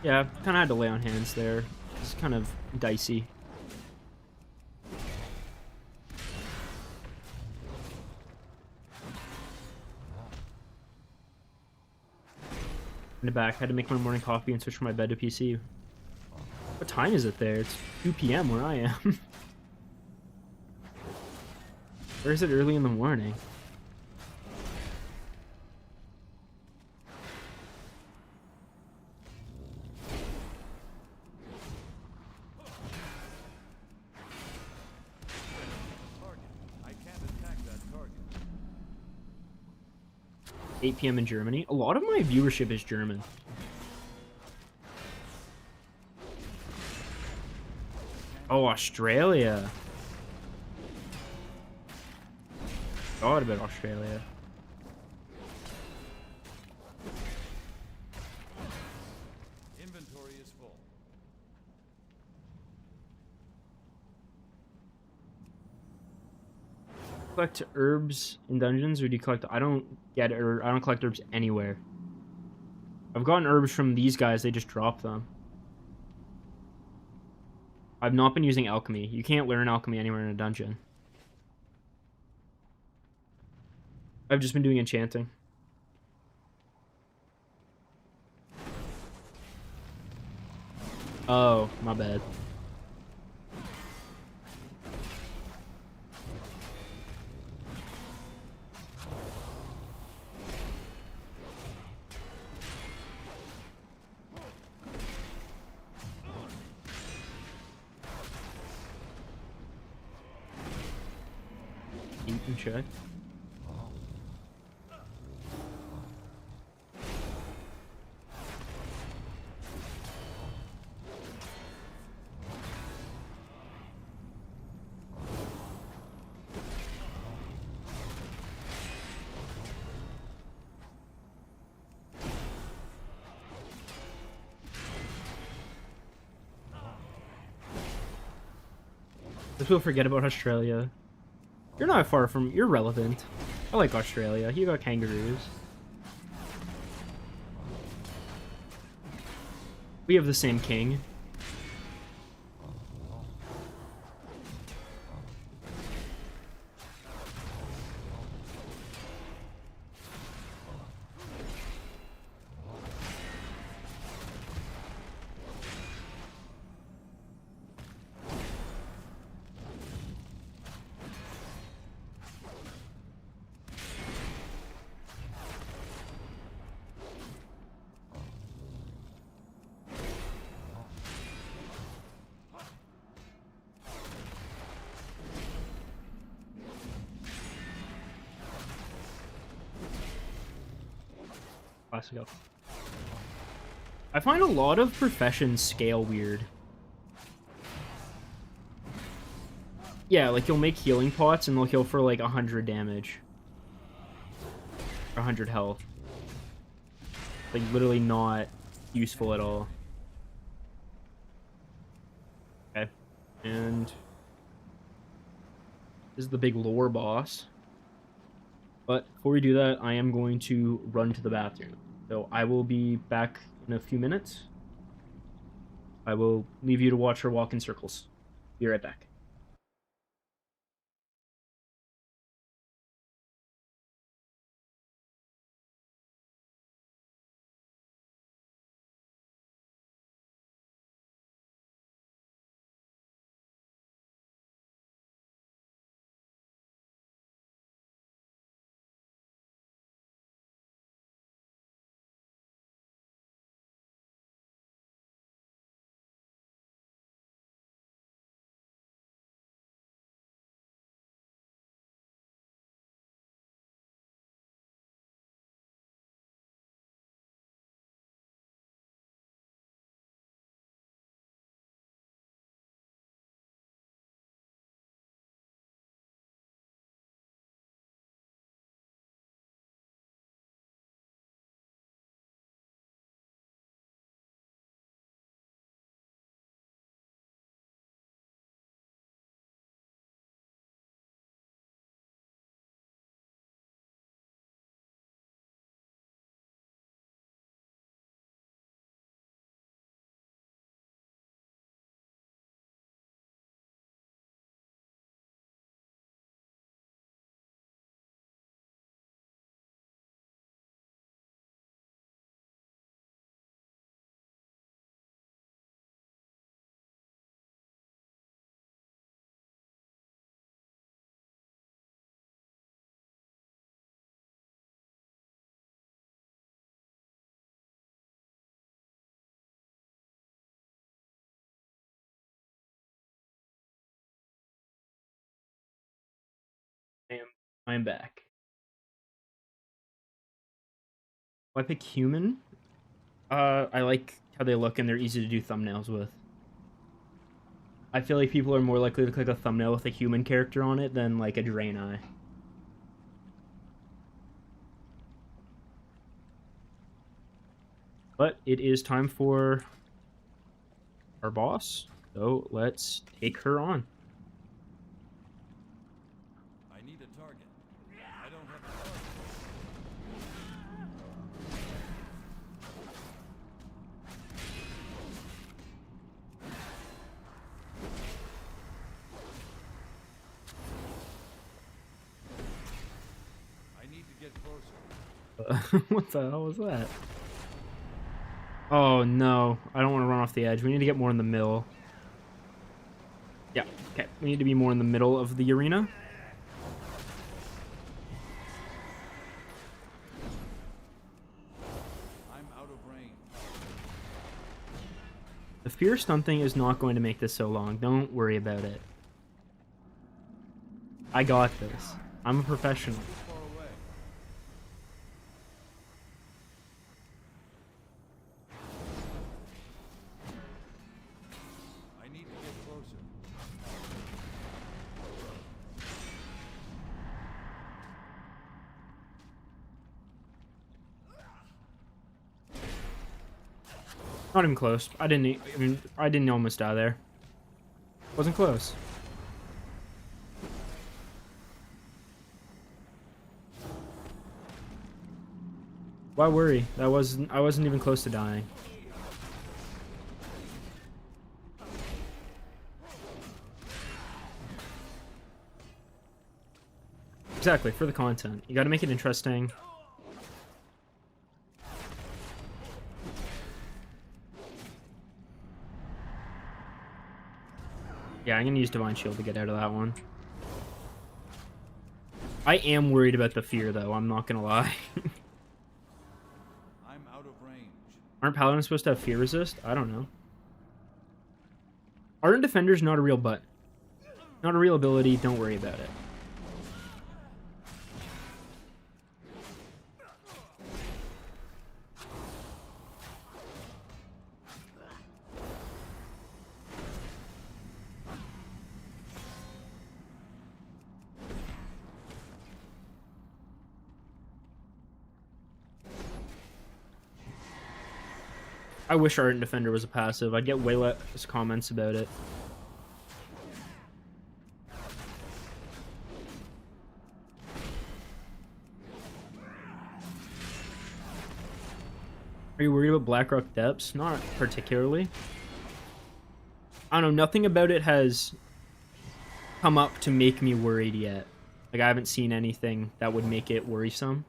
Speaker 1: Yeah, kind of had to lay on hands there. It's kind of dicey. In the back, had to make my morning coffee and switch from my bed to PC. What time is it there? It's 2 p.m. where I am. Or is it early in the morning?
Speaker 2: Target. I can't attack that target.
Speaker 1: 8 p.m. in Germany. A lot of my viewership is German. Oh, Australia. Thought about Australia.
Speaker 2: Inventory is full.
Speaker 1: Collect herbs in dungeons, or do you collect? I don't get it, or I don't collect herbs anywhere. I've gotten herbs from these guys, they just drop them. I've not been using alchemy. You can't learn alchemy anywhere in a dungeon. I've just been doing enchanting. Oh, my bad. Eat and check. People forget about Australia. You're not far from... You're relevant. I like Australia. You got kangaroos. We have the same king. Let's go. I find a lot of professions scale weird. Yeah, like you'll make healing pots and they'll heal for like 100 damage. Or 100 health. Like literally not useful at all. Okay. And this is the big lore boss. But before we do that, I am going to run to the bathroom. So I will be back in a few minutes. I will leave you to watch her walk in circles. Be right back. I'm back. I pick human. I like how they look and they're easy to do thumbnails with. I feel like people are more likely to click a thumbnail with a human character on it than like a Draenei. But it is time for our boss, so let's take her on.
Speaker 2: I need a target. I don't have a target. I need to get closer.
Speaker 1: What the hell was that? Oh no, I don't want to run off the edge. We need to get more in the middle. Yeah, okay. We need to be more in the middle of the arena.
Speaker 2: I'm out of range.
Speaker 1: The fear stunting is not going to make this so long. Don't worry about it. I got this. I'm a professional.
Speaker 2: Too far away. I need to get closer.
Speaker 1: Not even close. I didn't almost die there. Wasn't close. Why worry? I wasn't even close to dying. Exactly, for the content. You gotta make it interesting. Yeah, I'm gonna use Divine Shield to get out of that one. I am worried about the fear, though. I'm not gonna lie.
Speaker 2: I'm out of range.
Speaker 1: Aren't Paladins supposed to have fear resist? I don't know. Ardent Defender's not a real butt. Not a real ability. Don't worry about it. I wish Ardent Defender was a passive. I'd get way less comments about it. Are you worried about Blackrock Depths? Not particularly. I don't know. Nothing about it has come up to make me worried yet. Like, I haven't seen anything that would make it worrisome.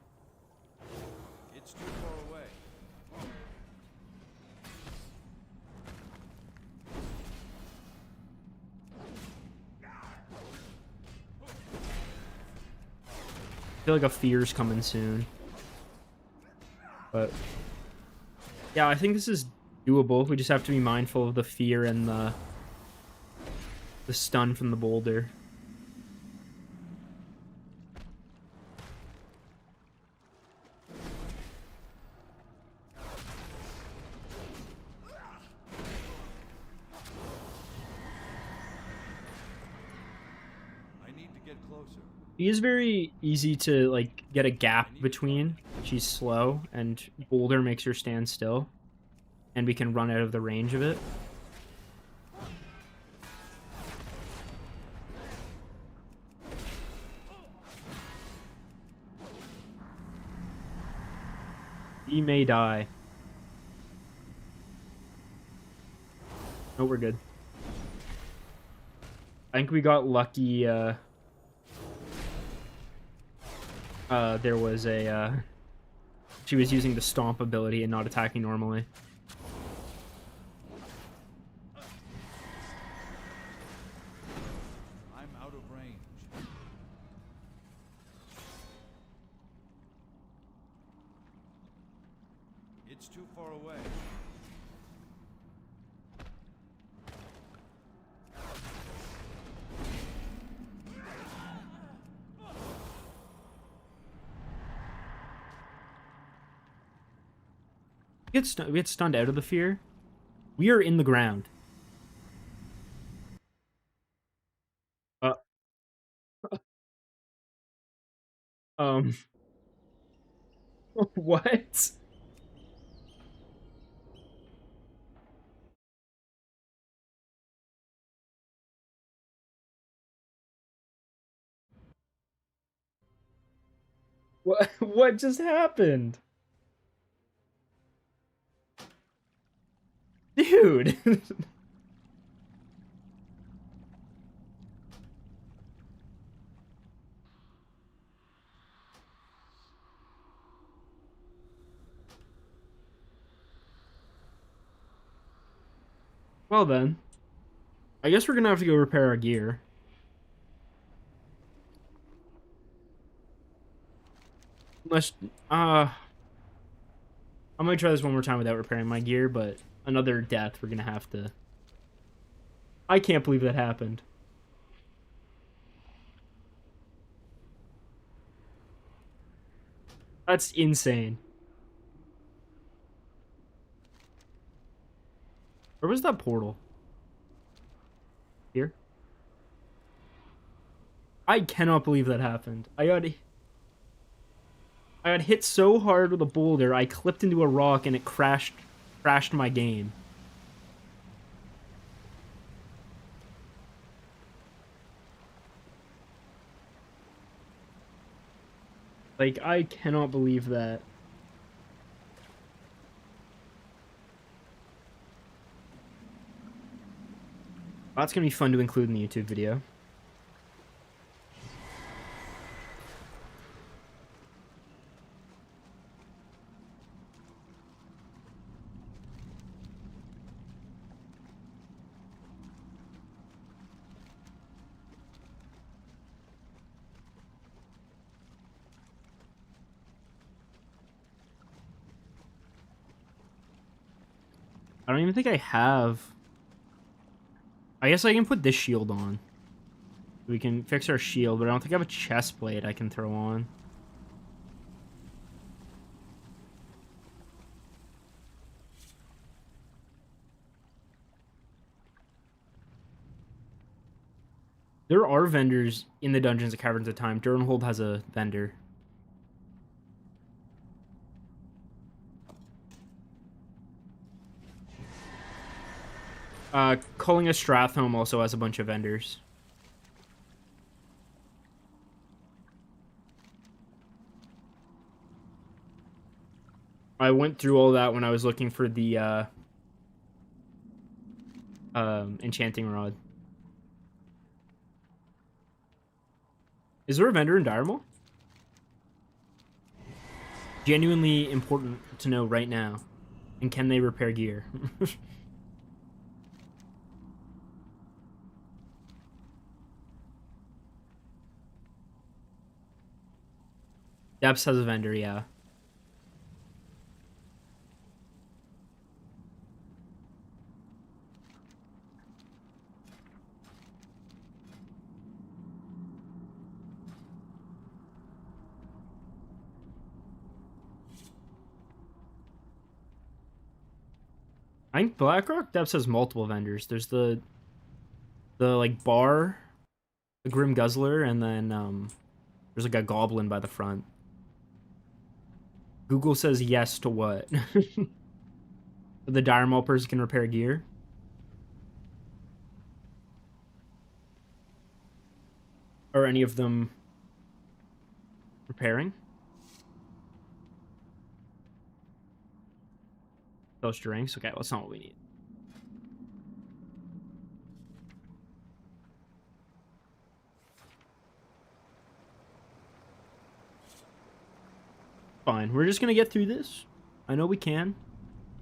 Speaker 2: It's too far away.
Speaker 1: I feel like a fear's coming soon. But yeah, I think this is doable. We just have to be mindful of the fear and the stun from the boulder.
Speaker 2: I need to get closer.
Speaker 1: He is very easy to, like, get a gap between. She's slow, and boulder makes her stand still. And we can run out of the range of it. He may die. No, we're good. I think we got lucky, there was a, she was using the stomp ability and not attacking normally.
Speaker 2: I'm out of range. It's too far away.
Speaker 1: We get stunned out of the fear. We are in the ground. What? What just happened? Dude. Well then. I guess we're gonna have to go repair our gear. Unless, I'm gonna try this one more time without repairing my gear, but another death, we're gonna have to... I can't believe that happened. That's insane. Where was that portal? Here? I cannot believe that happened. I got hit so hard with a boulder, I clipped into a rock and it crashed my game. Like, I cannot believe that. That's gonna be fun to include in the YouTube video. I don't even think I have. I guess I can put this shield on. We can fix our shield, but I don't think I have a chest plate I can throw on. There are vendors in the Dungeons and Caverns of Time. Durnhold has a vendor. Calling a Strathhome also has a bunch of vendors. I went through all that when I was looking for the enchanting rod. Is there a vendor in Diremol? Genuinely important to know right now. And can they repair gear? Depths has a vendor, yeah. I think Blackrock Depths has multiple vendors. There's the like bar, the Grim Guzzler, and then there's like a goblin by the front. Google says yes to what? The Diremol person can repair gear. Are any of them repairing? Those drinks? Okay, well, that's not what we need. Fine, we're just gonna get through this. I know we can.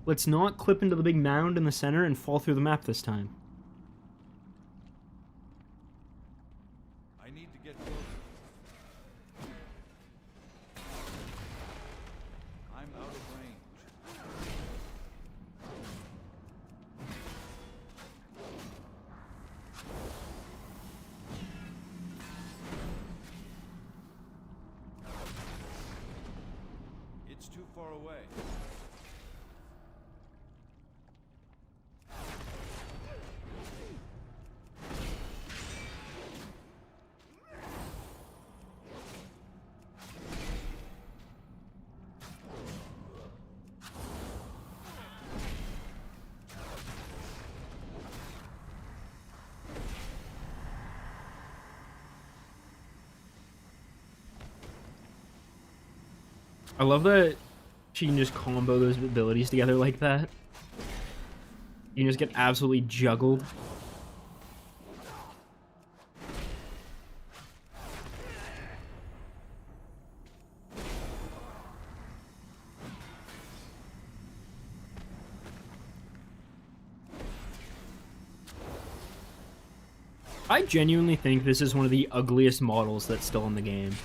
Speaker 1: Let's not clip into the big mound in the center and fall through the map this time.
Speaker 2: I need to get closer. I'm out of range. It's too far away.
Speaker 1: I love that she can just combo those abilities together like that. You can just get absolutely juggled. I genuinely think this is one of the ugliest models that's still in the game.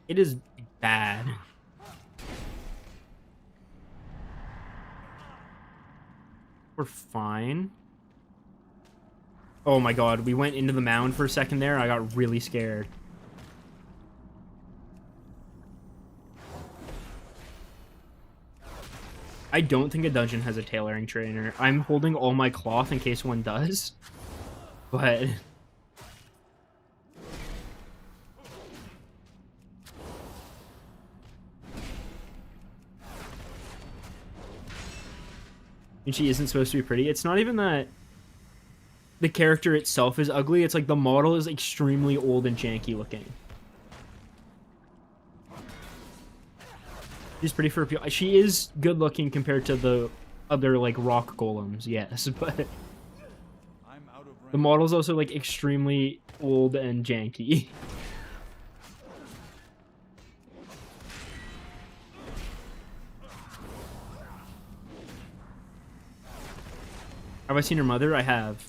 Speaker 1: It is bad. We're fine. Oh my god, we went into the mound for a second there. I got really scared. I don't think a dungeon has a tailoring trainer. I'm holding all my cloth in case one does. But... and she isn't supposed to be pretty. It's not even that the character itself is ugly. It's like the model is extremely old and janky looking. She's pretty for appeal. She is good looking compared to the other like rock golems, yes, but
Speaker 2: I'm out of range.
Speaker 1: the model's also like extremely old and janky. Have I seen her mother? I have.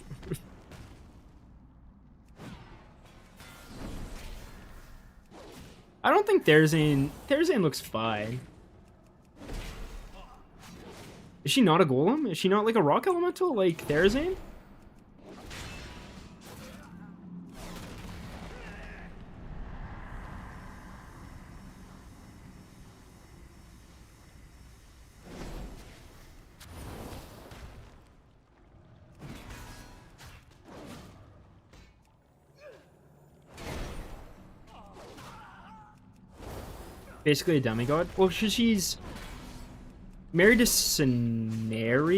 Speaker 1: I don't think Therzane looks fine. Is she not a golem? Is she not like a rock elemental like Therzane? Basically a demigod. Well, she's married to Cenarius?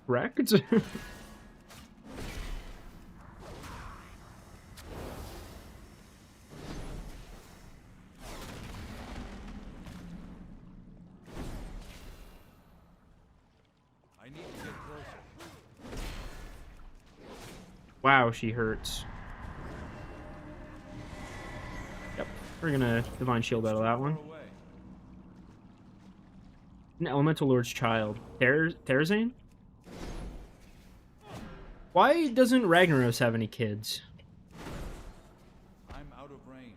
Speaker 1: Correct?
Speaker 2: I need to get closer.
Speaker 1: Wow, she hurts. Yep, we're gonna Divine Shield out of that one.
Speaker 2: Far away.
Speaker 1: An Elemental Lord's child. Therzane? Why doesn't Ragnaros have any kids?
Speaker 2: I'm out of range.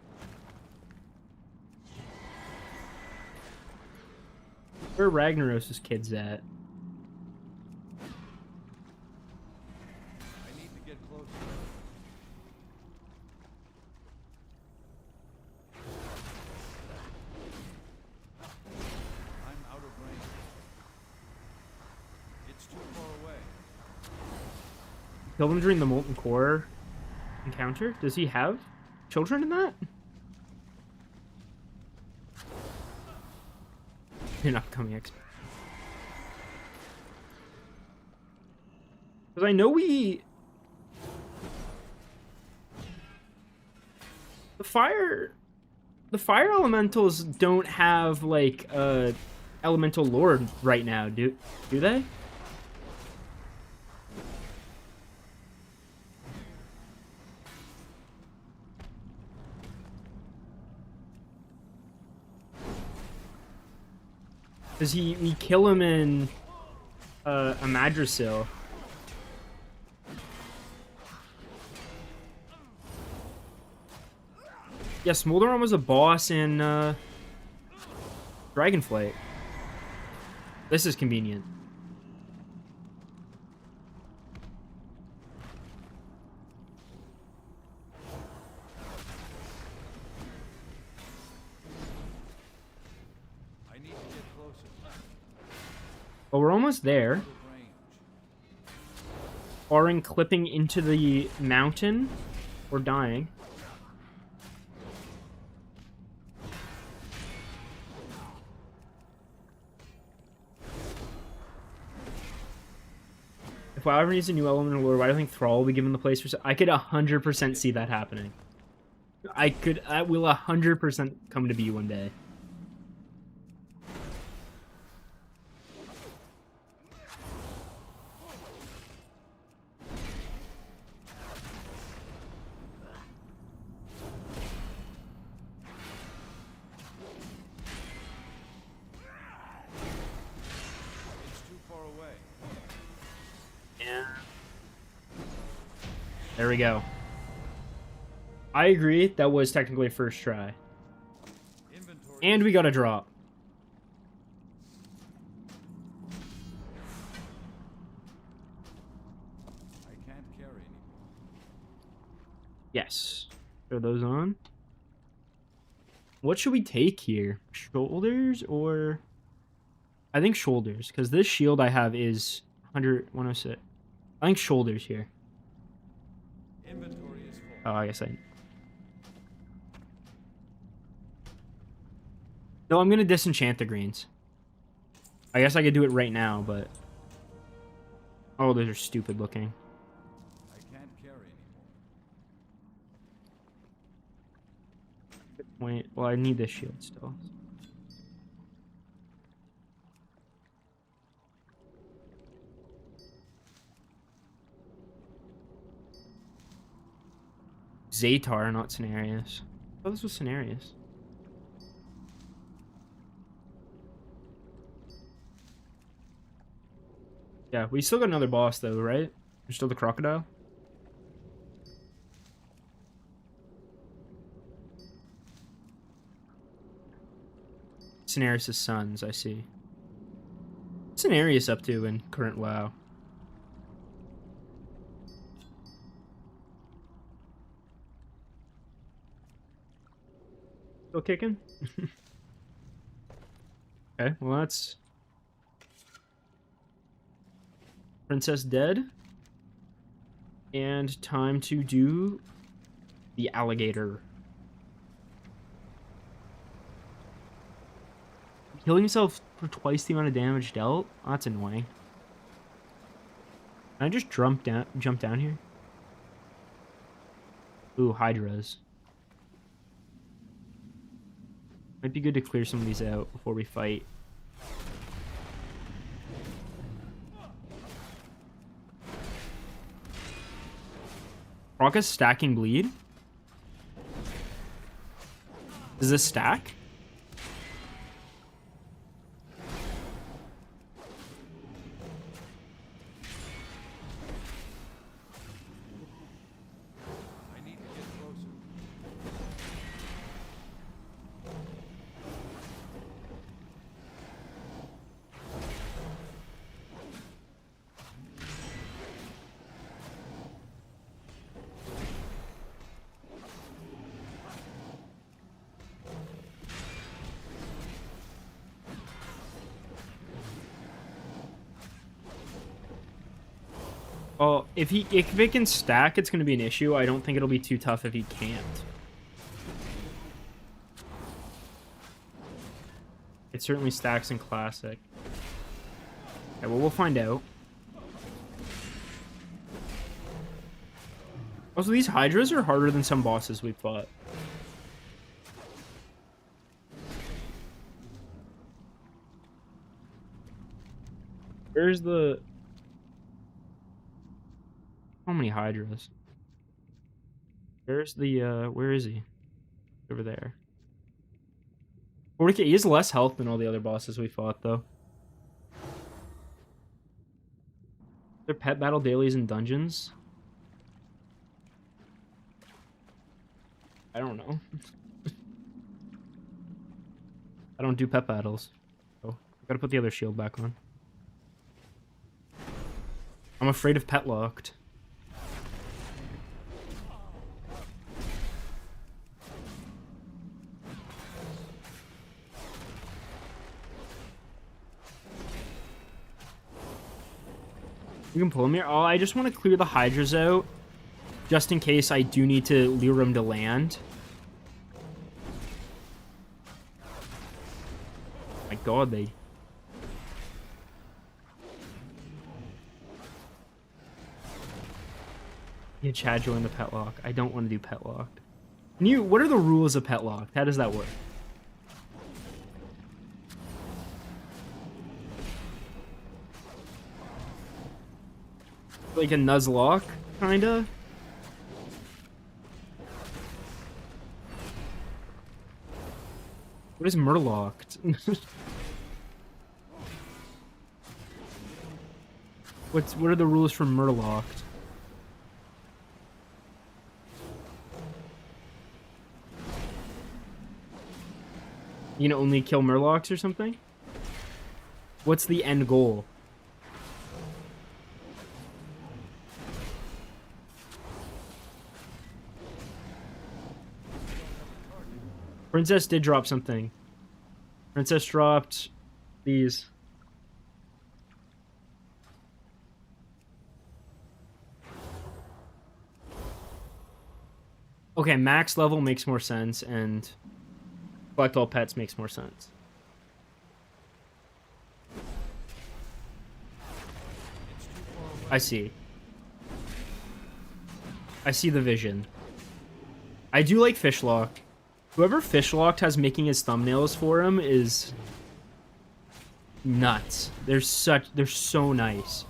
Speaker 1: Where are Ragnaros' kids at?
Speaker 2: I need to get closer. I'm out of range. It's too far away.
Speaker 1: Killed him during the Molten Core encounter? Does he have children in that? An upcoming X. Because I know the fire elementals don't have like a elemental lord right now, do they? Does we kill him in a Madrasil? Yeah, Smolderon was a boss in Dragonflight. This is convenient.
Speaker 2: I need to get closer.
Speaker 1: But we're almost there.
Speaker 2: Out of range.
Speaker 1: Barring clipping into the mountain or dying. If WoW ever needs a new elemental lord, why do I think Thrall will be given the place for? I could 100% see that happening. I will 100% come to be one day.
Speaker 2: It's too far away.
Speaker 1: Yeah. There we go. I agree, that was technically a first try.
Speaker 2: Inventory.
Speaker 1: And we got a drop.
Speaker 2: I can't carry anymore.
Speaker 1: Yes. Throw those on. What should we take here? Shoulders or... I think shoulders, because this shield I have is 106. I think shoulders here.
Speaker 2: Inventory is full.
Speaker 1: Oh, I guess I... No, I'm going to disenchant the greens. I guess I could do it right now, but... Oh, those are stupid looking.
Speaker 2: I can't carry anymore.
Speaker 1: Wait, well, I need this shield still. Zatar, not Cenarius. Oh, this was Cenarius. Yeah, we still got another boss though, right? There's still the crocodile. Cenarius' sons, I see. What's Cenarius up to in current WoW? Still kicking? Okay, well that's... Princess dead. And time to do the alligator. Killing himself for twice the amount of damage dealt? Oh, that's annoying. Can I just jump down here? Ooh, hydras. Might be good to clear some of these out before we fight. Rocka's stacking bleed? Does this stack?
Speaker 2: I need to get closer.
Speaker 1: Oh, if it can stack, it's gonna be an issue. I don't think it'll be too tough if he can't. It certainly stacks in classic. Okay, well, we'll find out. Also, these hydras are harder than some bosses we've fought. Where's the... How many hydras? Where's the, where is he? Over there. 40k, he has less health than all the other bosses we fought, though. Their pet battle dailies and dungeons? I don't know. I don't do pet battles. Oh, I gotta put the other shield back on. I'm afraid of pet locked. You can pull him here. Oh, I just want to clear the hydras out, just in case I do need to lure him to land. My God, they... Yeah, Chad joined the pet lock. I don't want to do pet locked. What are the rules of pet locked? How does that work? Like a Nuzlocke, kinda? What is Murlocked? What are the rules for Murlocked? You can only kill Murlocs or something? What's the end goal? Princess did drop something. Princess dropped these. Okay, max level makes more sense, and collect all pets makes more sense. I see. I see the vision. I do like Fishlock. Whoever Fishlocked has making his thumbnails for him is nuts. They're so nice.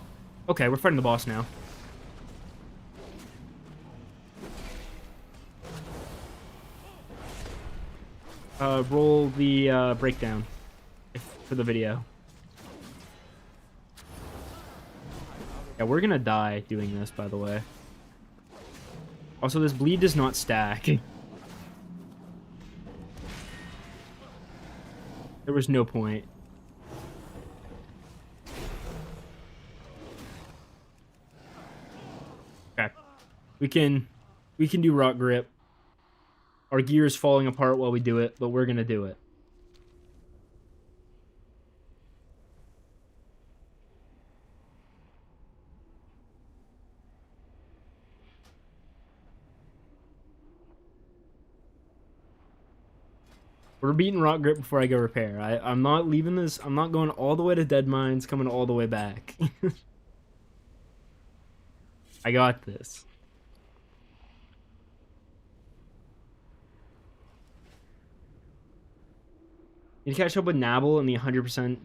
Speaker 1: Okay, we're fighting the boss now. Roll the breakdown for the video. Yeah, we're gonna die doing this, by the way. Also, this bleed does not stack. There was no point. Okay. We can do rock grip. Our gear is falling apart while we do it, but we're gonna do it. We're beating rock grip before I go repair. I'm not leaving this. I'm not going all the way to Dead Mines, coming all the way back. I got this. Need to catch up with Nabble in the 100%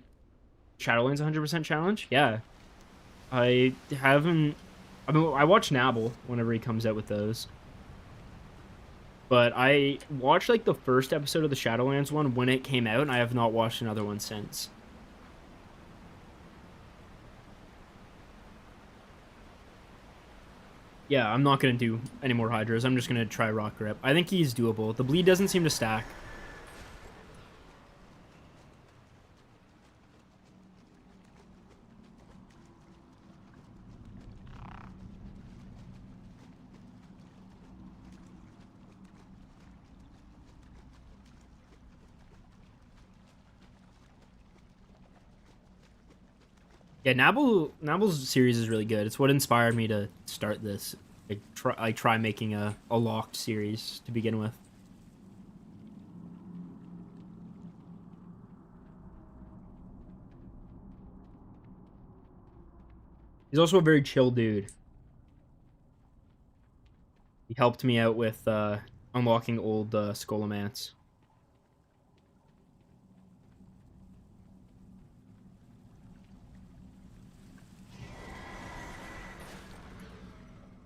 Speaker 1: Shadowlands 100% challenge? Yeah. I haven't... I mean, I watch Nabble whenever he comes out with those. But I watched, like, the first episode of the Shadowlands one when it came out, and I have not watched another one since. Yeah, I'm not going to do any more Hydras. I'm just going to try Rock Grip. I think he's doable. The bleed doesn't seem to stack. Yeah, Nabble's series is really good. It's what inspired me to start this. I try making a locked series to begin with. He's also a very chill dude. He helped me out with unlocking old Skolomance.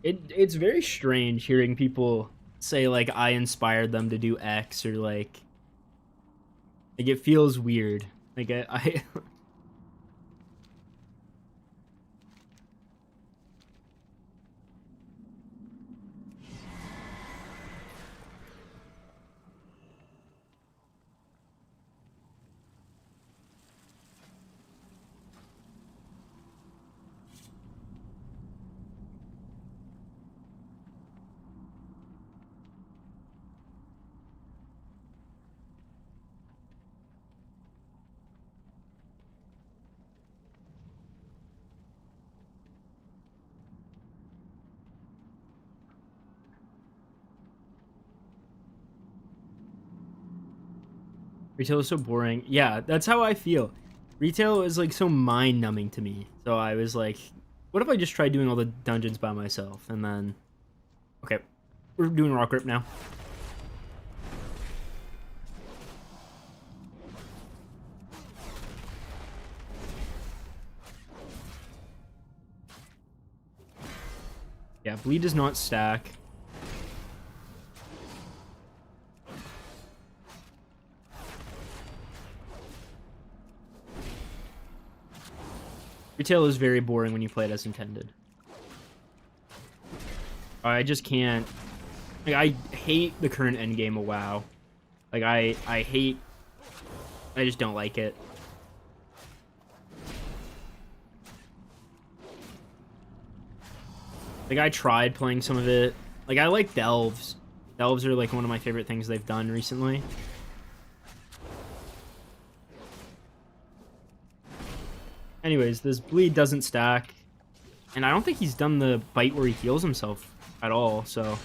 Speaker 1: It's very strange hearing people say, like, I inspired them to do X, or, like it feels weird. Like, I Retail is so boring. Yeah, that's how I feel. Retail is, like, so mind-numbing to me. So I was like, what if I just tried doing all the dungeons by myself? And then... Okay, we're doing Rock Grip now. Yeah, bleed does not stack. Retail is very boring when you play it as intended. I just can't... Like, I hate the current endgame of WoW. Like, I hate... I just don't like it. Like, I tried playing some of it. Like, I like Delves. Delves are, like, one of my favorite things they've done recently. Anyways, this bleed doesn't stack. And I don't think he's done the bite where he heals himself at all, so...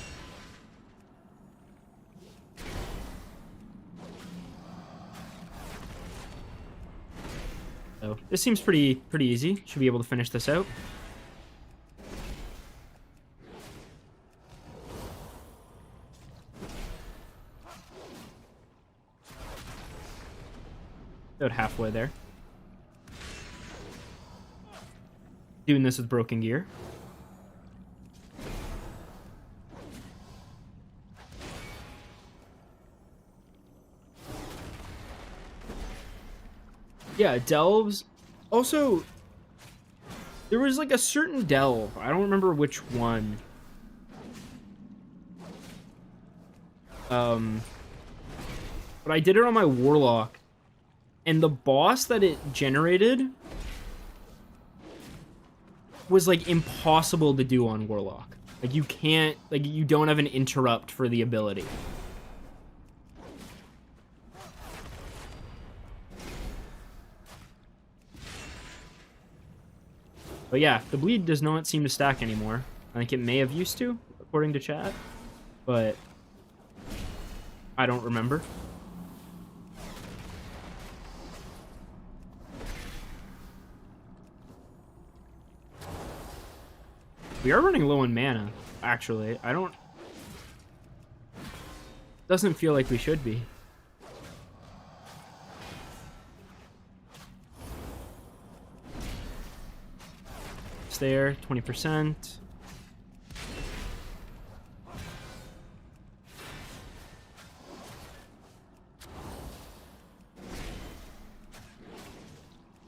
Speaker 1: So this seems pretty easy. Should be able to finish this out. About halfway there. Doing this with broken gear. Yeah, delves. Also, there was like a certain delve. I don't remember which one. But I did it on my warlock. And the boss that it generated was like impossible to do on warlock. Like you can't, like you don't have an interrupt for the ability. But yeah, the bleed does not seem to stack anymore. I think it may have used to, according to chat, but I don't remember. We are running low on mana, actually. Doesn't feel like we should be. It's there, 20%.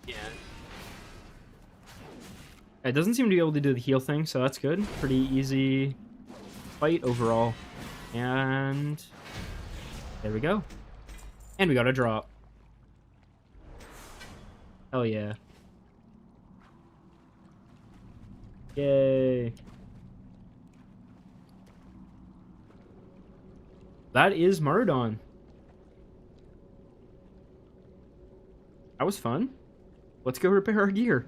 Speaker 1: Yeah. It doesn't seem to be able to do the heal thing, so that's good. Pretty easy fight overall. And there we go. And we got a drop. Hell yeah. Yay. That is Maraudon. That was fun. Let's go repair our gear.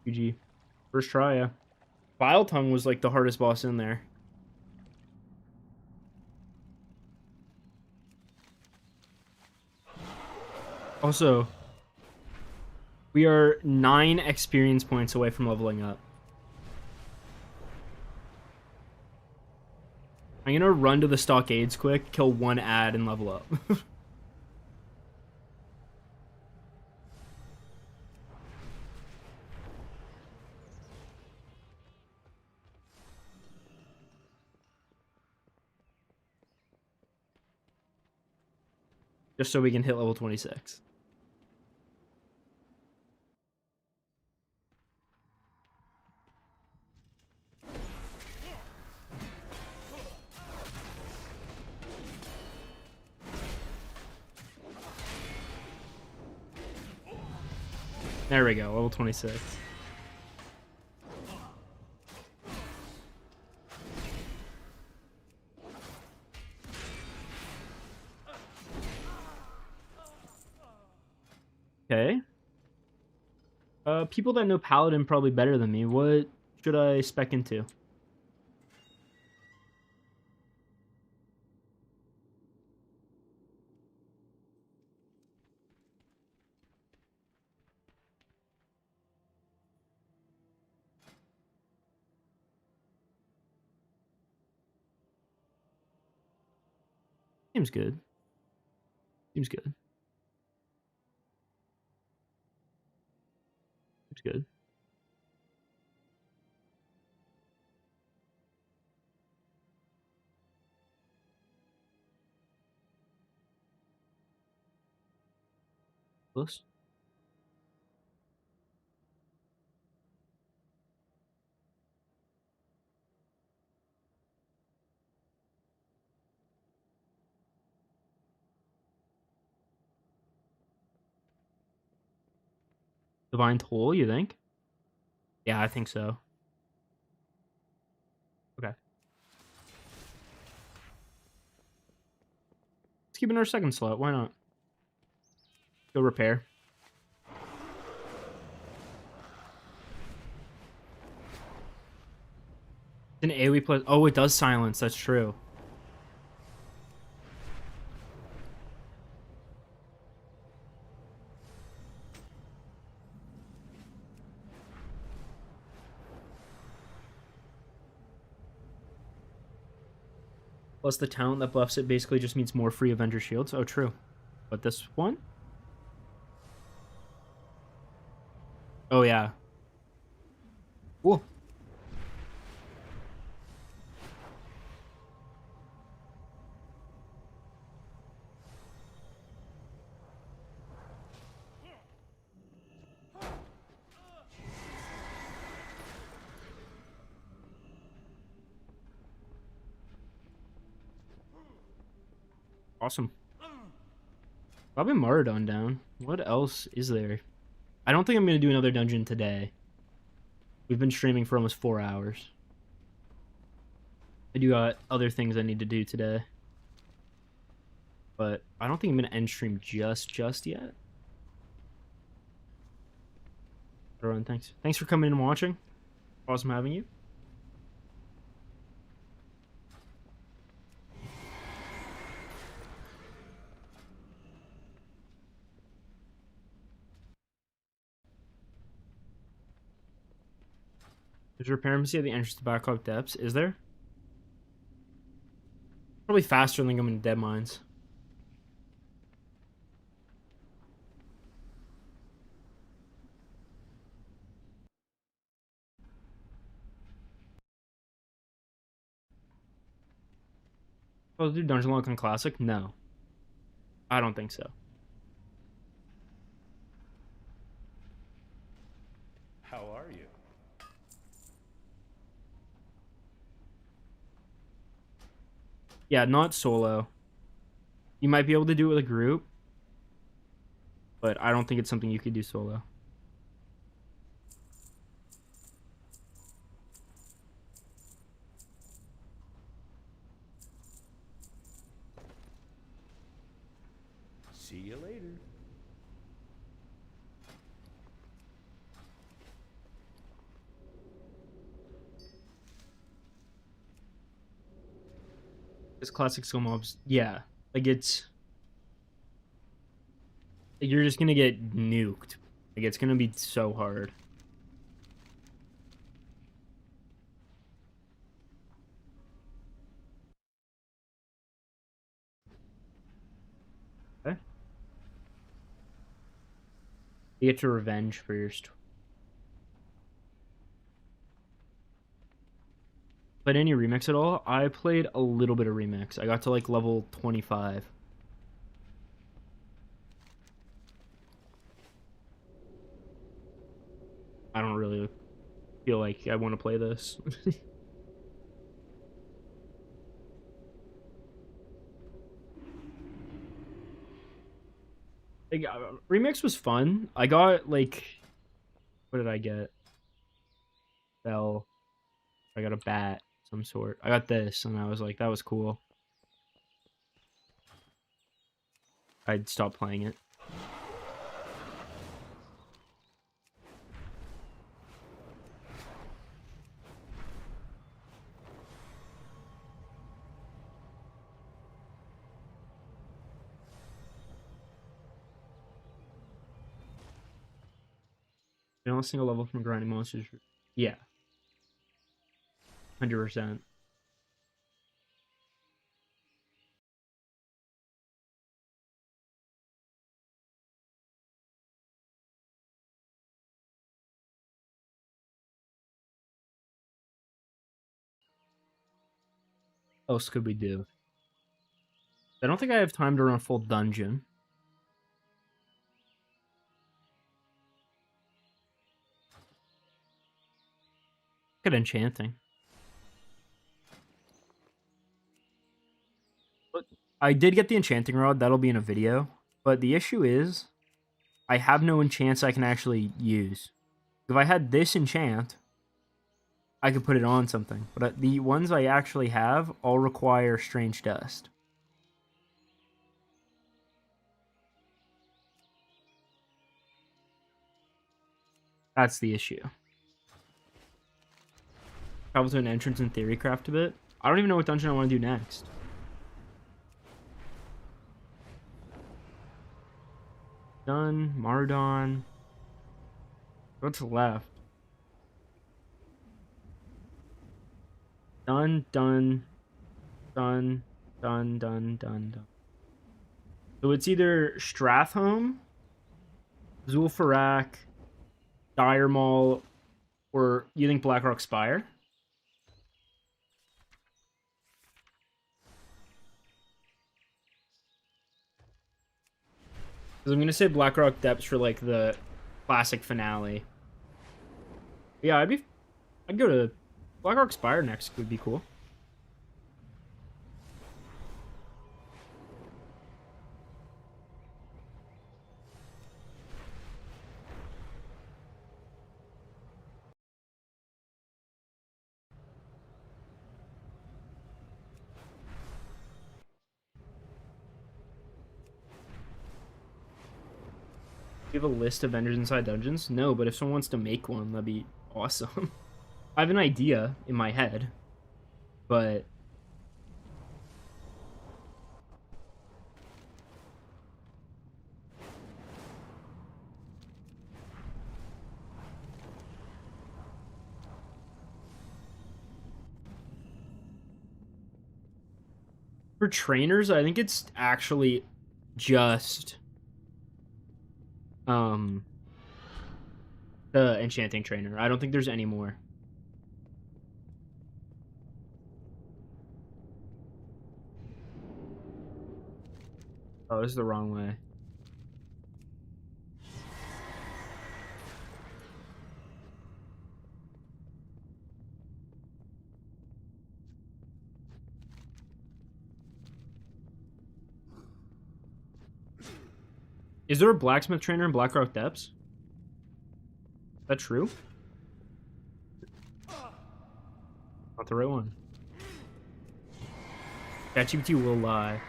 Speaker 1: GG. First try, yeah. Vile Tongue was like the hardest boss in there. Also, we are 9 experience points away from leveling up. I'm gonna run to the stockades quick, kill 1 ad, and level up. Just so we can hit level 26. There we go, level 26. Okay. People that know Paladin probably better than me. What should I spec into? Seems good. Seems good. Seems good. Close. Divine Toll, you think? Yeah, I think so. Okay. Let's keep it in our second slot. Why not? Go repair. An AoE plus. Oh, it does silence. That's true. Plus the talent that buffs it basically just means more free Avenger shields. Oh, true. But this one? Oh, yeah. Cool. Awesome. Probably Maraudon down. What else is there? I don't think I'm going to do another dungeon today. We've been streaming for almost 4 hours. I do got other things I need to do today. But I don't think I'm going to end stream just yet. Everyone, thanks. Thanks for coming and watching. Awesome having you. There's repair embassy at the entrance to Backlog Depths. Is there? Probably faster than going to Dead Mines. Oh, do Dungeonlocked on Classic? No. I don't think so.
Speaker 2: How are you?
Speaker 1: Yeah, not solo. You might be able to do it with a group, but I don't think it's something you could do solo.
Speaker 2: See you later.
Speaker 1: This classic skill mobs, yeah. Like it's... You're just gonna get nuked. Like it's gonna be so hard. Okay. You get to revenge first. Played any remix at all? I played a little bit of remix. I got to like level 25. I don't really feel like I want to play this. Like, remix was fun. I got like, what did I get? Bell. I got a bat, some sort. I got this, and I was like, that was cool. I'd stop playing it. Don't single level from grinding monsters. Yeah. 100%. What else could we do? I don't think I have time to run a full dungeon. Look at enchanting. But I did get the enchanting rod. That'll be in a video. But the issue is, I have no enchants I can actually use. If I had this enchant, I could put it on something. But the ones I actually have all require strange dust. That's the issue. Travel to an entrance in Theorycraft a bit. I don't even know what dungeon I want to do next. Done. Maraudon. What's left? Done. Done. So it's either Strathholm, Zul'Farrak, Dire Maul, or you think Blackrock Spire? Because I'm gonna say Blackrock Depths for like the classic finale. Yeah, I'd go to Blackrock Spire next. Would be cool. Do you have a list of vendors inside dungeons? No, but if someone wants to make one, that'd be awesome. I have an idea in my head, but for trainers, I think it's actually just the enchanting trainer. I don't think there's any more. Oh, this is the wrong way. Is there a blacksmith trainer in Blackrock Depths? Is that true? Not the right one. ChatGPT will lie.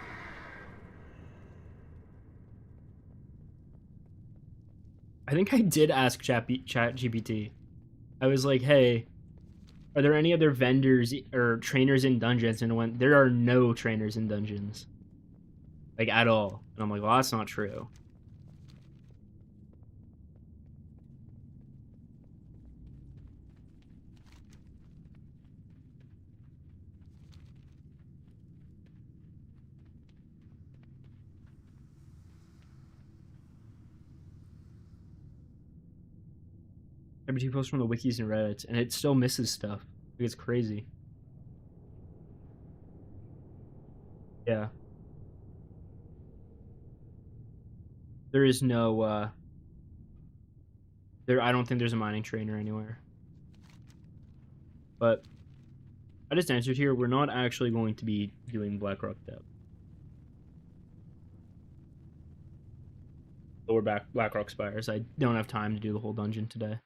Speaker 1: I think I did ask ChatGPT. I was like, hey, are there any other vendors or trainers in dungeons? And it went, there are no trainers in dungeons. Like, at all. And I'm like, well, that's not true. ChatGPT posts from the wikis and Reddits, and it still misses stuff. Like, it's crazy. Yeah. There is no, I don't think there's a mining trainer anywhere. But I just answered here, we're not actually going to be doing Blackrock Depth. Lower back Blackrock Spires. I don't have time to do the whole dungeon today.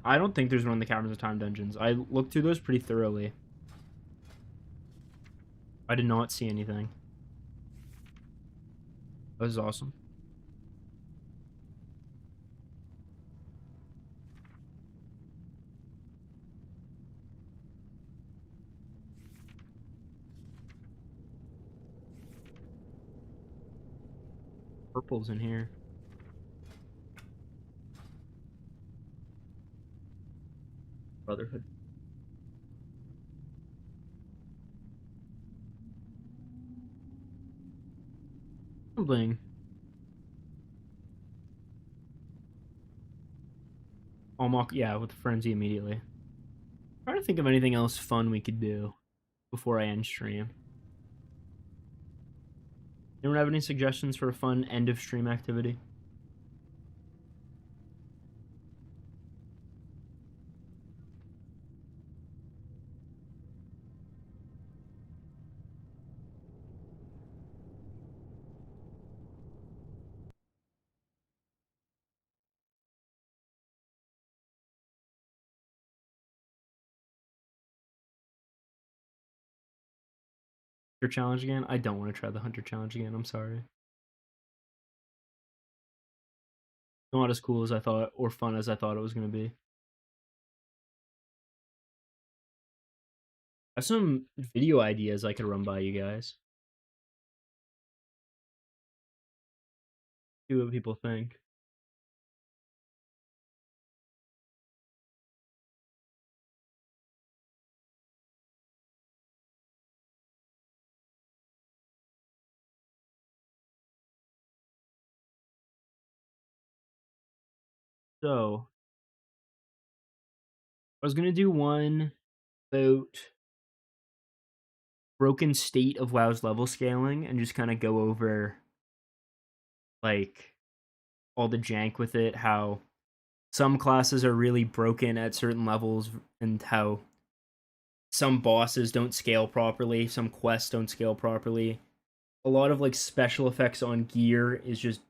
Speaker 1: I don't think there's one in the Caverns of Time dungeons. I looked through those pretty thoroughly. I did not see anything. That was awesome. Purple's in here. Brotherhood. Something. Yeah, with the frenzy immediately. Trying to think of anything else fun we could do before I end stream. Anyone have any suggestions for a fun end of stream activity? Hunter challenge again? I don't want to try the Hunter challenge again. I'm sorry. Not as cool as I thought or fun as I thought it was going to be. I have some video ideas I could run by you guys. See what people think. So, I was going to do one about broken state of WoW's level scaling and just kind of go over like all the jank with it, how some classes are really broken at certain levels and how some bosses don't scale properly, some quests don't scale properly. A lot of like special effects on gear is just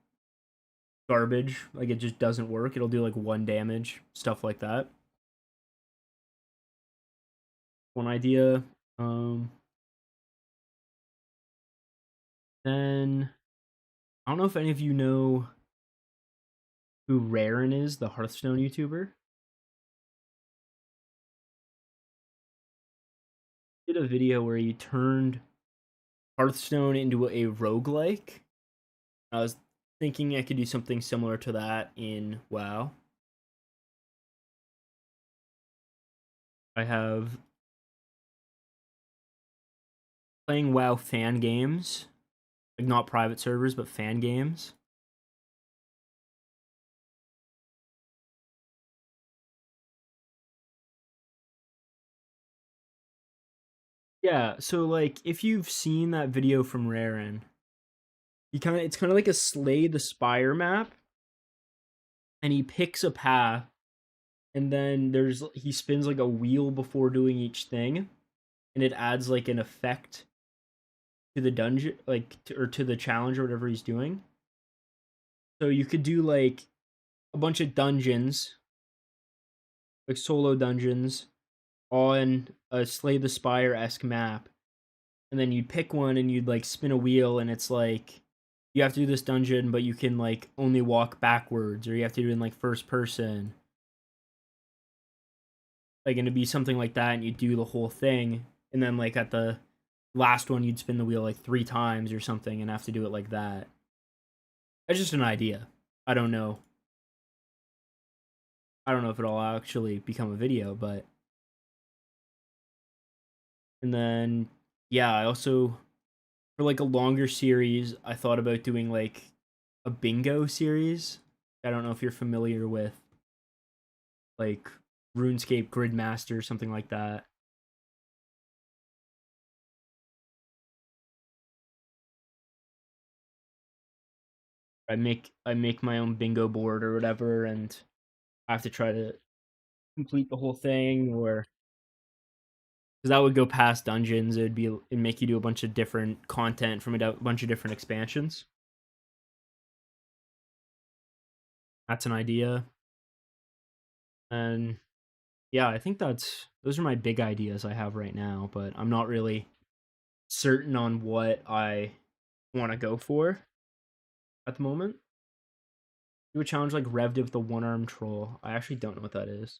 Speaker 1: garbage. Like it just doesn't work. It'll do like 1 damage, stuff like that. One idea. Then I don't know if any of you know who Raren is, the Hearthstone YouTuber. He did a video where he turned Hearthstone into a roguelike. I was thinking I could do something similar to that in WoW. I have playing WoW fan games, like not private servers, but fan games. Yeah, so like if you've seen that video from Raren, it's kind of like a Slay the Spire map, and he picks a path, and then he spins like a wheel before doing each thing, and it adds like an effect to the dungeon, like or to the challenge or whatever he's doing. So you could do like a bunch of dungeons, like solo dungeons, on a Slay the Spire-esque map, and then you'd pick one and you'd like spin a wheel, and it's like you have to do this dungeon, but you can like only walk backwards, or you have to do it in like first person. Like, and it'd be something like that, and you do the whole thing, and then like at the last one, you'd spin the wheel like 3 times or something, and have to do it like that. That's just an idea. I don't know. I don't know if it'll actually become a video, but. And then, yeah, I also, for like a longer series, I thought about doing like a bingo series. I don't know if you're familiar with like RuneScape Gridmaster, something like that. I make my own bingo board or whatever, and I have to try to complete the whole thing, or because that would go past dungeons. It'd make you do a bunch of different content from a bunch of different expansions. That's an idea. And yeah, I think those are my big ideas I have right now, but I'm not really certain on what I want to go for at the moment. Do a challenge like Revdiv the one-armed troll. I actually don't know what that is.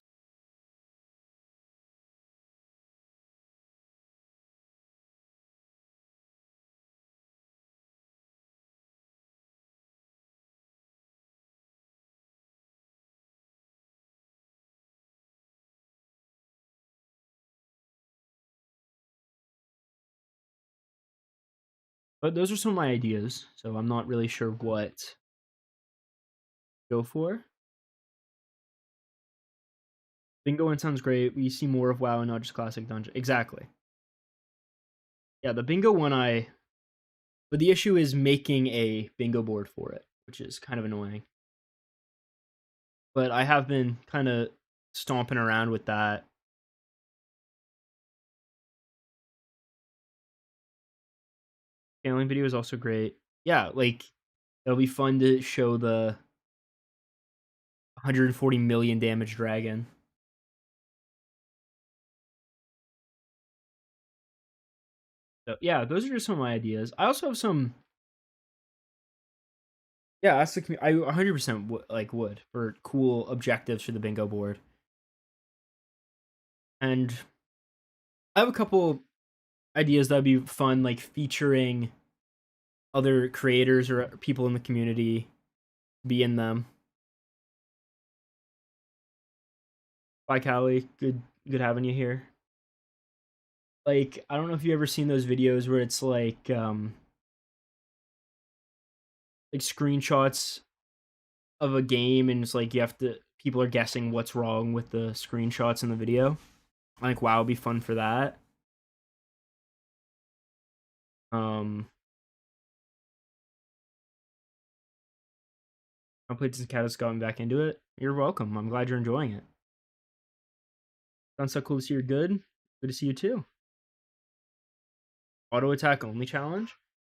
Speaker 1: But those are some of my ideas, so I'm not really sure what to go for. Bingo one sounds great. We see more of WoW and not just classic dungeon. Exactly. Yeah, the bingo one but the issue is making a bingo board for it, which is kind of annoying. But I have been kind of stomping around with that. Scaling video is also great. Yeah, like it'll be fun to show the 140 million damage dragon. So yeah, those are just some of my ideas. I also have some. Yeah, that's the. I 100% would for cool objectives for the bingo board, and I have a couple ideas that'd be fun, like featuring other creators or people in the community be in them. Bye, Callie. Good having you here. Like, I don't know if you ever seen those videos where it's like screenshots of a game and it's like you have to people are guessing what's wrong with the screenshots in the video. Like, wow, it'd be fun for that. Um, I played since Cat has gotten back into it. You're welcome. I'm glad you're enjoying it. Sounds so cool to see you're good. Good to see you too. Auto attack only challenge.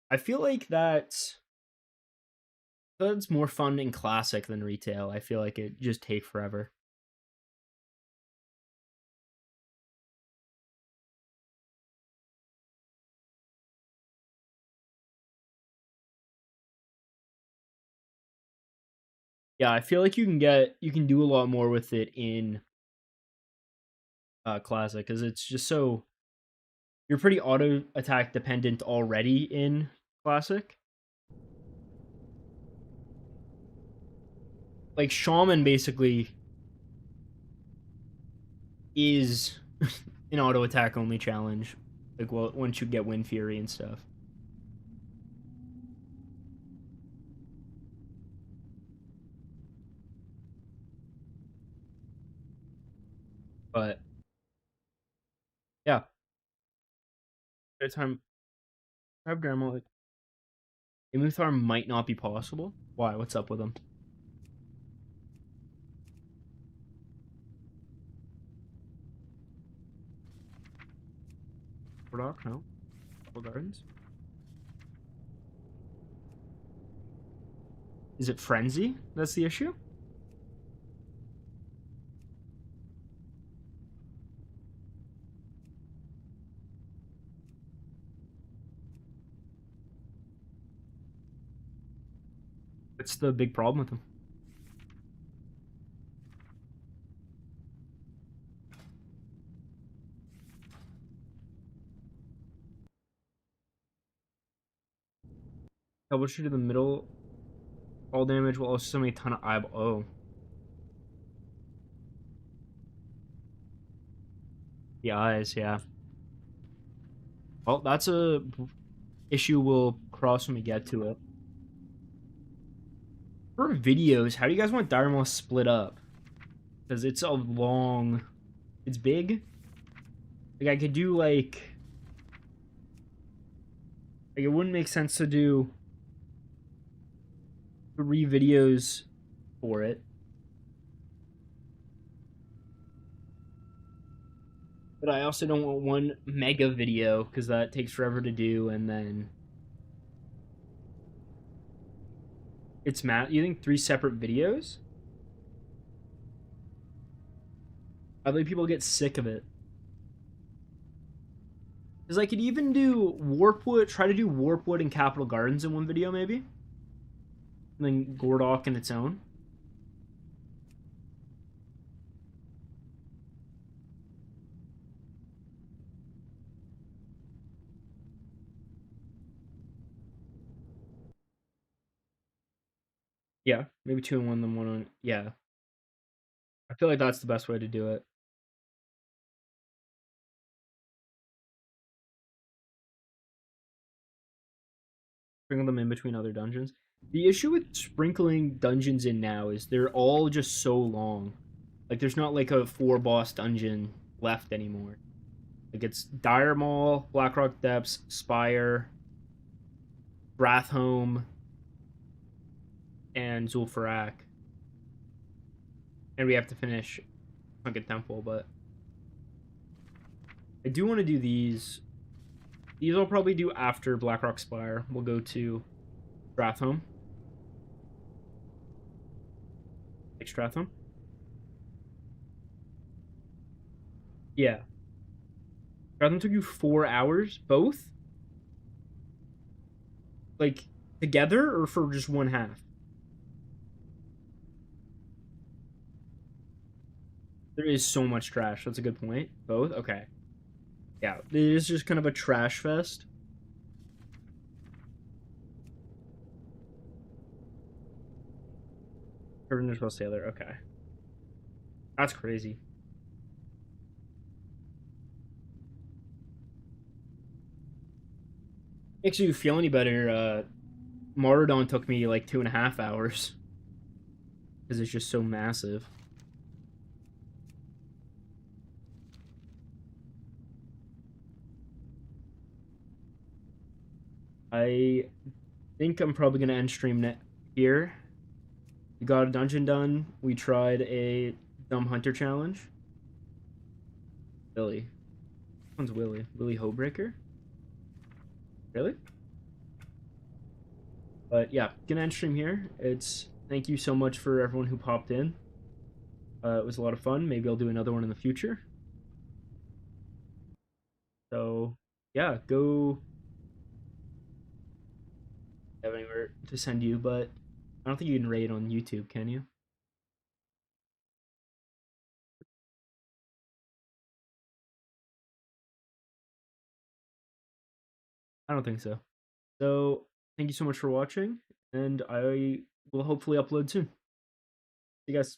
Speaker 1: I feel like that's more fun in classic than retail. I feel like it just take forever. Yeah, I feel like you can do a lot more with it in classic because it's just so you're pretty auto attack dependent already in classic. Like shaman basically is an auto attack only challenge. Like, well, once you get Wind Fury and stuff. But yeah, by the time I have grandma, like Imuthar might not be possible. Why? What's up with him? Maraudon? No. Couple gardens. Is it frenzy? That's the issue. It's the big problem with him. Troubleshoot in the middle. All damage while also sending a ton of eyeball. Oh. The eyes, yeah. Well, that's a issue we'll cross when we get to it. For videos, how do you guys want Dire Maul split up? Because it's a long... It's big. Like, I could do, like... Like, it wouldn't make sense to do 3 videos for it. But I also don't want one mega video, because that takes forever to do, and then... It's Matt. You think 3 separate videos? I think people get sick of it. Because I could even do Warpwood, try to do Warpwood and Capital Gardens in one video, maybe? And then Gordok in its own. Yeah, maybe 2 in one, then 1 on... Yeah. I feel like that's the best way to do it. Sprinkle them in between other dungeons. The issue with sprinkling dungeons in now is they're all just so long. Like, there's not like a 4-boss dungeon left anymore. Like, it's Dire Maul, Blackrock Depths, Spire, Brathhome, and Zul'Farrak. And we have to finish Sunken Temple, but... I do want to do these. These I'll probably do after Blackrock Spire. We'll go to Strathhome. Like Strathhome. Yeah. Strathhome took you 4 hours, both? like together or for just one half? There is so much trash. That's a good point. Both? Okay. Yeah, it is just kind of a trash fest. Prisoner Sailor. Okay. That's crazy. Makes you feel any better, Maraudon took me like 2.5 hours. Because it's just so massive. I think I'm probably gonna end stream here. We got a dungeon done. We tried a dumb hunter challenge. Willie. Which one's Willie? Willie Hobreaker? Really? But yeah, gonna end stream here. Thank you so much for everyone who popped in. It was a lot of fun. Maybe I'll do another one in the future. So yeah, go have anywhere to send you, but I don't think you can raid on YouTube, can you? I don't think so. So thank you so much for watching, and I will hopefully upload soon. See you guys.